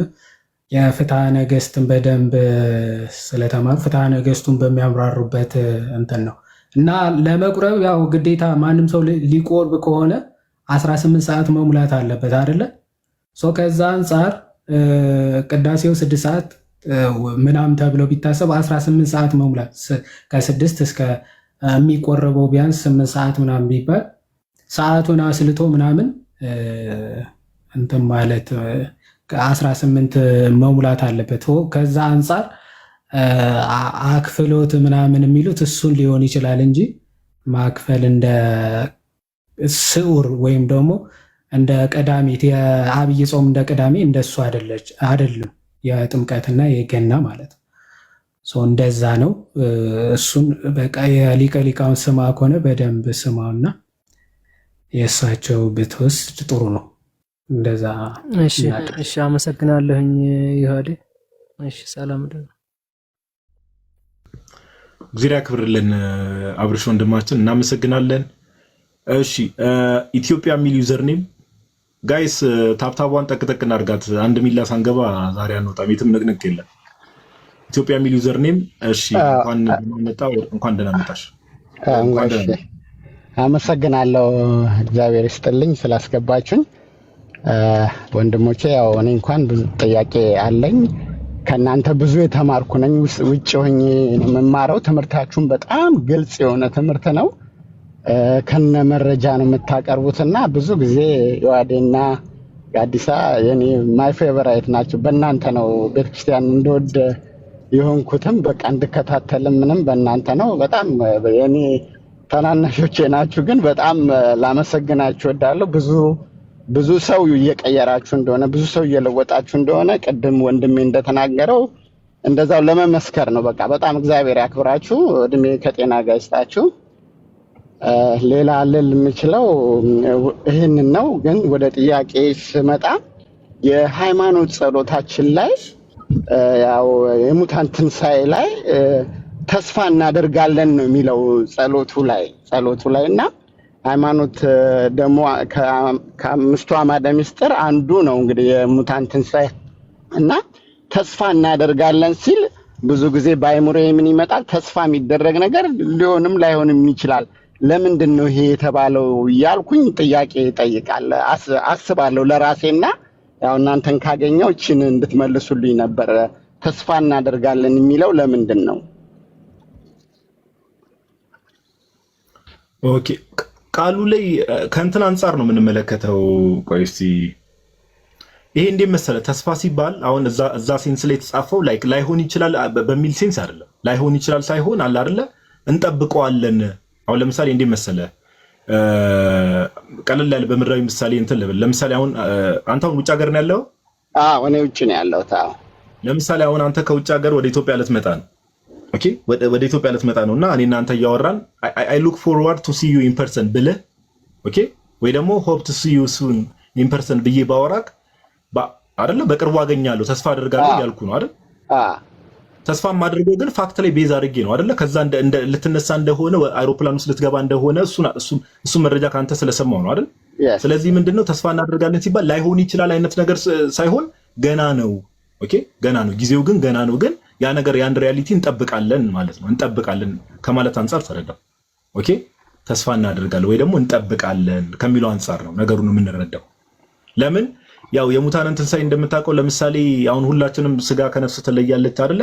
የፍትሐ ነገሥትን በደንብ ስለተማሩ ፍትሐ ነገሥቱን በሚያብራሩበት እንትን ነው እና ለመቁረብ ያው ግዴታ ማንም ሰው ሊቆርብ ከሆነ 18 ሰዓት መሙላት አለበት አይደለ? ከዛ አንጻር ቅዳሴው 6 ሰዓት ምናምን ተብለው ቢታሰብ 18 ሰዓት መሙላት ከ6 እስከ የሚቆረበው ቢያንስ 8 ሰዓት ምናምን ቢባል ሰዓቱን አስልቶ ምናምን እንትን ማለት 18 መሙላት አለበት። ከዛ አንጻር አክፍሎት ምናምን የሚሉት እሱን ሊሆን ይችላል እንጂ ማክፈል እንደ ስዑር ወይም ደግሞ እንደ ቀዳሚት የአብይ ጾም እንደ ቀዳሚ እንደሱ አይደለም። የጥምቀትና የገና ማለት ነው። እንደዛ ነው። እሱን በቃ የሊቀ ሊቃውን ስማ ከሆነ በደንብ ስማውና የእሳቸው ብትወስድ ጥሩ ነው። እንደዛ። እሺ፣ አመሰግናለሁኝ ይሁዲ። እሺ፣ ሰላም ደህና እግዚአብሔር ያክብርልን። አብርሽ ወንድማችን እናመሰግናለን። እሺ ኢትዮጵያ የሚል ዩዘር ኔም ጋይስ ታፕታቧን ጠቅጠቅ እናድርጋት። 1 ሚሊዮን ሳንገባ ዛሬ አንወጣም። የትም ንቅንቅ የለም። ኢትዮጵያ የሚል ዩዘር ኔም። እሺ እንኳን ደህና መጣሽ። አመሰግናለሁ። እግዚአብሔር ይስጥልኝ ስላስገባችሁኝ ወንድሞቼ። ያው እኔ እንኳን ብዙ ጥያቄ አለኝ። ከናንተ ብዙ የተማርኩ ነኝ። ውጭ ሆኜ የምማረው ትምህርታችሁን በጣም ግልጽ የሆነ ትምህርት ነው። ከነ መረጃ ነው የምታቀርቡትና ብዙ ጊዜ ዮሐዴና ጋዲሳ የኔ ማይ ፌቨራይት ናቸው። በእናንተ ነው ቤተክርስቲያን እንደወደ የሆንኩትም በቃ እንድከታተልም ምንም በእናንተ ነው። በጣም የኔ ታናናሾቼ ናችሁ፣ ግን በጣም ላመሰግናችሁ እወዳለሁ። ብዙ ሰው እየቀየራችሁ እንደሆነ፣ ብዙ ሰው እየለወጣችሁ እንደሆነ ቅድም ወንድሜ እንደተናገረው እንደዛው ለመመስከር ነው። በቃ በጣም እግዚአብሔር ያክብራችሁ፣ እድሜ ከጤና ጋር ይስጣችሁ። ሌላ ልል የምችለው ይህንን ነው። ግን ወደ ጥያቄ ስመጣ የሃይማኖት ጸሎታችን ላይ ያው የሙታን ትንሣኤ ላይ ተስፋ እናደርጋለን ነው የሚለው ጸሎቱ ላይ እና ሃይማኖት ደግሞ ከአምስቱ አዕማደ ምስጢር አንዱ ነው እንግዲህ የሙታን ትንሣኤ እና ተስፋ እናደርጋለን ሲል ብዙ ጊዜ በአይምሮዬ ምን ይመጣል? ተስፋ የሚደረግ ነገር ሊሆንም ላይሆንም ይችላል። ለምንድን ነው ይሄ የተባለው እያልኩኝ ጥያቄ እጠይቃለሁ፣ አስባለሁ ለራሴና ያው እናንተን ካገኘው እቺን እንድትመልሱልኝ ነበር። ተስፋ እናደርጋለን የሚለው ለምንድን ነው? ኦኬ ቃሉ ላይ ከእንትን አንጻር ነው የምንመለከተው። ቆይ እስቲ ይሄ እንዴት መሰለህ? ተስፋ ሲባል አሁን እዛ ሴንስ ላይ የተጻፈው ላይክ ላይሆን ይችላል በሚል ሴንስ አይደለም። ላይሆን ይችላል ሳይሆን አለ አይደለ እንጠብቀዋለን። አሁን ለምሳሌ እንዴት መሰለህ? ቀለል ያለ በምድራዊ ምሳሌ እንትን ልብል። ለምሳሌ አሁን አንተ አሁን ውጭ ሀገር ነው ያለው? አዎ እኔ ውጭ ነው ያለሁት። አዎ ለምሳሌ አሁን አንተ ከውጭ ሀገር ወደ ኢትዮጵያ ልትመጣ ነው። ኦኬ ወደ ኢትዮጵያ ልትመጣ ነውና እኔ እና አንተ እያወራን አይ ሉክ ፎርዋርድ ቱ ሲ ዩ ኢን ፐርሰን ብለህ ኦኬ፣ ወይ ደግሞ ሆፕ ቱ ሲ ዩ ሱን ኢን ፐርሰን ብዬ ባወራክ አይደለ በቅርቡ አገኛለሁ ተስፋ አደርጋለሁ ያልኩ ነው አይደል? ተስፋ ማድረገው ግን ፋክት ላይ ቤዝ አድርጌ ነው አይደለ? ከዛ ልትነሳ እንደሆነ አይሮፕላን ውስጥ ልትገባ እንደሆነ እሱ መረጃ ካንተ ስለሰማው ነው አይደል? ስለዚህ ምንድነው ተስፋ እናደርጋለን ሲባል ላይሆን ይችላል አይነት ነገር ሳይሆን ገና ነው። ኦኬ ገና ነው፣ ጊዜው ግን ገና ነው። ግን ያ ነገር ያን ሪያሊቲ እንጠብቃለን ማለት ነው። እንጠብቃለን ከማለት አንፃር ተረዳው። ኦኬ ተስፋ እናደርጋለን ወይ ደግሞ እንጠብቃለን ከሚለው አንፃር ነው ነገሩን የምንረዳው። ለምን ያው የሙታንን ትንሣኤ እንደምታውቀው ለምሳሌ አሁን ሁላችንም ስጋ ከነፍስ ተለያለች አይደለ?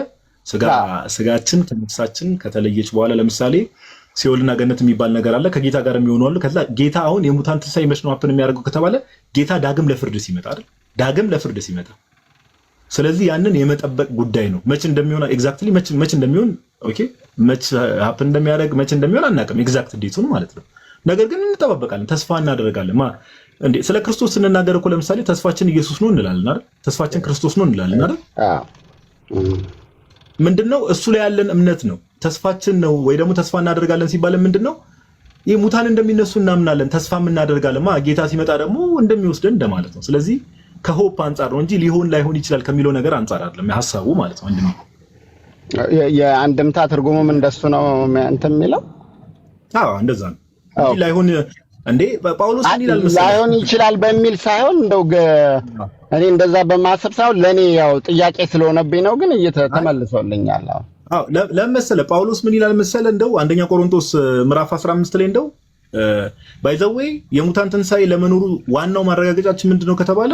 ስጋችን ከነፍሳችን ከተለየች በኋላ ለምሳሌ ሲኦልና ገነት የሚባል ነገር አለ። ከጌታ ጋር የሚሆኑ አሉ። ከዛ ጌታ አሁን የሙታን ትንሣኤ መች ነው ሀፕን የሚያደርገው ከተባለ ጌታ ዳግም ለፍርድ ሲመጣ አይደል? ዳግም ለፍርድ ሲመጣ። ስለዚህ ያንን የመጠበቅ ጉዳይ ነው። መች እንደሚሆን ኤግዛክትሊ መች እንደሚሆን ኦኬ፣ መች ሀፕን እንደሚያደርግ መች እንደሚሆን አናውቅም፣ ኤግዛክት ዴቱን ማለት ነው። ነገር ግን እንጠባበቃለን፣ ተስፋ እናደርጋለን። እንዴ ስለ ክርስቶስ ስንናገር እኮ ለምሳሌ ተስፋችን ኢየሱስ ነው እንላለን አይደል? ተስፋችን ክርስቶስ ነው እንላለን አይደል? ምንድነው እሱ ላይ ያለን እምነት ነው ተስፋችን ነው። ወይ ደግሞ ተስፋ እናደርጋለን ሲባል ምንድነው ይሄ ሙታን እንደሚነሱ እናምናለን፣ ተስፋ እናደርጋለን። ጌታ ሲመጣ ደግሞ እንደሚወስደን እንደማለት ነው። ስለዚህ ከሆፕ አንጻር ነው እንጂ ሊሆን ላይሆን ይችላል ከሚለው ነገር አንጻር አይደለም ሐሳቡ ማለት ነው። እንደምን የአንድምታ ትርጉሙም እንደሱ ነው እንትን የሚለው። አዎ እንደዛ ነው እንጂ ላይሆን እንዴ ጳውሎስ ምን ይላል መሰለህ? ላይሆን ይችላል በሚል ሳይሆን እንደው እኔ እንደዛ በማሰብ ሳይሆን ለኔ ያው ጥያቄ ስለሆነብኝ ነው። ግን ተመልሶልኛል። አዎ ለምን መሰለህ? ጳውሎስ ምን ይላል መሰለህ? እንደው አንደኛ ቆሮንቶስ ምዕራፍ 15 ላይ እንደው ባይ ዘ ዌይ የሙታን ትንሣኤ ለመኖሩ ዋናው ማረጋገጫችን ምንድነው ከተባለ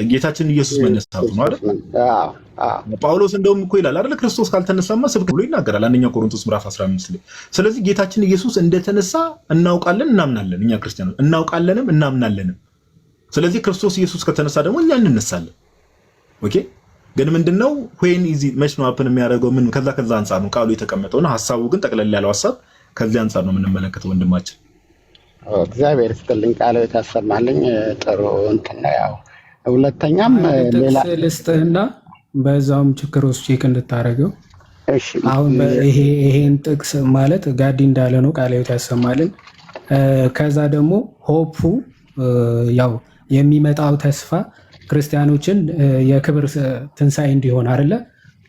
ጌታችን ኢየሱስ መነሳቱ ነው አይደል? ጳውሎስ እንደውም እኮ ይላል አይደል? ክርስቶስ ካልተነሳማ ስብከት ብሎ ይናገራል አንደኛ ቆሮንቶስ ምዕራፍ 15 ላይ። ስለዚህ ጌታችን ኢየሱስ እንደተነሳ እናውቃለን፣ እናምናለን። እኛ ክርስቲያኖች እናውቃለንም እናምናለንም። ስለዚህ ክርስቶስ ኢየሱስ ከተነሳ ደግሞ እኛ እንነሳለን። ኦኬ ግን ምንድነው ዌን ኢዚ መች ነው አፕን የሚያደርገው ምን ከዛ አንፃር ነው ቃሉ የተቀመጠውና ሐሳቡ ግን ጠቅለል ያለው ሐሳብ ከዚህ አንፃር ነው የምንመለከተው ወንድማችን። እግዚአብሔር ይስጥልኝ ቃሉ ታሰማልኝ ጥሩ እንትን ነው። ያው ሁለተኛም ሌላ ልስጥህና በዛውም ችግር ውስጥ ቼክ እንድታረገው። እሺ አሁን ይሄን ጥቅስ ማለት ጋዲ እንዳለ ነው ቃሉ ታሰማልን። ከዛ ደግሞ ሆፑ ያው የሚመጣው ተስፋ ክርስቲያኖችን የክብር ትንሣኤ እንዲሆን አይደለ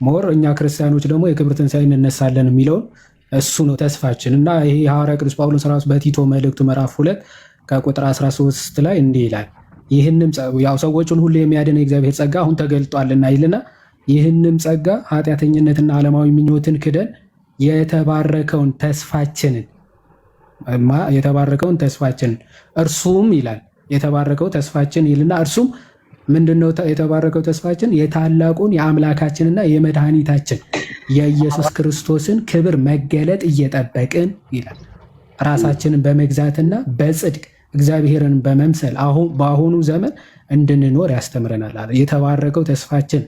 ሞር እኛ ክርስቲያኖች ደግሞ የክብር ትንሣኤ እንነሳለን የሚለውን እሱ ነው ተስፋችን። እና ይሄ ሐዋርያ ቅዱስ ጳውሎስ ራሱ በቲቶ መልእክቱ ምዕራፍ 2 ከቁጥር 13 ላይ እንዲህ ይላል፣ ይህንም ያው ሰዎችን ሁሉ የሚያድን የእግዚአብሔር ጸጋ አሁን ተገልጧልና ይልና ይህንም ጸጋ ኃጢአተኝነትና ዓለማዊ ምኞትን ክደን የተባረከውን ተስፋችንን እርሱም ይላል የተባረከው ተስፋችን ይልና እርሱም ምንድነው የተባረከው ተስፋችን? የታላቁን የአምላካችንና የመድኃኒታችን የኢየሱስ ክርስቶስን ክብር መገለጥ እየጠበቅን ይላል። ራሳችንን በመግዛትና በጽድቅ እግዚአብሔርን በመምሰል በአሁኑ ዘመን እንድንኖር ያስተምረናል አለ። የተባረከው ተስፋችን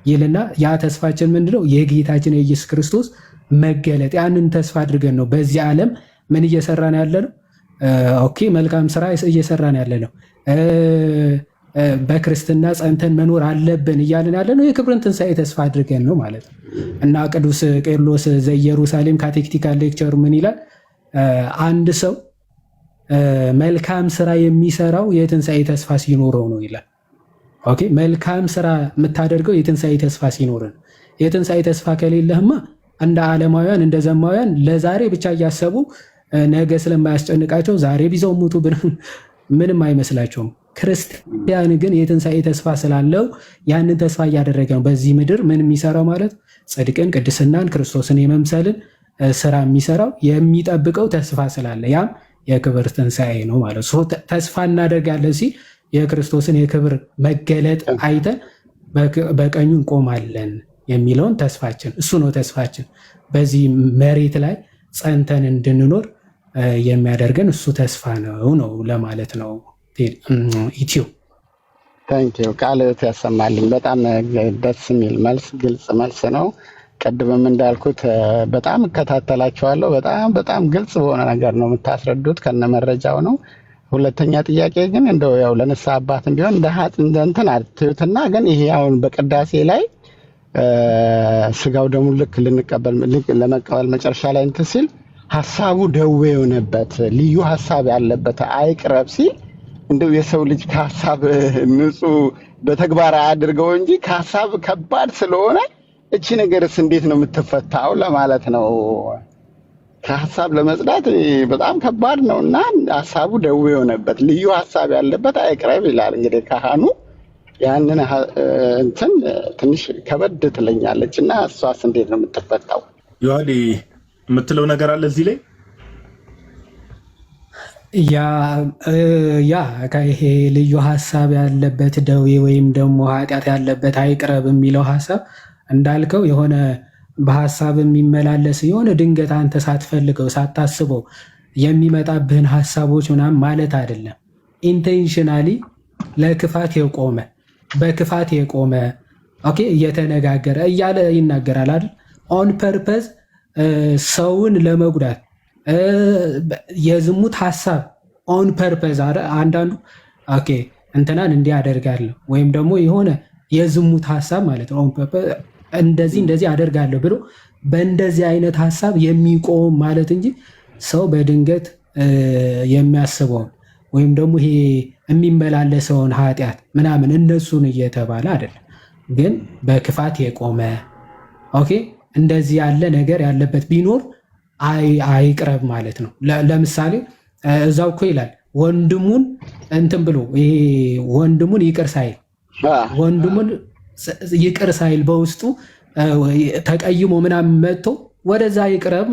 ይልና ያ ተስፋችን ምንድነው? የጌታችን የኢየሱስ ክርስቶስ መገለጥ። ያንን ተስፋ አድርገን ነው በዚህ ዓለም ምን እየሰራን ያለ ነው? ኦኬ መልካም ስራ እየሰራን ያለ ነው። በክርስትና ጸንተን መኖር አለብን እያልን ያለ ነው። የክብርን ትንሣኤ ተስፋ አድርገን ነው ማለት ነው። እና ቅዱስ ቄርሎስ ዘኢየሩሳሌም ካቴክቲካል ሌክቸር ምን ይላል? አንድ ሰው መልካም ስራ የሚሰራው የትንሣኤ ተስፋ ሲኖረው ነው ይላል። ኦኬ መልካም ስራ የምታደርገው የትንሣኤ ተስፋ ሲኖር ነው። የትንሣኤ ተስፋ ከሌለህማ እንደ ዓለማውያን እንደ ዘማውያን ለዛሬ ብቻ እያሰቡ ነገ ስለማያስጨንቃቸው ዛሬ ቢዘው ሙቱ ምንም አይመስላቸውም። ክርስቲያን ግን የትንሣኤ ተስፋ ስላለው ያንን ተስፋ እያደረገ ነው በዚህ ምድር ምን የሚሰራው ማለት ጽድቅን፣ ቅድስናን፣ ክርስቶስን የመምሰልን ስራ የሚሰራው የሚጠብቀው ተስፋ ስላለ ያም የክብር ትንሣኤ ነው ማለት ነው። ተስፋ እናደርጋለን ሲል የክርስቶስን የክብር መገለጥ አይተን በቀኙ እንቆማለን የሚለውን ተስፋችን እሱ ነው። ተስፋችን በዚህ መሬት ላይ ጸንተን እንድንኖር የሚያደርገን እሱ ተስፋ ነው ለማለት ነው። ኢትዮ ታንኪዩ ቃል ያሰማልኝ። በጣም ደስ የሚል መልስ፣ ግልጽ መልስ ነው። ቀድመም እንዳልኩት በጣም እከታተላችኋለሁ። በጣም ግልጽ በሆነ ነገር ነው የምታስረዱት፣ ከነመረጃው ነው። ሁለተኛ ጥያቄ ግን እንደው ያው ለንስሐ አባትም ቢሆን እንደ እንትን አትዩትና ግን ይሄ አሁን በቅዳሴ ላይ ስጋው ደግሞ ልክ ለመቀበል መጨረሻ ላይ እንትን ሲል ሀሳቡ ደዌ የሆነበት ልዩ ሀሳብ ያለበት አይቅረብ ሲል እንደው የሰው ልጅ ከሀሳብ ንጹህ በተግባር አያድርገው እንጂ ከሀሳብ ከባድ ስለሆነ እቺ ነገርስ እንዴት ነው የምትፈታው ለማለት ነው። ከሀሳብ ለመጽዳት በጣም ከባድ ነው እና ሀሳቡ ደዌ የሆነበት ልዩ ሀሳብ ያለበት አይቅረብ ይላል። እንግዲህ ካህኑ ያንን እንትን ትንሽ ከበድ ትለኛለች እና እሷስ እንዴት ነው የምትፈታው? ዮሐዴ የምትለው ነገር አለ እዚህ ላይ? ያ ይሄ ልዩ ሀሳብ ያለበት ደዌ ወይም ደግሞ ኃጢአት ያለበት አይቅረብ የሚለው ሀሳብ እንዳልከው የሆነ በሀሳብ የሚመላለስ የሆነ ድንገት አንተ ሳትፈልገው ሳታስበው የሚመጣብህን ሀሳቦች ምናምን ማለት አይደለም። ኢንቴንሽናሊ ለክፋት የቆመ በክፋት የቆመ ኦኬ እየተነጋገረ እያለ ይናገራል አይደል? ኦን ፐርፐዝ ሰውን ለመጉዳት የዝሙት ሀሳብ ኦን ፐርፐዝ አንዳንዱ ኦኬ እንትናን እንዲህ አደርጋለሁ ወይም ደግሞ የሆነ የዝሙት ሀሳብ ማለት ነው። ኦን ፐርፐዝ እንደዚህ አደርጋለሁ ብሎ በእንደዚህ አይነት ሀሳብ የሚቆም ማለት እንጂ ሰው በድንገት የሚያስበውን ወይም ደግሞ ይሄ የሚመላለሰውን ኃጢአት ምናምን እነሱን እየተባለ አይደለም፣ ግን በክፋት የቆመ ኦኬ እንደዚህ ያለ ነገር ያለበት ቢኖር አይቅረብ ማለት ነው። ለምሳሌ እዛው እኮ ይላል ወንድሙን እንትን ብሎ ይሄ ወንድሙን ይቅር ሳይል በውስጡ ተቀይሞ ምናምን መጥቶ ወደዛ ይቅረብ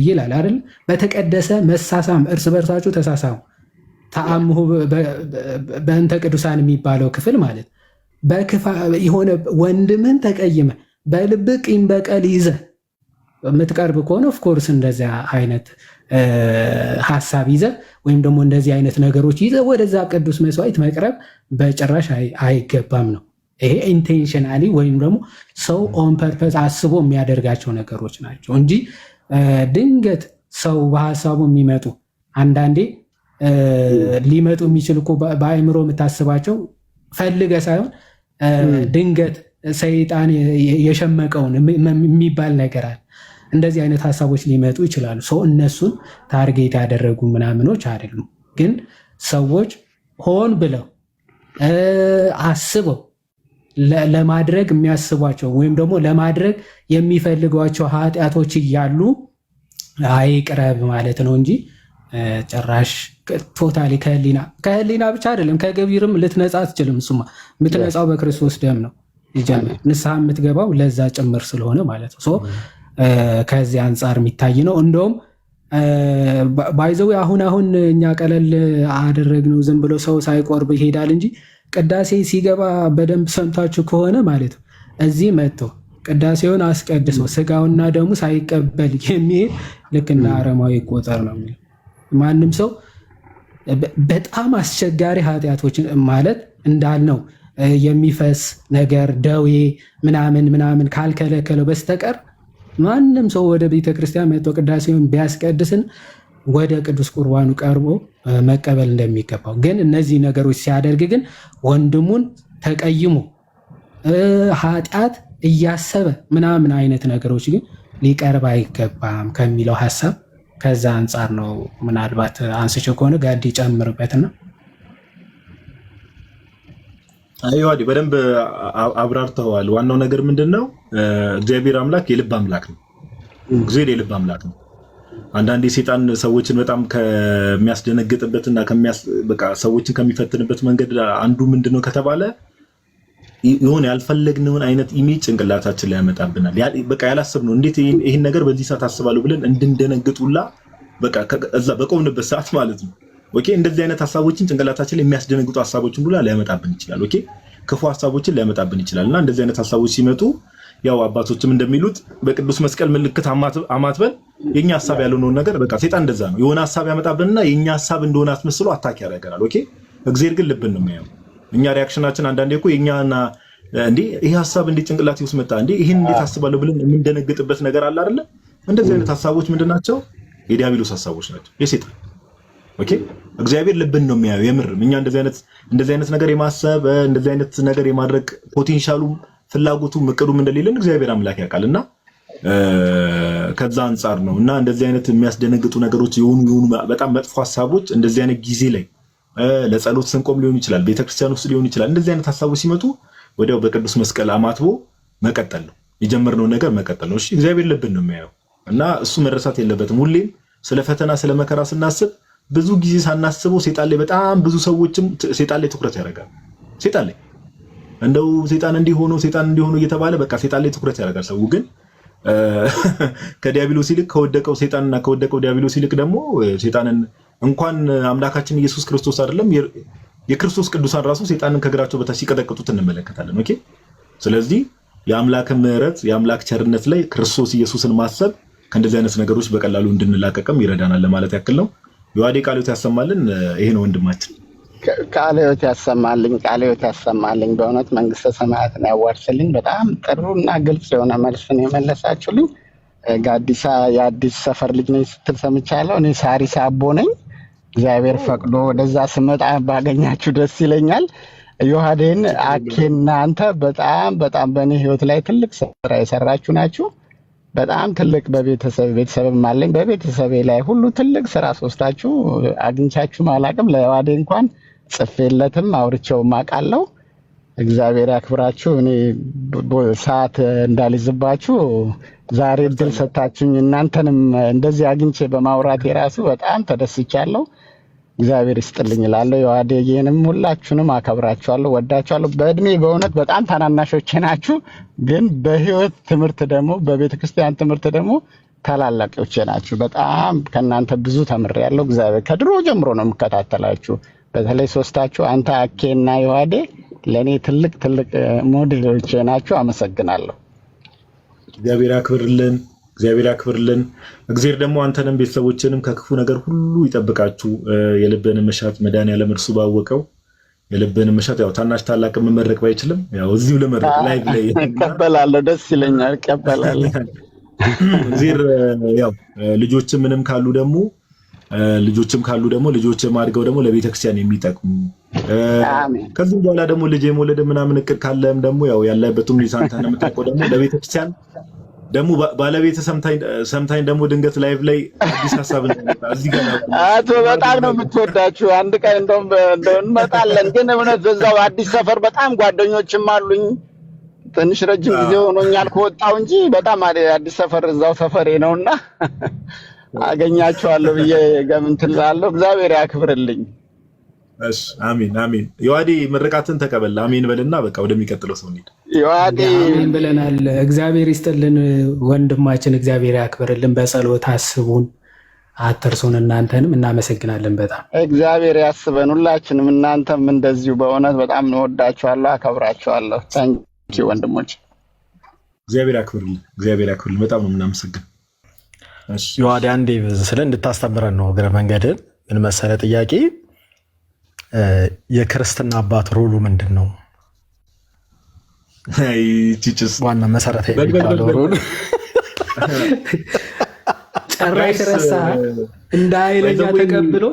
ይላል አይደል? በተቀደሰ መሳሳም እርስ በርሳችሁ ተሳሳሙ ተአምሁ በእንተ ቅዱሳን የሚባለው ክፍል ማለት የሆነ ወንድምን ተቀይመ በልብ ቂም በቀል ይዘ የምትቀርብ ከሆነ ኦፍኮርስ እንደዚያ አይነት ሀሳብ ይዘ ወይም ደግሞ እንደዚህ አይነት ነገሮች ይዘ ወደዛ ቅዱስ መስዋዕት መቅረብ በጭራሽ አይገባም ነው። ይሄ ኢንቴንሽናሊ ወይም ደግሞ ሰው ኦን ፐርፐዝ አስቦ የሚያደርጋቸው ነገሮች ናቸው እንጂ ድንገት ሰው በሀሳቡ የሚመጡ አንዳንዴ ሊመጡ የሚችል እኮ በአእምሮ የምታስባቸው ፈልገ ሳይሆን ድንገት ሰይጣን የሸመቀውን የሚባል ነገር አለ። እንደዚህ አይነት ሀሳቦች ሊመጡ ይችላሉ። ሰው እነሱን ታርጌት ያደረጉ ምናምኖች አይደሉም። ግን ሰዎች ሆን ብለው አስበው ለማድረግ የሚያስቧቸው ወይም ደግሞ ለማድረግ የሚፈልጓቸው ኃጢአቶች እያሉ አይቅረብ ማለት ነው እንጂ ጭራሽ ቶታሊ ከህሊና ብቻ አይደለም ከገቢርም ልትነጻ አትችልም። እሱማ የምትነጻው በክርስቶስ ደም ነው። ይጀምር ንስሐ የምትገባው ለዛ ጭምር ስለሆነ ማለት ነው። ከዚህ አንጻር የሚታይ ነው። እንደውም ባይዘው አሁን እኛ ቀለል አደረግነው፣ ዝም ብሎ ሰው ሳይቆርብ ይሄዳል እንጂ ቅዳሴ ሲገባ በደንብ ሰምታችሁ ከሆነ ማለት ነው እዚህ መጥቶ ቅዳሴውን አስቀድሶ ስጋውና ደሙ ሳይቀበል የሚሄድ ልክ እንደ አረማዊ ይቆጠር ነው የሚለው። ማንም ሰው በጣም አስቸጋሪ ኃጢአቶችን ማለት እንዳልነው የሚፈስ ነገር ደዌ ምናምን ካልከለከለው በስተቀር ማንም ሰው ወደ ቤተክርስቲያን መጥቶ ቅዳሴውን ቢያስቀድስን ወደ ቅዱስ ቁርባኑ ቀርቦ መቀበል እንደሚገባው፣ ግን እነዚህ ነገሮች ሲያደርግ ግን ወንድሙን ተቀይሞ ኃጢአት እያሰበ ምናምን አይነት ነገሮች ግን ሊቀርብ አይገባም ከሚለው ሀሳብ ከዛ አንጻር ነው። ምናልባት አንስቼው ከሆነ ጋዲ ጨምርበትና አይዋዲ በደንብ አብራርተዋል። ዋናው ነገር ምንድነው? እግዚአብሔር አምላክ የልብ አምላክ ነው። እግዚአብሔር የልብ አምላክ ነው። አንዳንዴ ሰይጣን ሰዎችን በጣም ከሚያስደነግጥበትና በቃ ሰዎችን ከሚፈትንበት መንገድ አንዱ ምንድነው ከተባለ የሆነ ያልፈለግነውን አይነት ኢሜጅ ጭንቅላታችን ላይ ያመጣብናል። በቃ ያላሰብነው እንዴት ይሄን ነገር በዚህ ሰዓት አስባለሁ ብለን እንድንደነግጡላ በቃ እዛ በቆምንበት ሰዓት ማለት ነው። ኦኬ እንደዚህ አይነት ሐሳቦችን ጭንቅላታችን ላይ የሚያስደነግጡ ሐሳቦችን ሁሉ ሊያመጣብን ይችላል። ኦኬ ክፉ ሐሳቦችን ሊያመጣብን ይችላልና እንደዚህ አይነት ሐሳቦች ሲመጡ ያው አባቶችም እንደሚሉት በቅዱስ መስቀል ምልክት አማትበን የኛ ሐሳብ ያልሆነውን ነገር በቃ ሰይጣን እንደዛ ነው። የሆነ ሐሳብ ያመጣብንና የኛ ሐሳብ እንደሆነ አስመስሎ አታክ ያደርጋል። ኦኬ እግዚአብሔር ግን ልብን ነው የሚያየው። እኛ ሪአክሽናችን አንዳንዴ እኮ የኛና እንዴ ይሄ ሐሳብ እንዴ ጭንቅላቴ ውስጥ መጣ እንዴ ይሄን እንዴት አስባለሁ ብለን የምንደነግጥበት ነገር አለ አይደለ? እንደዚህ አይነት ሐሳቦች ምንድናቸው? የዲያብሎስ ሐሳቦች ናቸው፣ የሰይጣን። ኦኬ እግዚአብሔር ልብን ነው የሚያየው። የምርም እኛ እንደዚህ አይነት ነገር የማሰብ እንደዚህ አይነት ነገር የማድረግ ፖቴንሻሉም ፍላጎቱም እቅዱም እንደሌለን እግዚአብሔር አምላክ ያውቃልና ከዛ አንጻር ነው እና እንደዚህ አይነት የሚያስደነግጡ ነገሮች የሆኑ በጣም መጥፎ ሐሳቦች እንደዚህ አይነት ጊዜ ላይ ለጸሎት ስንቆም ሊሆን ይችላል፣ ቤተክርስቲያን ውስጥ ሊሆን ይችላል። እንደዚህ አይነት ሐሳቦች ሲመጡ ወዲያው በቅዱስ መስቀል አማትቦ መቀጠል ነው፣ የጀመርነው ነገር መቀጠል ነው። እሺ እግዚአብሔር ልብን ነው የሚያየው እና እሱ መረሳት የለበትም። ሁሌም ስለ ፈተና ስለ መከራ ስናስብ ብዙ ጊዜ ሳናስበው ሰይጣን ላይ በጣም ብዙ ሰዎችም ሰይጣን ላይ ትኩረት ያደርጋል። ሰይጣን ላይ እንደው ሰይጣን እንዲሆኑ እየተባለ በቃ ሰይጣን ላይ ትኩረት ያደርጋል። ሰው ግን ከዲያብሎስ ይልቅ ከወደቀው ሰይጣንና ከወደቀው ዲያብሎስ ይልቅ ደግሞ ሰይጣንን እንኳን አምላካችን ኢየሱስ ክርስቶስ አይደለም የክርስቶስ ቅዱሳን ራሱ ሰይጣንን ከግራቸው በታች ሲቀጠቅጡት እንመለከታለን። ኦኬ ስለዚህ የአምላክ ምሕረት የአምላክ ቸርነት ላይ ክርስቶስ ኢየሱስን ማሰብ ከእንደዚህ አይነት ነገሮች በቀላሉ እንድንላቀቅም ይረዳናል ለማለት ያክል ነው። የዋዴ ቃልዮት ያሰማልን። ይሄ ነው ወንድማችን። ቃልዮት ያሰማልኝ። በእውነት መንግስተ ሰማያትን ያዋርስልኝ። በጣም ጥሩና ግልጽ የሆነ መልስን የመለሳችሁልኝ። ጋዲሳ የአዲስ ሰፈር ልጅ ነኝ ስትል ሰምቻለሁ። እኔ ሳሪስ አቦ ነኝ። እግዚአብሔር ፈቅዶ ወደዛ ስመጣ ባገኛችሁ ደስ ይለኛል። ዮሐዴን አኬና አንተ በጣም በእኔ ህይወት ላይ ትልቅ ስራ የሰራችሁ ናችሁ። በጣም ትልቅ ቤተሰብም አለኝ። በቤተሰቤ ላይ ሁሉ ትልቅ ስራ ሶስታችሁ አግኝቻችሁ አላቅም። ለዮሐዴ እንኳን ጽፌለትም አውርቼውም አውቃለሁ። እግዚአብሔር ያክብራችሁ። እኔ ሰዓት እንዳልይዝባችሁ ዛሬ እድል ሰጣችሁኝ። እናንተንም እንደዚህ አግኝቼ በማውራት የራሱ በጣም ተደስቻለሁ። እግዚአብሔር ይስጥልኝ እላለሁ። ዮሐዴንም ሁላችሁንም አከብራችኋለሁ፣ ወዳችኋለሁ። በእድሜ በእውነት በጣም ታናናሾቼ ናችሁ፣ ግን በህይወት ትምህርት ደግሞ በቤተክርስቲያን ትምህርት ደግሞ ታላላቆቼ ናችሁ። በጣም ከእናንተ ብዙ ተምሬያለሁ። እግዚአብሔር ከድሮ ጀምሮ ነው የምከታተላችሁ። በተለይ ሶስታችሁ አንተ፣ አኬና ዮሐዴ ለእኔ ትልቅ ሞዴሎቼ ናችሁ። አመሰግናለሁ። እግዚአብሔር ያክብርልን። እግዚአብሔር ደግሞ አንተንም ቤተሰቦችንም ከክፉ ነገር ሁሉ ይጠብቃችሁ። የልብንም መሻት መድኃኒዓለም እርሱ ባወቀው የልብን መሻት ያው ታናሽ ታላቅ መመረቅ ባይችልም ያው እዚሁ ለመረቅ ላይቭ ላይ እቀበላለሁ። ደስ ይለኛል፣ እቀበላለሁ። እዚህ ያው ልጆችም ምንም ካሉ ደግሞ ልጆችም አድርገው ደግሞ ለቤተክርስቲያን የሚጠቅሙ ከዚህ በኋላ ደግሞ ልጅ የመውለድ ምናምን እቅድ ካለም ደግሞ ያው ያለበትም ሁኔታ አንተ ነው የምታውቀው። ደግሞ ለቤተክርስቲያን ደግሞ ባለቤት ሰምታኝ ደግሞ ድንገት ላይቭ ላይ አዲስ ሐሳብ እንደመጣ እዚህ ጋር አቶ በጣም ነው የምትወዳችሁ። አንድ ቀን እንደውም እንመጣለን። ግን እውነት በዛው አዲስ ሰፈር በጣም ጓደኞችም አሉኝ። ትንሽ ረጅም ጊዜ ሆኖኛል ከወጣው እንጂ በጣም አዲስ ሰፈር እዛው ሰፈሬ ነውና አገኛቸዋለሁ ብዬ ገምንትን እላለሁ። እግዚአብሔር ያክብርልኝ። እሺ አሜን አሜን። ዮሐዴ ምርቃትን ተቀበል። አሜን በልና በቃ ወደሚቀጥለው ሰው እንሂድ። ዮሐዴ አሜን ብለናል። እግዚአብሔር ይስጥልን ወንድማችን፣ እግዚአብሔር ያክብርልን። በጸሎት አስቡን፣ አትርሱን። እናንተንም እናመሰግናለን በጣም እግዚአብሔር ያስበን ሁላችንም። እናንተም እንደዚሁ በእውነት በጣም እንወዳችኋለሁ፣ አከብራችኋለሁ። ታንኪ ወንድሞች፣ እግዚአብሔር ያክብርልን፣ እግዚአብሔር ያክብርልን። በጣም ነው የምናመሰግን። እሺ ዮሐዴ አንዴ ስለ እንድታስተምረን ነው እግረ መንገድን ምን መሰለ ጥያቄ የክርስትና አባት ሮሉ ምንድን ነው? አይ ቲችስ ዋና መሰረታዊ የሚባለው ሮሉ ጨራሽ ረሳ እንደ ኃይለኛ ተቀብሎ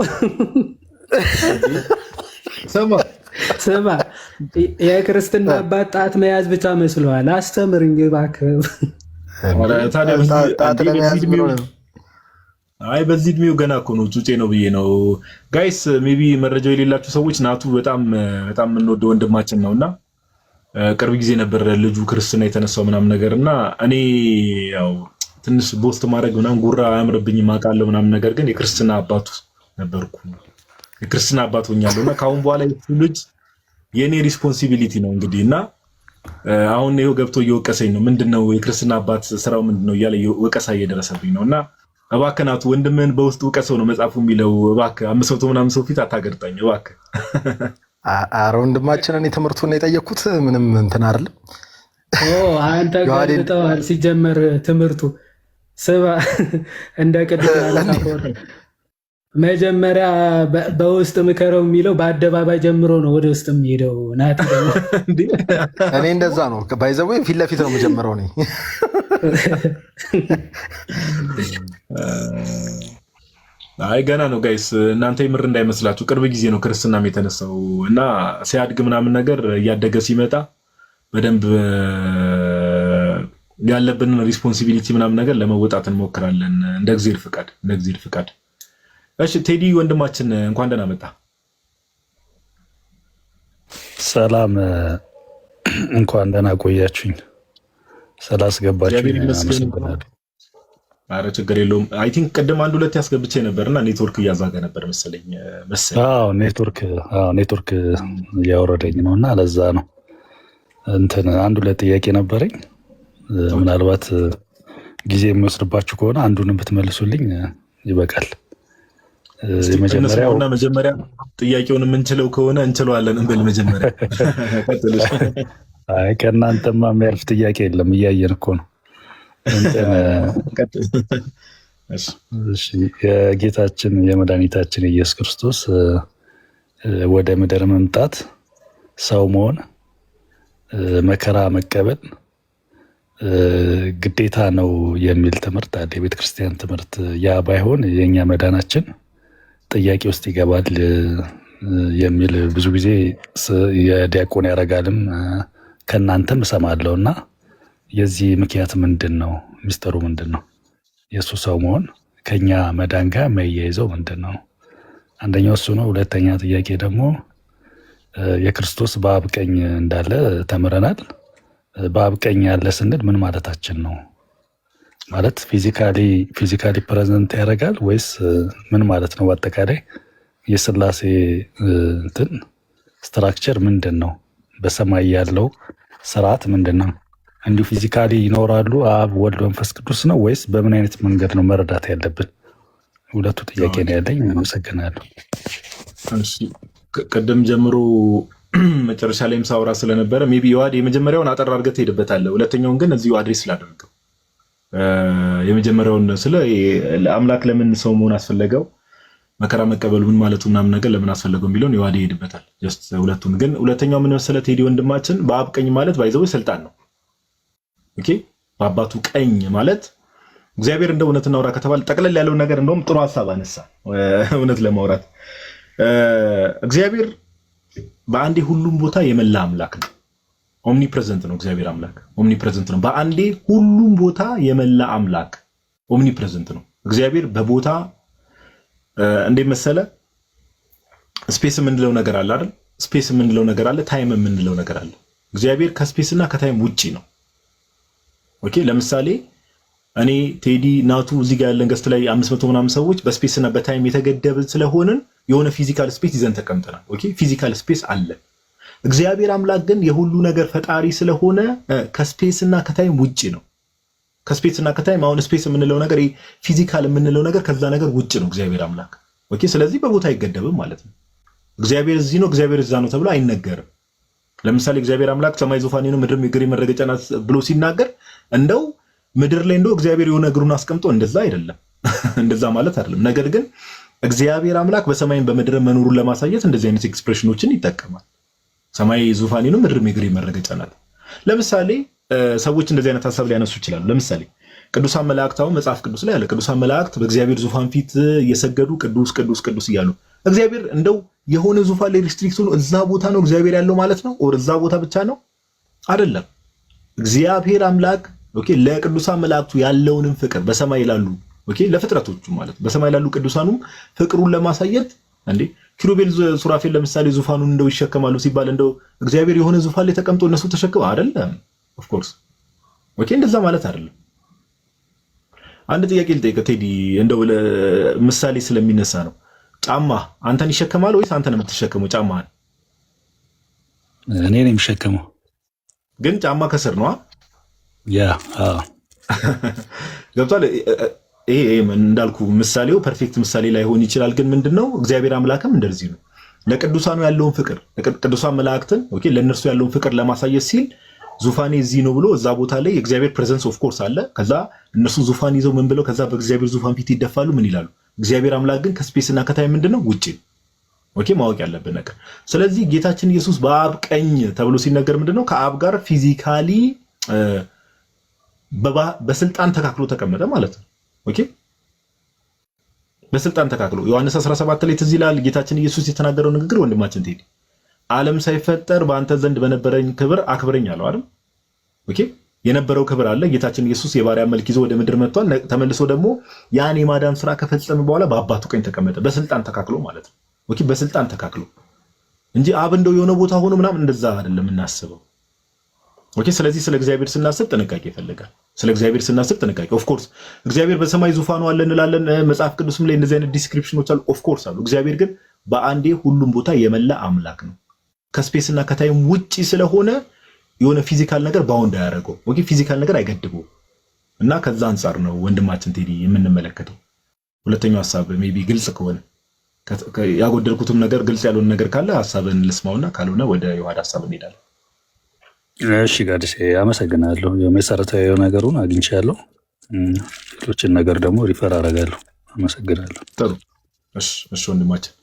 ስማ የክርስትና አባት ጣት መያዝ ብቻ መስሏል። አስተምር እንጂ እባክህ። አይ በዚህ እድሜው ገና እኮ ነው፣ ጩጬ ነው ብዬ ነው። ጋይስ ሜቢ መረጃው የሌላችሁ ሰዎች ናቱ በጣም የምንወደው ወንድማችን ነውና ቅርብ ጊዜ ነበር ልጁ ክርስትና የተነሳው ምናምን ነገርና እኔ ያው ትንሽ ቦስት ማድረግ ምናምን ጉራ አያምርብኝም አውቃለሁ ምናምን ነገር ግን የክርስትና አባቱ ነበርኩ፣ የክርስትና አባቱ ሆኛለሁና ካሁን በኋላ የሱ ልጅ የኔ ሪስፖንሲቢሊቲ ነው እንግዲህ እና አሁን ይሄው ገብቶ እየወቀሰኝ ነው። ምንድነው የክርስትና አባት ስራው ምንድነው እያለ ወቀሳ እየደረሰብኝ ነውና እባክህ ናቱ ወንድምህን በውስጥ ውቀሰው ነው መጽሐፉ የሚለው። እባክህ 500 ምናምን ሰው ፊት አታገርጣኝ እባክህ። ኧረ ወንድማችን እኔ ትምህርቱን የጠየኩት ምንም እንትን አይደለም። አንተ ገልጠዋል ሲጀመር ትምህርቱ ስባ እንደ ቅዱስ ያለካፎር መጀመሪያ በውስጥ ምከረው የሚለው በአደባባይ ጀምሮ ነው ወደ ውስጥ የሚሄደው። ናቲ ደግሞ እኔ እንደዛ ነው ባይዘው ፊት ለፊት ነው የምጀምረው እኔ። አይ ገና ነው ጋይስ፣ እናንተ የምር እንዳይመስላችሁ ቅርብ ጊዜ ነው ክርስትናም የተነሳው እና ሲያድግ ምናምን ነገር እያደገ ሲመጣ በደንብ ያለብንን ሪስፖንሲቢሊቲ ምናምን ነገር ለመወጣት እንሞክራለን እንደ እግዚአብሔር ፍቃድ። እሺ ቴዲ ወንድማችን እንኳን ደህና መጣ። ሰላም፣ እንኳን ደህና ቆያችሁኝ። ስላስገባችሁኝ አመሰግናለሁ። ኧረ ችግር የለውም። አይ ቲንክ ቅድም አንድ ሁለት ያስገብቼ ነበርና ኔትወርክ እያዛገ ነበር መሰለኝ። አዎ ኔትወርክ እያወረደኝ ነውና ለዛ ነው። እንትን አንድ ሁለት ጥያቄ ነበረኝ። ምናልባት ጊዜ የሚወስድባችሁ ከሆነ አንዱንም ብትመልሱልኝ ይበቃል። መጀመሪያ ጥያቄውን የምንችለው ከሆነ እንችለዋለን እንበል። መጀመሪያ አይ ከእናንተማ የሚያልፍ ጥያቄ የለም፣ እያየን እኮ ነው። የጌታችን የመድኃኒታችን ኢየሱስ ክርስቶስ ወደ ምድር መምጣት፣ ሰው መሆን፣ መከራ መቀበል ግዴታ ነው የሚል ትምህርት አለ፣ የቤተክርስቲያን ትምህርት። ያ ባይሆን የእኛ መዳናችን ጥያቄ ውስጥ ይገባል የሚል ብዙ ጊዜ የዲያቆን ያረጋልም ከእናንተም እሰማለሁ እና የዚህ ምክንያት ምንድን ነው? ሚስጥሩ ምንድን ነው? የእሱ ሰው መሆን ከኛ መዳን ጋር መያይዘው ምንድን ነው? አንደኛው እሱ ነው። ሁለተኛ ጥያቄ ደግሞ የክርስቶስ በአብ ቀኝ እንዳለ ተምረናል። በአብ ቀኝ ያለ ስንል ምን ማለታችን ነው? ማለት ፊዚካሊ ፕሬዘንት ያደርጋል ወይስ ምን ማለት ነው? በአጠቃላይ የስላሴ እንትን ስትራክቸር ምንድን ነው? በሰማይ ያለው ስርዓት ምንድን ነው? እንዲሁ ፊዚካሊ ይኖራሉ አብ ወልድ መንፈስ ቅዱስ ነው ወይስ በምን አይነት መንገድ ነው መረዳት ያለብን? ሁለቱ ጥያቄ ነው ያለኝ። አመሰግናለሁ። ቅድም ጀምሮ መጨረሻ ላይም ሳውራ ስለነበረ ሜይ ቢ ዮሐዴ የመጀመሪያውን አጠር አድርገህ ትሄድበታለህ። ሁለተኛውን ግን እዚሁ አድሬስ ስላደረገው የመጀመሪያውን ስለ አምላክ ለምን ሰው መሆን አስፈለገው መከራ መቀበሉ ምን ማለቱ ምናምን ነገር ለምን አስፈለገው የሚለውን የዋዴ ይሄድበታል። ጀስት ሁለቱን ግን ሁለተኛው ምን መሰለህ ቴዲ ወንድማችን በአብ ቀኝ ማለት ባይዘው ስልጣን ነው። ኦኬ በአባቱ ቀኝ ማለት እግዚአብሔር እንደ እውነት እናውራ ከተባለ ጠቅለል ያለው ነገር እንደውም ጥሩ ሐሳብ አነሳ። እውነት ለማውራት እግዚአብሔር በአንዴ ሁሉም ቦታ የመላ አምላክ ነው። ኦምኒ ፕሬዘንት ነው እግዚአብሔር አምላክ ኦምኒ ፕሬዘንት ነው። በአንዴ ሁሉም ቦታ የመላ አምላክ ኦምኒ ፕሬዘንት ነው። እግዚአብሔር በቦታ እንደ መሰለ ስፔስ የምንለው ነገር አለ አይደል? ስፔስ የምንለው ነገር አለ፣ ታይም የምንለው ነገር አለ። እግዚአብሔር ከስፔስ እና ከታይም ውጪ ነው። ኦኬ ለምሳሌ እኔ ቴዲ ናቱ እዚህ ጋር ያለን ገስት ላይ 500 ምናምን ሰዎች በስፔስ እና በታይም የተገደበ ስለሆንን የሆነ ፊዚካል ስፔስ ይዘን ተቀምጠናል። ኦኬ ፊዚካል ስፔስ አለ። እግዚአብሔር አምላክ ግን የሁሉ ነገር ፈጣሪ ስለሆነ ከስፔስ እና ከታይም ውጪ ነው። ከስፔስ እና ከታይም አሁን ስፔስ የምንለው ነገር ፊዚካል የምንለው ነገር ከዛ ነገር ውጪ ነው እግዚአብሔር አምላክ። ኦኬ ስለዚህ በቦታ አይገደብም ማለት ነው። እግዚአብሔር እዚህ ነው እግዚአብሔር እዛ ነው ተብሎ አይነገርም። ለምሳሌ እግዚአብሔር አምላክ ሰማይ ዙፋኔ ነው ምድር የእግሬ መረገጫ ናት ብሎ ሲናገር እንደው ምድር ላይ እንደው እግዚአብሔር የሆነ እግሩን አስቀምጦ እንደዛ አይደለም እንደዛ ማለት አይደለም። ነገር ግን እግዚአብሔር አምላክ በሰማይም በምድር መኖሩን ለማሳየት እንደዚህ አይነት ኤክስፕሬሽኖችን ይጠቀማል። ሰማይ ዙፋኔ ነው ምድር የእግሬ መረገጫ ናት። ለምሳሌ ሰዎች እንደዚህ አይነት ሐሳብ ሊያነሱ ይችላሉ። ለምሳሌ ቅዱሳን መላእክት አሁን መጽሐፍ ቅዱስ ላይ አለ። ቅዱሳን መላእክት በእግዚአብሔር ዙፋን ፊት እየሰገዱ ቅዱስ ቅዱስ ቅዱስ እያሉ እግዚአብሔር እንደው የሆነ ዙፋን ላይ ሪስትሪክት ሆኖ እዛ ቦታ ነው እግዚአብሔር ያለው ማለት ነው? ኦር እዛ ቦታ ብቻ ነው አይደለም። እግዚአብሔር አምላክ ኦኬ ለቅዱሳን መላእክቱ ያለውንም ፍቅር በሰማይ ላሉ ኦኬ ለፍጥረቶቹ ማለት በሰማይ ላሉ ቅዱሳኑ ፍቅሩን ለማሳየት እንዴ ኪሩቤል ሱራፌል ለምሳሌ ዙፋኑን እንደው ይሸከማሉ ሲባል እንደው እግዚአብሔር የሆነ ዙፋን ላይ ተቀምጦ እነሱ ተሸክመው አይደለም። ኦፍ ኮርስ ኦኬ እንደዛ ማለት አይደለም። አንድ ጥያቄ ልጠይቅህ ቴዲ እንደው ምሳሌ ስለሚነሳ ነው። ጫማ አንተን ይሸከማል ወይስ አንተ ነው የምትሸከመው ጫማህን? እኔ ነኝ የምሸከመው። ግን ጫማ ከስር ነው ያ ገብቷል። ይሄ እንዳልኩ ምሳሌው ፐርፌክት ምሳሌ ላይሆን ይችላል። ግን ምንድነው እግዚአብሔር አምላክም እንደዚህ ነው ለቅዱሳኑ ያለውን ፍቅር ቅዱሳን መላእክትን ኦኬ ለነርሱ ያለውን ፍቅር ለማሳየት ሲል ዙፋኔ እዚህ ነው ብሎ እዛ ቦታ ላይ የእግዚአብሔር ፕሬዘንስ ኦፍ ኮርስ አለ። ከዛ እነሱ ዙፋን ይዘው ምን ብለው ከዛ በእግዚአብሔር ዙፋን ፊት ይደፋሉ። ምን ይላሉ? እግዚአብሔር አምላክ ግን ከስፔስ እና ከታይም ምንድነው ውጪ። ኦኬ ማወቅ ያለብን ነገር። ስለዚህ ጌታችን ኢየሱስ በአብ ቀኝ ተብሎ ሲነገር ምንድነው ከአብ ጋር ፊዚካሊ በስልጣን ተካክሎ ተቀመጠ ማለት ነው። ኦኬ በስልጣን ተካክሎ ዮሐንስ 17 ላይ ትዝ ይላል ጌታችን ኢየሱስ የተናገረው ንግግር ወንድማችን ቴዲ ዓለም ሳይፈጠር በአንተ ዘንድ በነበረኝ ክብር አክብረኝ አለው አይደል? ኦኬ የነበረው ክብር አለ። ጌታችን ኢየሱስ የባሪያ መልክ ይዞ ወደ ምድር መጥቷል። ተመልሶ ደግሞ ያን የማዳን ስራ ከፈጸመ በኋላ በአባቱ ቀኝ ተቀመጠ። በስልጣን ተካክሎ ማለት ነው። ኦኬ በስልጣን ተካክሎ እንጂ አብ እንደው የሆነ ቦታ ሆኖ ምናምን እንደዛ አይደለም እናስበው። ኦኬ ስለዚህ ስለ እግዚአብሔር ስናስብ ጥንቃቄ ይፈልጋል። ስለ እግዚአብሔር ስናስብ ጥንቃቄ ኦፍ ኮርስ እግዚአብሔር በሰማይ ዙፋኑ አለ እንላለን። መጽሐፍ ቅዱስም ላይ እንደዚህ አይነት ዲስክሪፕሽኖች አሉ። ኦፍ ኮርስ አሉ። እግዚአብሔር ግን በአንዴ ሁሉም ቦታ የመላ አምላክ ነው። ከስፔስ እና ከታይም ውጪ ስለሆነ የሆነ ፊዚካል ነገር ባውንድ አያደርገው። ኦኬ ፊዚካል ነገር አይገድበው እና ከዛ አንፃር ነው ወንድማችን ቴዲ የምንመለከተው። ሁለተኛው ሐሳብ ሜቢ ግልጽ ከሆነ ያጎደልኩትም ነገር ግልጽ ያልሆነ ነገር ካለ ሐሳብን ልስማውና ካልሆነ ወደ ዮሐድ ሐሳብ እንሄዳለን። እሺ ጋድሴ አመሰግናለሁ። የመሰረታዊ ነገሩን አግኝቻለሁ። ሌሎችን ነገር ደግሞ ሪፈር አደርጋለሁ። አመሰግናለሁ። ጥሩ እሺ ወንድማችን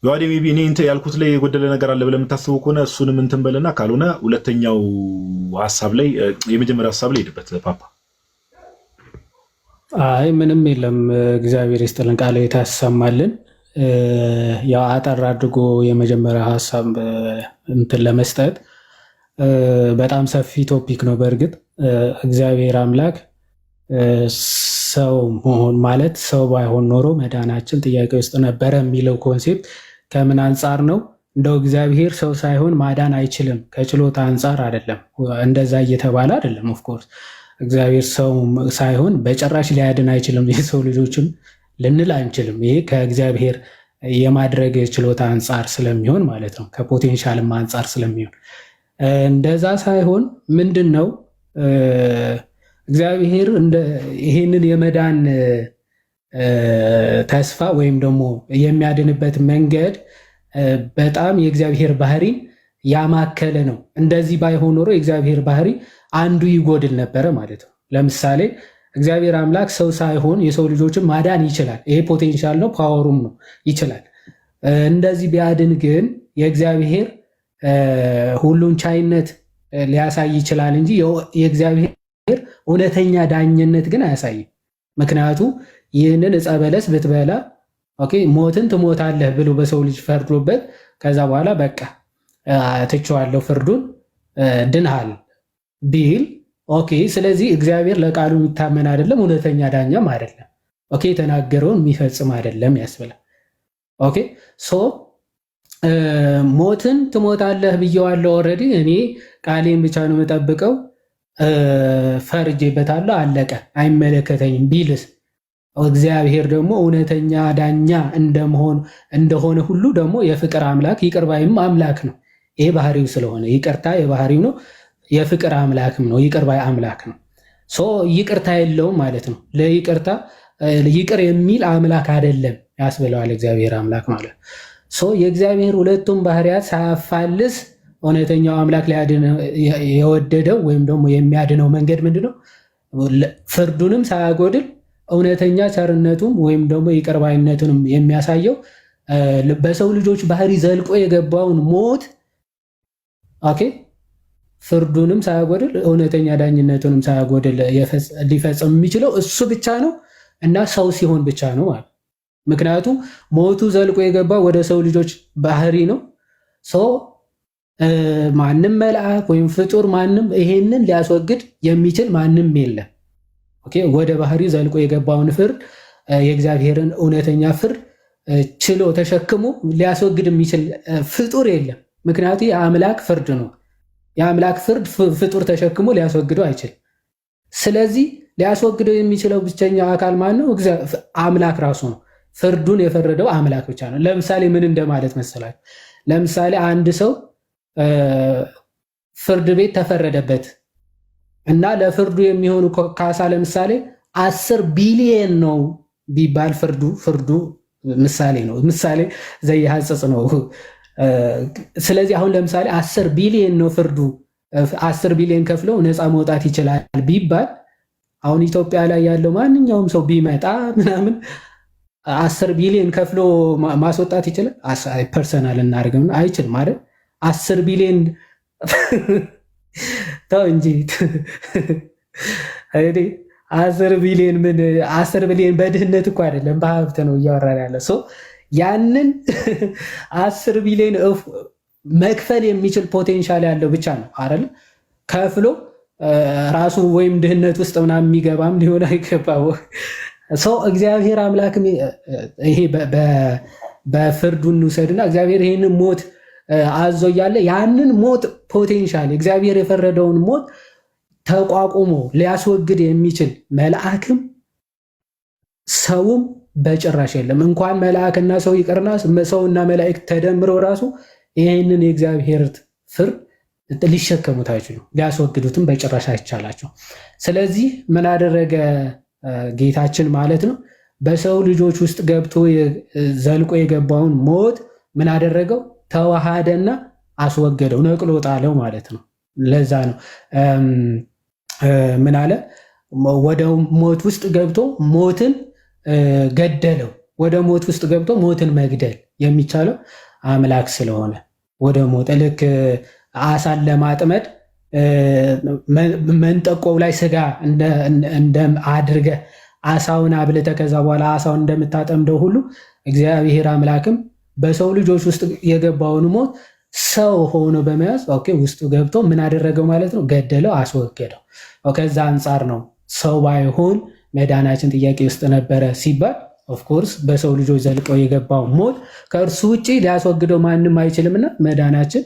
ዮሐድ ሜቢ እኔ እንትን ያልኩት ላይ የጎደለ ነገር አለ ብለህ የምታስበው ከሆነ እሱንም እንትን በልና ካልሆነ ሁለተኛው ሐሳብ ላይ የመጀመሪያው ሐሳብ ላይ ሄድበት ፓፓ። አይ ምንም የለም። እግዚአብሔር ይስጥልን ቃል የታሰማልን። ያው አጠር አድርጎ የመጀመሪያ ሐሳብ እንትን ለመስጠት በጣም ሰፊ ቶፒክ ነው። በእርግጥ እግዚአብሔር አምላክ ሰው መሆን ማለት ሰው ባይሆን ኖሮ መዳናችን ጥያቄ ውስጥ ነበረ የሚለው ኮንሴፕት ከምን አንጻር ነው? እንደው እግዚአብሔር ሰው ሳይሆን ማዳን አይችልም ከችሎታ አንጻር አይደለም፣ እንደዛ እየተባለ አይደለም። ኦፍኮርስ እግዚአብሔር ሰው ሳይሆን በጭራሽ ሊያድን አይችልም የሰው ልጆችን ልንል አንችልም። ይሄ ከእግዚአብሔር የማድረግ ችሎታ አንጻር ስለሚሆን ማለት ነው፣ ከፖቴንሻልም አንጻር ስለሚሆን እንደዛ ሳይሆን ምንድን ነው እግዚአብሔር ይሄንን የመዳን ተስፋ ወይም ደግሞ የሚያድንበት መንገድ በጣም የእግዚአብሔር ባህሪን ያማከለ ነው። እንደዚህ ባይሆን ኖሮ የእግዚአብሔር ባህሪ አንዱ ይጎድል ነበረ ማለት ነው። ለምሳሌ እግዚአብሔር አምላክ ሰው ሳይሆን የሰው ልጆችን ማዳን ይችላል። ይሄ ፖቴንሻል ነው፣ ፓወሩም ነው፣ ይችላል። እንደዚህ ቢያድን ግን የእግዚአብሔር ሁሉን ቻይነት ሊያሳይ ይችላል እንጂ የእግዚአብሔር እውነተኛ ዳኝነት ግን አያሳይም። ምክንያቱ ይህንን ዕፀ በለስ ብትበላ ሞትን ትሞታለህ ብሎ በሰው ልጅ ፈርዶበት ከዛ በኋላ በቃ ትቼዋለሁ ፍርዱን ድንሃል ቢል ስለዚህ እግዚአብሔር ለቃሉ የሚታመን አይደለም፣ እውነተኛ ዳኛም አይደለም። የተናገረውን የሚፈጽም አይደለም ያስብላል። ሞትን ትሞታለህ ብየዋለሁ። ኦልሬዲ እኔ ቃሌን ብቻ ነው የምጠብቀው፣ ፈርጄበታለሁ፣ አለቀ፣ አይመለከተኝም ቢልስ እግዚአብሔር ደግሞ እውነተኛ ዳኛ እንደሆነ ሁሉ ደግሞ የፍቅር አምላክ ይቅር ባይም አምላክ ነው። ይሄ ባህሪው ስለሆነ ይቅርታ የባህሪው ነው። የፍቅር አምላክም ነው፣ ይቅር ባይ አምላክ ነው። ይቅርታ የለውም ማለት ነው። ለይቅርታ ይቅር የሚል አምላክ አይደለም ያስብለዋል እግዚአብሔር አምላክ ማለት። የእግዚአብሔር ሁለቱም ባህሪያት ሳያፋልስ እውነተኛው አምላክ ሊያድን የወደደው ወይም ደግሞ የሚያድነው መንገድ ምንድነው? ፍርዱንም ሳያጎድል እውነተኛ ቸርነቱም ወይም ደግሞ ይቅር ባይነቱንም የሚያሳየው በሰው ልጆች ባህሪ ዘልቆ የገባውን ሞት ፍርዱንም ሳያጎድል እውነተኛ ዳኝነቱንም ሳያጎድል ሊፈጽም የሚችለው እሱ ብቻ ነው እና ሰው ሲሆን ብቻ ነው ማለት። ምክንያቱም ሞቱ ዘልቆ የገባው ወደ ሰው ልጆች ባህሪ ነው። ማንም መልአክ ወይም ፍጡር ማንም ይሄንን ሊያስወግድ የሚችል ማንም የለም። ወደ ባህሪ ዘልቆ የገባውን ፍርድ የእግዚአብሔርን እውነተኛ ፍርድ ችሎ ተሸክሞ ሊያስወግድ የሚችል ፍጡር የለም። ምክንያቱም የአምላክ ፍርድ ነው። የአምላክ ፍርድ ፍጡር ተሸክሞ ሊያስወግደው አይችልም። ስለዚህ ሊያስወግደው የሚችለው ብቸኛ አካል ማን ነው? አምላክ ራሱ ነው። ፍርዱን የፈረደው አምላክ ብቻ ነው። ለምሳሌ ምን እንደማለት መሰላችሁ? ለምሳሌ አንድ ሰው ፍርድ ቤት ተፈረደበት እና ለፍርዱ የሚሆኑ ካሳ ለምሳሌ 10 ቢሊየን ነው ቢባል ፍርዱ ምሳሌ ነው። ምሳሌ ዘይሐጽጽ ነው። ስለዚህ አሁን ለምሳሌ 10 ቢሊየን ነው ፍርዱ፣ 10 ቢሊየን ከፍለው ነፃ መውጣት ይችላል ቢባል አሁን ኢትዮጵያ ላይ ያለው ማንኛውም ሰው ቢመጣ ምናምን 10 ቢሊየን ከፍሎ ማስወጣት ይችላል? ፐርሰናል እናድርገው አይችልም ማለት 10 ቢሊየን ተው እንጂ 10 ቢሊየን ምን 10 ቢሊየን በድህነት እኮ አይደለም በሀብት ነው እያወራን ያለ ሰው ያንን 10 ቢሊዮን መክፈል የሚችል ፖቴንሻል ያለው ብቻ ነው አይደል? ከፍሎ ራሱ ወይም ድህነት ውስጥ ምናምን የሚገባም ሊሆን አይገባው። እግዚአብሔር አምላክም ይሄ በፍርዱን እንውሰድና እግዚአብሔር ይህንን ሞት አዞ እያለ ያንን ሞት ፖቴንሻል እግዚአብሔር የፈረደውን ሞት ተቋቁሞ ሊያስወግድ የሚችል መልአክም ሰውም በጭራሽ የለም። እንኳን መልአክና ሰው ይቅርና ሰውና መላእክት ተደምረው ራሱ ይህንን የእግዚአብሔር ፍርድ ሊሸከሙት አይችሉም፣ ሊያስወግዱትም በጭራሽ አይቻላቸው። ስለዚህ ምን አደረገ ጌታችን ማለት ነው? በሰው ልጆች ውስጥ ገብቶ ዘልቆ የገባውን ሞት ምን አደረገው? ተዋሃደና አስወገደው፣ ነቅሎ ጣለው ማለት ነው። ለዛ ነው ምን አለ? ወደ ሞት ውስጥ ገብቶ ሞትን ገደለው። ወደ ሞት ውስጥ ገብቶ ሞትን መግደል የሚቻለው አምላክ ስለሆነ ወደ ሞት ልክ አሳን ለማጥመድ መንጠቆው ላይ ስጋ አድርገ አሳውን አብልተ ከዛ በኋላ አሳውን እንደምታጠምደው ሁሉ እግዚአብሔር አምላክም በሰው ልጆች ውስጥ የገባውን ሞት ሰው ሆኖ በመያዝ ውስጡ ገብቶ ምን አደረገው ማለት ነው? ገደለው፣ አስወገደው። ከዛ አንጻር ነው ሰው ባይሆን መዳናችን ጥያቄ ውስጥ ነበረ ሲባል ኦፍኮርስ በሰው ልጆች ዘልቀው የገባው ሞት ከእርሱ ውጭ ሊያስወግደው ማንም አይችልምና መዳናችን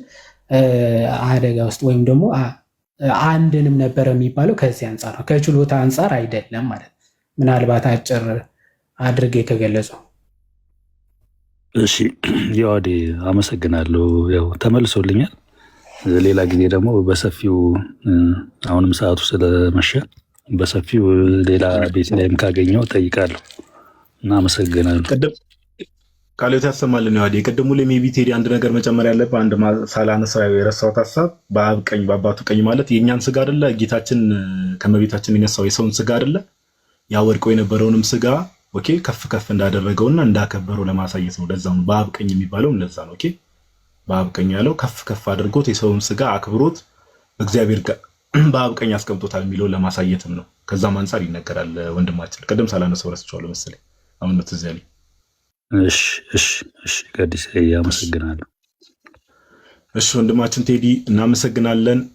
አደጋ ውስጥ ወይም ደግሞ አንድንም ነበረ የሚባለው ከዚህ አንጻር ነው፣ ከችሎታ አንጻር አይደለም ማለት ነው። ምናልባት አጭር አድርጌ ከገለጸው። እሺ የዋዴ አመሰግናለሁ። ያው ተመልሶልኛል። ሌላ ጊዜ ደግሞ በሰፊው አሁንም ሰዓቱ ስለመሸ በሰፊው ሌላ ቤት ላይም ካገኘው ጠይቃለሁ እና አመሰግናለሁ። ቅድም ቃሎት ያሰማልን ነው። ቅድሙ ላይ ሜቢ ቴዲ አንድ ነገር መጨመር ያለብህ አንድ ሳላነሳው የረሳሁት ሀሳብ በአብ ቀኝ በአባቱ ቀኝ ማለት የእኛን ስጋ አይደለ ጌታችን ከመቤታችን የነሳው የሰውን ስጋ አይደለ ያወድቆ የነበረውንም ስጋ ኦኬ ከፍ ከፍ እንዳደረገውና እንዳከበረው ለማሳየት ነው። ለዛ ነው በአብ ቀኝ የሚባለው ለዛ ነው። ኦኬ በአብ ቀኝ ያለው ከፍ ከፍ አድርጎት የሰውን ስጋ አክብሮት እግዚአብሔር ጋር በአብ ቀኝ አስቀምጦታል የሚለው ለማሳየትም ነው። ከዛም አንፃር ይነገራል። ወንድማችን ቀደም ሳላነሳው ረስቼዋለሁ መሰለኝ አሁን ነው ትዝ ያለኝ። እሺ ቀዲስ ያመሰግናለሁ። እሺ ወንድማችን ቴዲ እናመሰግናለን።